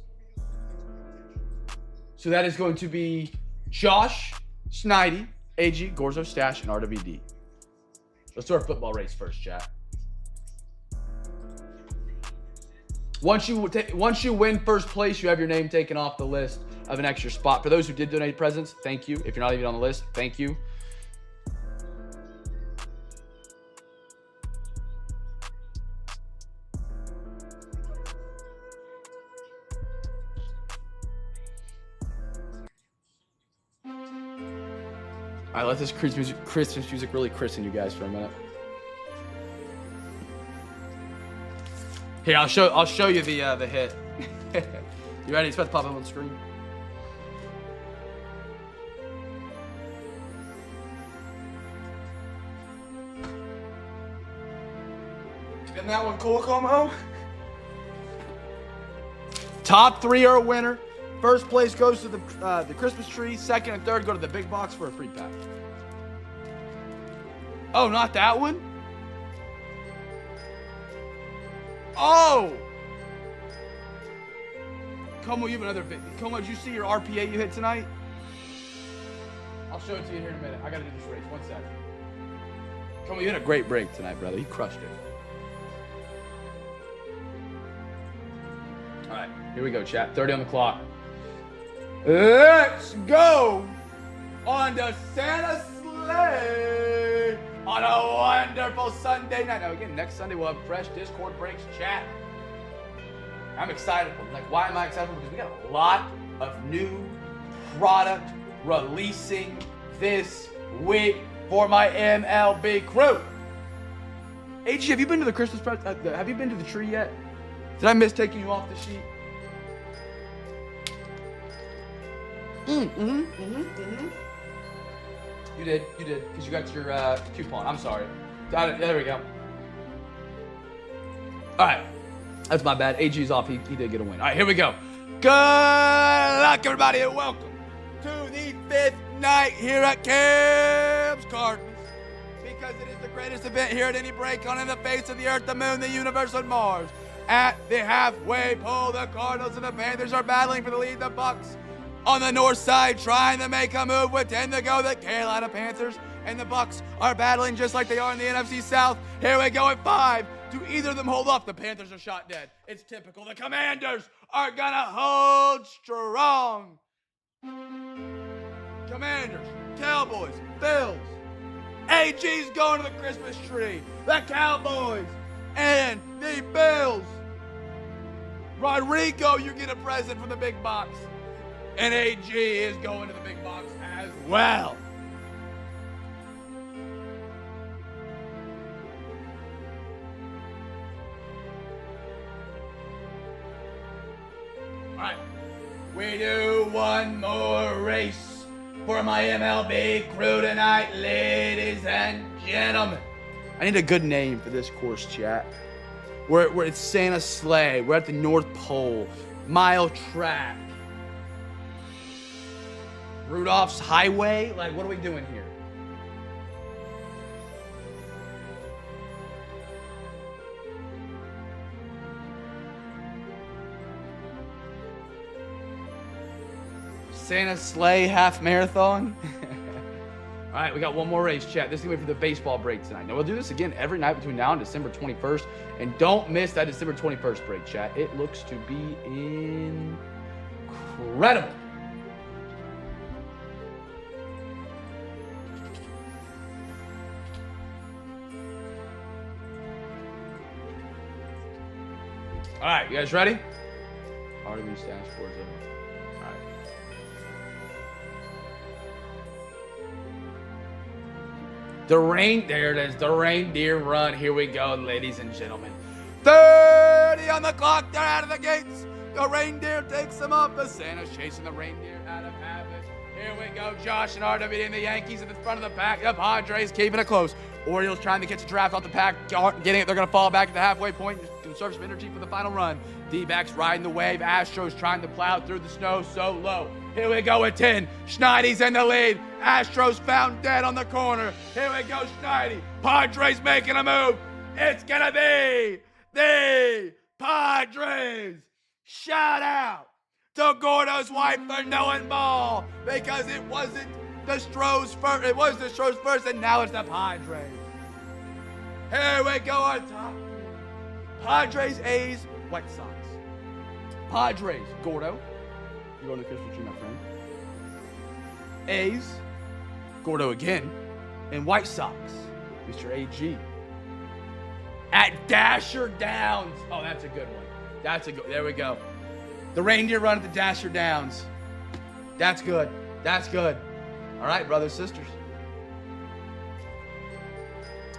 So that is going to be Josh, Schneidi, AG, Gorzo, Stash, and RWD. Let's do our football race first, chat. Once you win first place, you have your name taken off the list of an extra spot. For those who did donate presents, thank you. If you're not even on the list, thank you. All right, let this Christmas music really christen you guys for a minute. Here, I'll show you the hit. You ready? It's about to pop up on the screen. Isn't that one cool, Como? Top 3 are a winner. First place goes to the Christmas tree. Second and third go to the big box for a free pack. Oh, not that one? Oh! Como, you have another bit. Como, did you see your RPA you hit tonight? I'll show it to you here in a minute. I gotta do this race. 1 second. Como, you had a great break tonight, brother. You crushed it. All right, here we go, chat. 30 on the clock. Let's go on the Santa sleigh on a wonderful Sunday night. Now, again, next Sunday we'll have fresh Discord breaks chat. I'm excited. Like, why am I excited? Because we got a lot of new product releasing this week for my MLB crew. AG, have you been to the Christmas have you been to the tree yet? Did I miss taking you off the sheet? You did, because you got your coupon. I'm sorry. There we go. All right, that's my bad. AG's off. He did get a win. All right, here we go. Good luck, everybody, and welcome to the 5th night here at CamFam Cardmas, because it is the greatest event here at any break on in the face of the earth, the moon, the universe, and Mars. At the halfway pole, the Cardinals and the Panthers are battling for the lead. The Bucks on the north side trying to make a move with 10 to go. The Carolina Panthers and the Bucks are battling just like they are in the NFC South. Here we go at 5. Do either of them hold off? The Panthers are shot dead. It's typical. The Commanders are gonna hold strong. Commanders, Cowboys, Bills. AG's going to the Christmas tree. The Cowboys and the Bills. Rodrigo, you get a present from the big box. And AG is going to the big box as well. All right, we do one more race for my MLB crew tonight, ladies and gentlemen. I need a good name for this course, chat. Where it's Santa sleigh. We're at the North Pole. Mile track. Rudolph's Highway? Like, what are we doing here? Santa sleigh half marathon? All right, we got one more race, chat. This is going to be for the baseball break tonight. Now, we'll do this again every night between now and December 21st. And don't miss that December 21st break, chat. It looks to be incredible. All right, you guys ready? RW stash scores over. All right. There it is, the reindeer run. Here we go, ladies and gentlemen. 30 on the clock, they're out of the gates. The reindeer takes them up. The Santa's chasing the reindeer out of habit. Here we go, Josh and RW and the Yankees at the front of the pack. The Padres keeping it close. Orioles trying to catch a draft off the pack, getting it. They're going to fall back at the halfway point and conserve some energy for the final run. D-backs riding the wave. Astros trying to plow through the snow so low. Here we go at 10. Schneidy's in the lead. Astros found dead on the corner. Here we go, Schneidy. Padres making a move. It's going to be the Padres. Shout out to Gordo's wife for knowing ball, because it wasn't the Stros first. It was the Stros first, and now it's the Padres. Here we go on top. Padres, A's, White Sox. Padres, Gordo. You going to the Christmas tree, my friend. A's, Gordo again, and White Sox, Mr. AG. At Dasher Downs. Oh, that's a good one. That's a good. There we go. The reindeer run at the Dasher Downs. That's good. That's good. All right, brothers, sisters.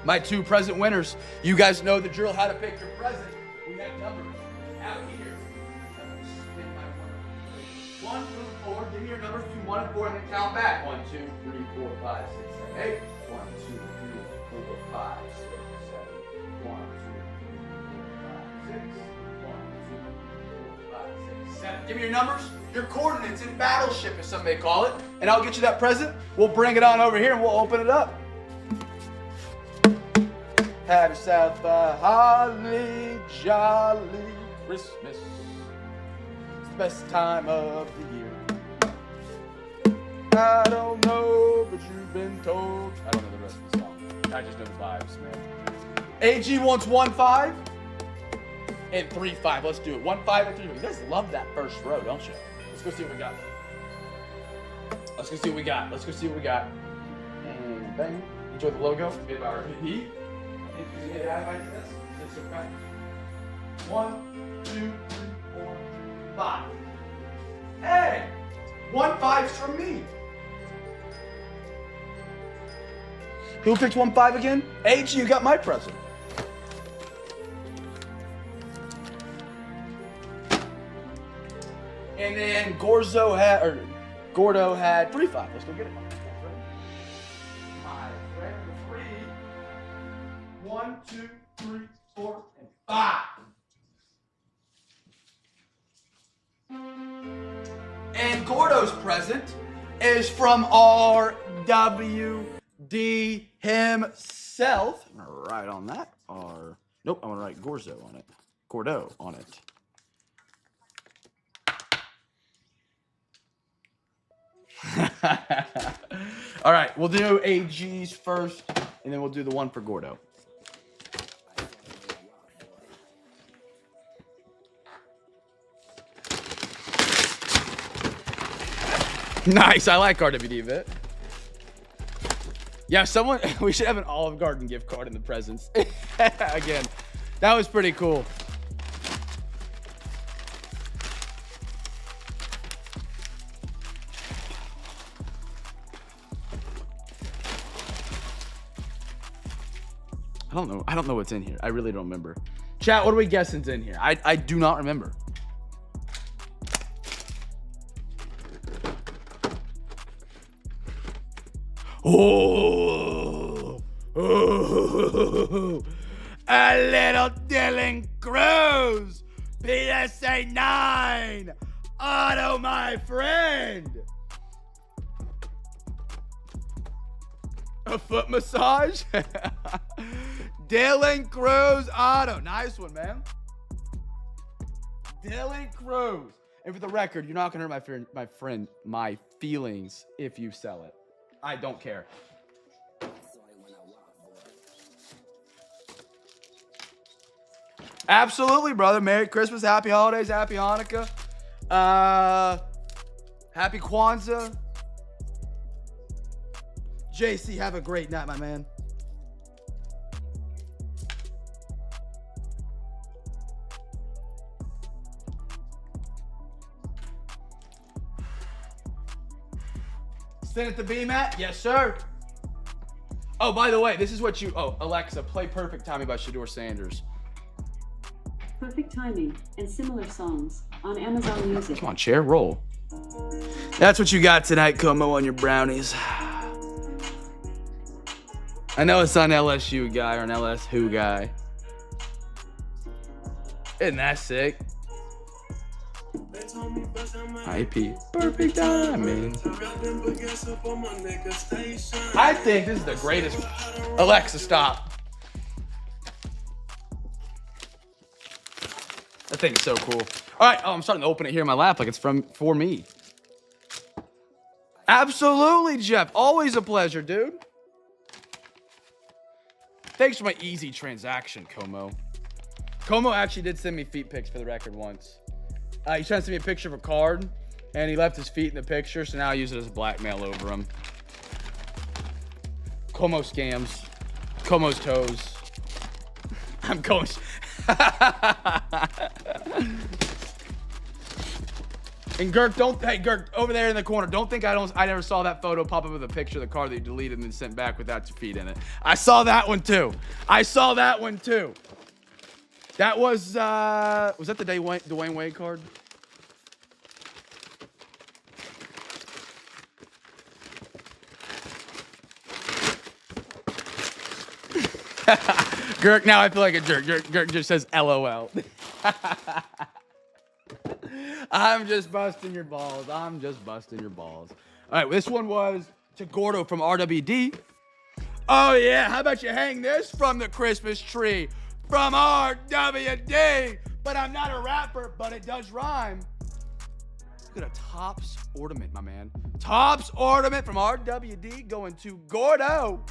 My two present winners. You guys know the drill, how to pick your present. We have numbers out here. Spin my winner. 1 through 4. Give me your numbers between 1 and 4 and then count back. 1, 2, 3, 4, 5, 6, 7, 8. 1, 2, 3, 4, 5, 6, 7. 1, 2, 3, 4, 5, 6. 1, 2, 3, 4, 5, 6, 7. Give me your numbers. your coordinates in Battleship, as some may call it, and I'll get you that present. We'll bring it on over here and we'll open it up. Have yourself a holly jolly Christmas. It's the best time of the year. I don't know, but you've been told. I don't know the rest of the song. I just know the vibes, man. AG wants 1-5 and 3-5. Let's do it. 1-5 and 3-5. You guys love that first row, don't you? Let's go see what we got. Let's go see what we got. Let's go see what we got. And bang. Enjoy the logo. Get our heat. Get out of this. It's okay. 1, 2, 3, 4, 5. Hey! 1-5's from me. Who picked 1-5 again? AG, you got my present. And then Gordo had 3-5. Let's go get it. My friend, 3. 1, 2, 3, 4, and 5. And Gordo's present is from RWD himself. I'm gonna write on that. Or nope, I'm gonna write Gordo on it. Gordo on it. All right, we'll do AG's first, and then we'll do the one for Gordo. Nice, I like RWD bit. Yeah, we should have an Olive Garden gift card in the presents. Again, that was pretty cool. I don't know what's in here. I really don't remember. Chat, what are we guessing's in here? I do not remember. Oh, a little Dylan Cruz, PSA 9, Otto, my friend. A foot massage? Dylan Cruz Auto. Nice one, man. Dylan Cruz. And for the record, you're not going to hurt my feelings if you sell it. I don't care. Absolutely, brother. Merry Christmas, happy holidays, happy Hanukkah. Happy Kwanzaa. JC, have a great night, my man. Send it to B-Matt? Yes, sir. Oh, by the way, this is what Alexa, play Perfect Timing by Shador Sanders. Perfect Timing and similar songs on Amazon Music. Come on, chair, roll. That's what you got tonight, Como, on your brownies. I know it's on LSU guy or an LS Who guy. Isn't that sick? IP. Perfect timing. I think this is the greatest. Alexa, stop. That thing is so cool. All right. Oh, I'm starting to open it here in my lap like it's for me. Absolutely, Jeff. Always a pleasure, dude. Thanks for my easy transaction, Como. Como actually did send me feet pics for the record once. He's trying to send me a picture of a card, and he left his feet in the picture, so now I use it as blackmail over him. Como scams. Como's toes. I'm going. And Girk, Girk, over there in the corner, don't think I never saw that photo pop up with a picture of the car that you deleted and then sent back without your feet in it. I saw that one too. That was that the Dwayne Wade card? Girk, now I feel like a jerk. Girk just says LOL. I'm just busting your balls. I'm just busting your balls. All right, this one was to Gordo from RWD. Oh, yeah, how about you hang this from the Christmas tree from RWD? But I'm not a rapper, but it does rhyme. Look at a Tops ornament, my man. Tops ornament from RWD going to Gordo.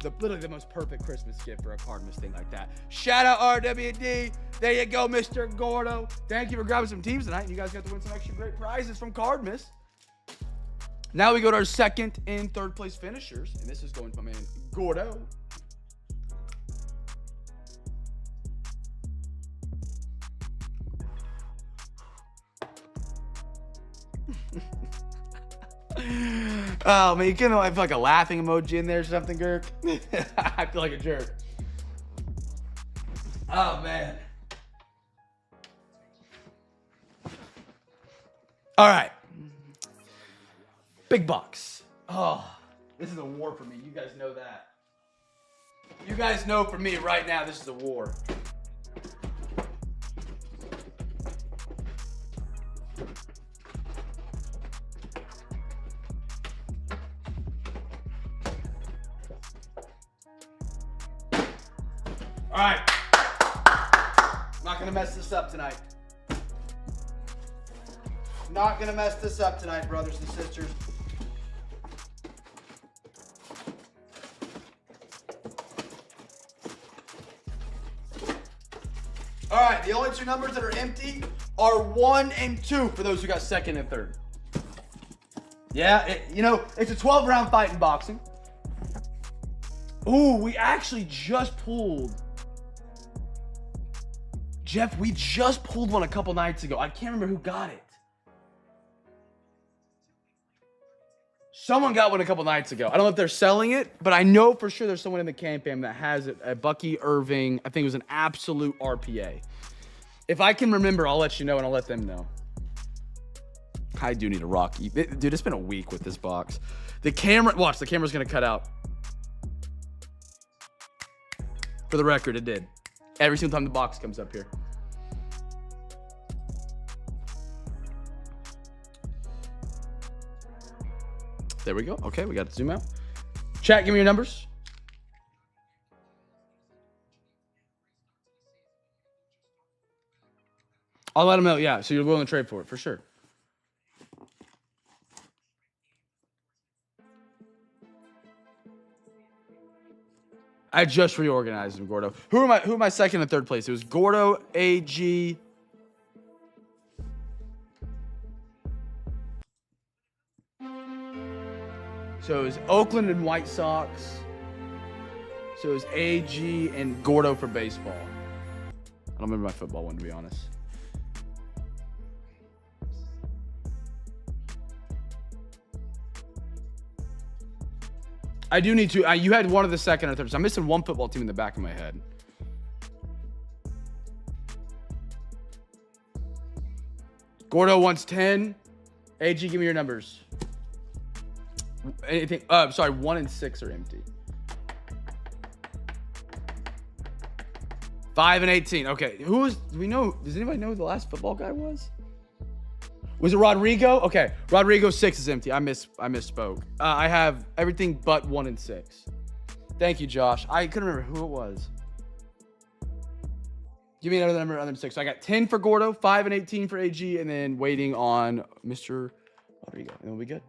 Literally the most perfect Christmas gift for a Cardmas thing like that. Shout out RWD. There you go, Mr. Gordo. Thank you for grabbing some teams tonight. You guys got to win some extra great prizes from Cardmas. Now we go to our second and third place finishers. And this is going to my man, Gordo. Oh, man, you can have like a laughing emoji in there or something, Girk. I feel like a jerk. Oh, man. All right. Big box. Oh, this is a war for me. You guys know that. You guys know for me right now, this is a war. All right. Not gonna mess this up tonight. Not gonna mess this up tonight, brothers and sisters. All right, the only two numbers that are empty are 1 and 2 for those who got second and third. Yeah, it's a 12-round fight in boxing. Ooh, we actually just pulled. Jeff, we just pulled one a couple nights ago. I can't remember who got it. Someone got one a couple nights ago. I don't know if they're selling it, but I know for sure there's someone in the CamFam that has it. Bucky Irving, I think it was an absolute RPA. If I can remember, I'll let you know and I'll let them know. I do need a Rocky. Dude, it's been a week with this box. The camera's gonna cut out. For the record, it did. Every single time the box comes up here. There we go. Okay, we got to zoom out. Chat, give me your numbers. I'll let them know. Yeah, so you're willing to trade for it, for sure. I just reorganized them, Gordo. Who am I second and third place? It was Gordo, AG. So it was Oakland and White Sox. So it was AG and Gordo for baseball. I don't remember my football one, to be honest. I do need to. You had one of the second or third. So I'm missing one football team in the back of my head. Gordo wants 10. AG, give me your numbers. Anything? Sorry, 1 and 6 are empty. 5 and 18. Okay, who was? Do we know? Does anybody know who the last football guy was? Was it Rodrigo? Okay, Rodrigo 6 is empty. I misspoke. I have everything but 1 and 6. Thank you, Josh. I couldn't remember who it was. Give me another number other than 6. So I got 10 for Gordo, 5 and 18 for AG, and then waiting on Mr. Rodrigo, and we'll be good.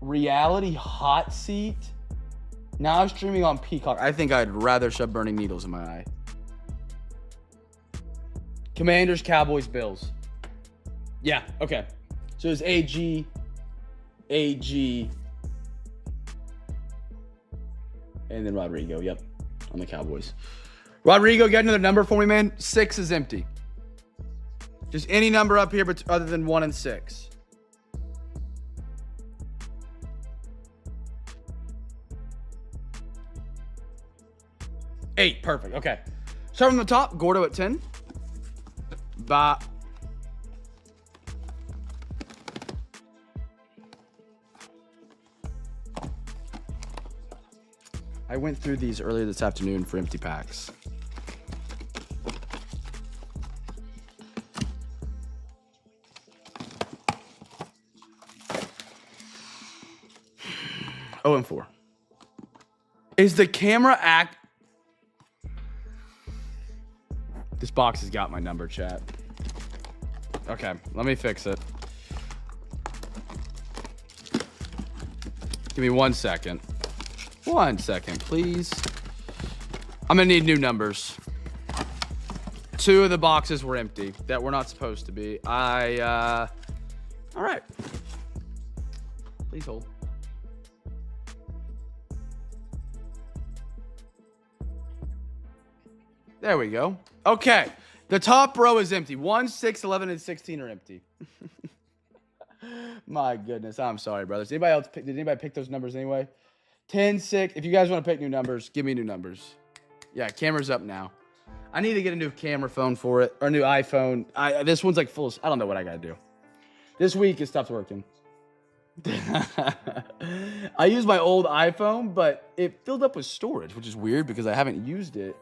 Reality hot seat. Now I'm streaming on Peacock. I think I'd rather shove burning needles in my eye. Commanders, Cowboys, Bills. Yeah, okay. So it's AG, and then Rodrigo. Yep, on the Cowboys. Rodrigo, get another number for me, man. 6 is empty. Just any number up here, but other than 1 and 6. Eight, perfect. Okay. Start from the top. Gordo at 10. Bye. I went through these earlier this afternoon for empty packs. 0-4. Is the camera act... This box has got my number, chat. Okay, let me fix it. Give me 1 second. 1 second, please. I'm gonna need new numbers. 2 of the boxes were empty that were not supposed to be. All right. Please hold. There we go. Okay. The top row is empty. 1, 6, 11, and 16 are empty. My goodness. I'm sorry, brothers. Anybody else did anybody pick those numbers anyway? 10, 6. If you guys want to pick new numbers, give me new numbers. Yeah, camera's up now. I need to get a new camera phone for it, or a new iPhone. This one's like full of, I don't know what I gotta do. This week it stopped working. I used my old iPhone, but it filled up with storage, which is weird because I haven't used it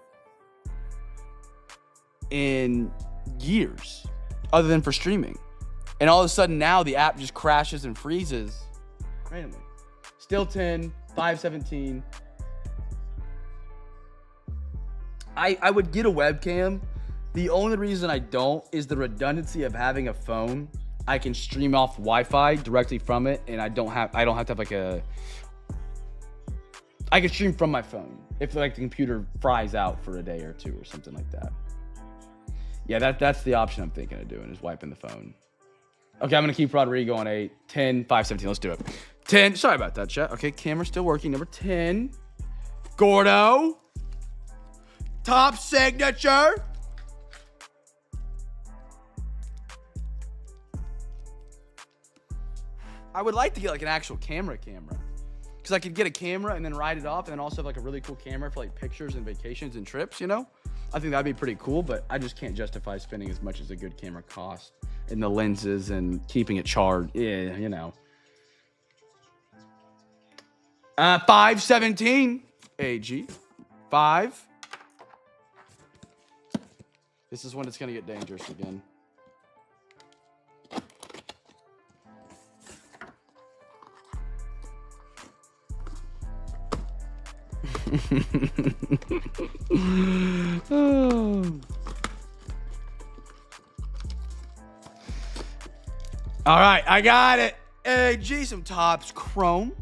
in years, other than for streaming. And all of a sudden now the app just crashes and freezes randomly. Still 10, 517. I would get a webcam. The only reason I don't is the redundancy of having a phone. I can stream off Wi-Fi directly from it, and I don't have to have like I can stream from my phone if like the computer fries out for a day or two or something like that. Yeah, that's the option I'm thinking of doing, is wiping the phone. Okay, I'm gonna keep Rodrigo on 8, 10, 5, 17. Let's do it. 10. Sorry about that, chat. Okay, camera's still working. Number 10. Gordo. Top signature. I would like to get like an actual camera. Because I could get a camera and then write it off and then also have like a really cool camera for like pictures and vacations and trips, you know? I think that'd be pretty cool, but I just can't justify spending as much as a good camera costs. And the lenses and keeping it charged. Yeah, you know. 517 AG. 5. This is when it's going to get dangerous again. Oh. All right, I got it. AG, some Topps Chrome.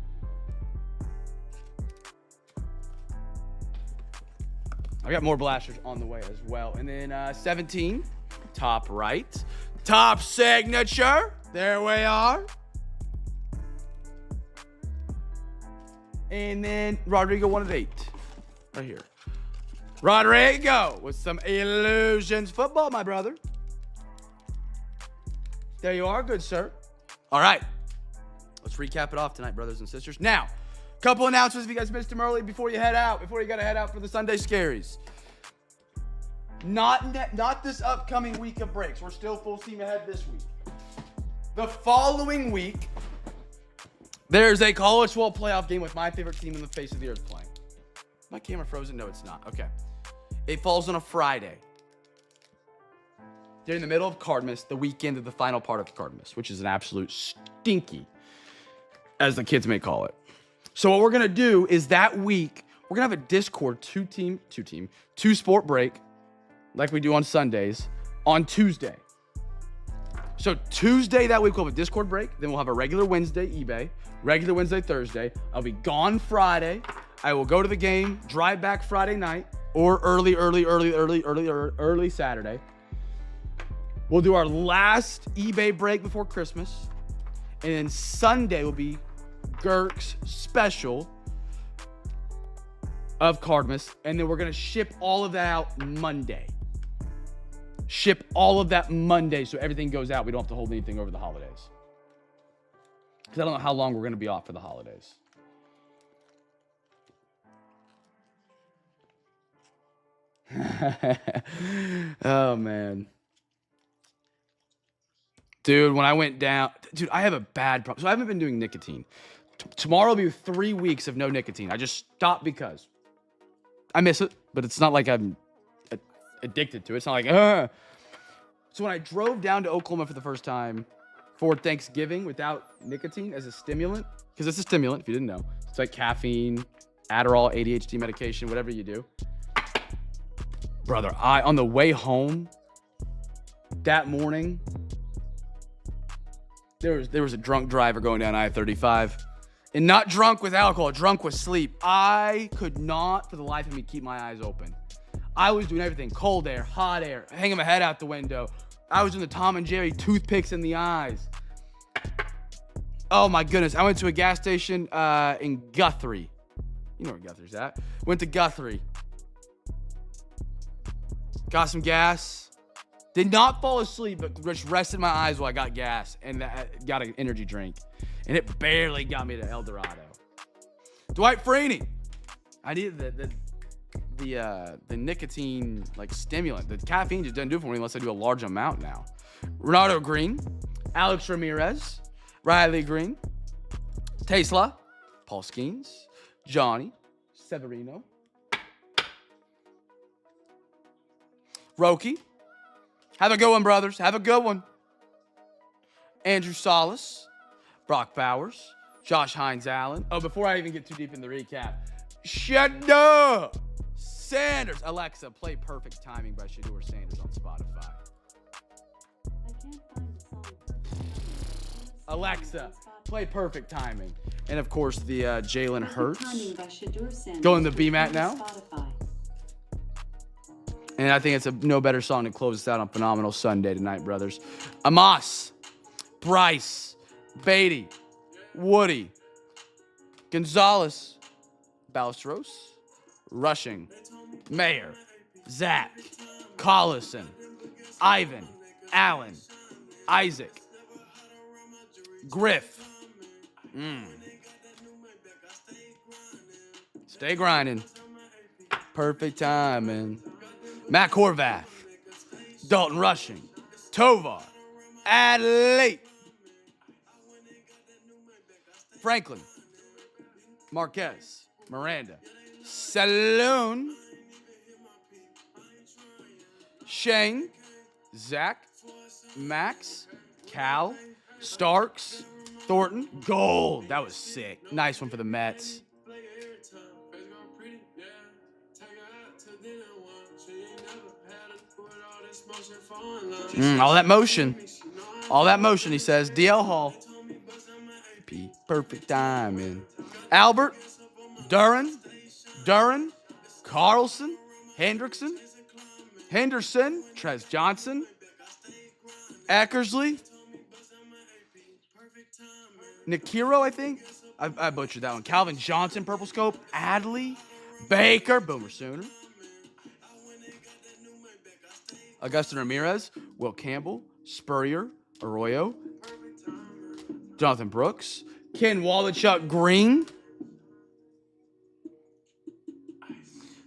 I got more blasters on the way as well. And then 17, top right. Top signature. There we are. And then Rodrigo 1 of 8. Right here. Rodrigo with some Illusions football, my brother. There you are, good sir. All right. Let's recap it off tonight, brothers and sisters. Now, couple announcements if you guys missed them early before you head out, before you got to head out for the Sunday Scaries. Not this upcoming week of breaks. We're still full steam ahead this week. The following week, there's a college football playoff game with my favorite team in the face of the earth playing. My camera frozen? No, it's not. Okay. It falls on a Friday. During the middle of Cardmas, the weekend of the final part of Cardmas, which is an absolute stinky, as the kids may call it. So what we're going to do is that week, we're going to have a Discord two sport break, like we do on Sundays, on Tuesday. So Tuesday that week, we'll have a Discord break. Then we'll have a regular Wednesday eBay, regular Wednesday, Thursday. I'll be gone Friday. I will go to the game, drive back Friday night, or early Saturday. We'll do our last eBay break before Christmas. And then Sunday will be Girk's special of Cardmas. And then we're going to ship all of that out Monday. Ship all of that Monday so everything goes out. We don't have to hold anything over the holidays. Because I don't know how long we're going to be off for the holidays. Oh, man. Dude, when I went down... Dude, I have a bad problem. So I haven't been doing nicotine. Tomorrow will be 3 weeks of no nicotine. I just stopped because I miss it, but it's not like I'm addicted to it. It's not like, So when I drove down to Oklahoma for the first time for Thanksgiving without nicotine as a stimulant. Because it's a stimulant, if you didn't know. It's like caffeine, Adderall, ADHD medication, whatever you do. Brother, on the way home that morning, there was a drunk driver going down I-35. And not drunk with alcohol, drunk with sleep. I could not, for the life of me, keep my eyes open. I was doing everything. Cold air, hot air, hanging my head out the window. I was doing the Tom and Jerry toothpicks in the eyes. Oh my goodness. I went to a gas station in Guthrie. You know where Guthrie's at. Went to Guthrie. Got some gas. Did not fall asleep, but just rested my eyes while I got gas and got an energy drink. And it barely got me to El Dorado. Dwight Freeney. I needed the nicotine like stimulant. The caffeine just doesn't do it for me unless I do a large amount now. Renato Green, Alex Ramirez, Riley Green, Tesla, Paul Skeens, Johnny Severino, Roki. Have a good one, brothers. Have a good one. Andrew Salas, Brock Bowers, Josh Hines Allen. Oh, before I even get too deep in the recap, Shador Sanders. Alexa, play Perfect Timing by Shador Sanders on Spotify. I can't find the song. Alexa, play Perfect Timing. And of course, the Jalen Hurts. Timing by Shador Sanders. Going to BMAT now. Spotify. And I think it's a no better song to close us out on Phenomenal Sunday tonight, brothers. Amos, Bryce, Beatty, Woody, Gonzalez, Ballesteros, Rushing, Mayer, Zach, Collison, Ivan, Allen, Isaac, Griff. Stay grinding. Perfect timing. Matt Horvath, Dalton Rushing, Tovar, Adelaide, Franklin, Marquez, Miranda, Saloon, Shane, Zach, Max, Cal, Starks, Thornton, Gold. That was sick. Nice one for the Mets. All that motion. All that motion, he says. DL Hall. Perfect timing. Albert, Duran, Carlson, Henderson, Trez Johnson, Eckersley, Nikiro, I think. I butchered that one. Calvin Johnson, Purple Scope, Adley, Baker, Boomer Sooner. Augustin Ramirez, Will Campbell, Spurrier, Arroyo, Jonathan Brooks, Ken Wallachuk Green,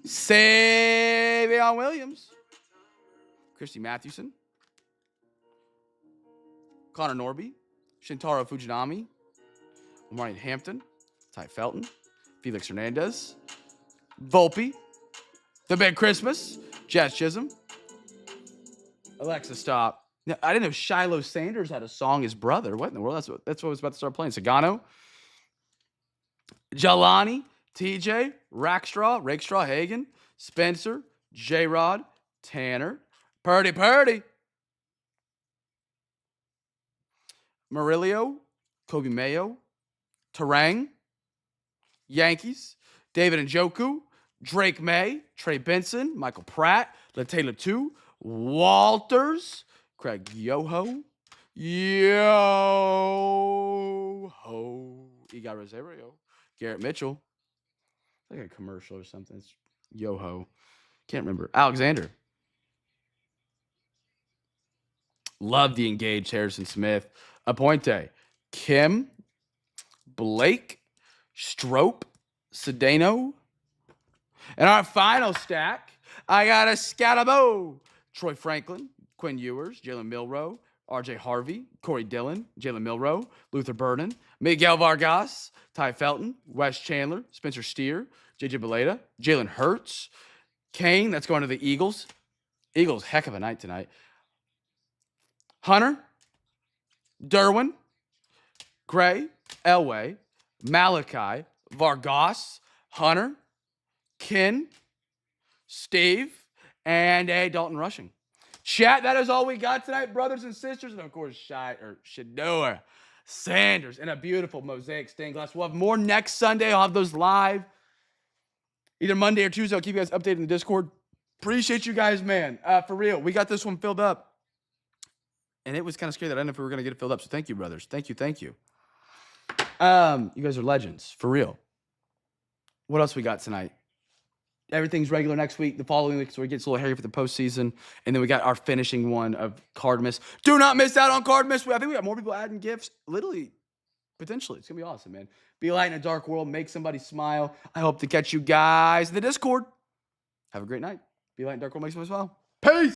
Savion Williams, Christy Mathewson, Connor Norby, Shintaro Fujinami, Omari Hampton, Ty Felton, Felix Hernandez, Volpe, The Big Christmas, Jazz Chisholm. Alexa, stop. Now, I didn't know Shiloh Sanders had a song, his brother. What in the world? That's what I was about to start playing. Sagano, Jelani, TJ, Rakestraw, Hagen, Spencer, J-Rod, Tanner, Purdy, Murillo, Kobe Mayo, Tarang, Yankees, David Njoku, Drake May, Trey Benson, Michael Pratt, Latayla 2, Walters, Craig Yoho, Igor Rosario, Garrett Mitchell. It's like a commercial or something. It's Yoho. Can't remember. Alexander. Love the engaged Harrison Smith. Aponte. Kim. Blake. Strope. Sedano. And our final stack, I got a Scatabo. Troy Franklin, Quinn Ewers, Jalen Milroe, RJ Harvey, Corey Dillon, Jalen Milroe, Luther Burden, Miguel Vargas, Ty Felton, Wes Chandler, Spencer Steer, JJ Beleda, Jalen Hurts, Kane, that's going to the Eagles. Eagles, heck of a night tonight. Hunter, Derwin, Gray, Elway, Malachi, Vargas, Hunter, Ken, Steve, and a Dalton Rushing. Chat, that is all we got tonight, brothers and sisters. And of course, Shador Sanders in a beautiful mosaic stained glass. We'll have more next Sunday. I'll have those live either Monday or Tuesday. I'll keep you guys updated in the Discord. Appreciate you guys, man. For real, we got this one filled up. And it was kind of scary that I didn't know if we were going to get it filled up. So thank you, brothers. Thank you. You guys are legends, for real. What else we got tonight? Everything's regular next week. The following week, so it gets a little hairy for the postseason. And then we got our finishing one of Cardmas. Do not miss out on Cardmas. I think we got more people adding gifts. Literally, potentially. It's going to be awesome, man. Be a light in a dark world. Make somebody smile. I hope to catch you guys in the Discord. Have a great night. Be a light in a dark world. Make somebody smile. Peace.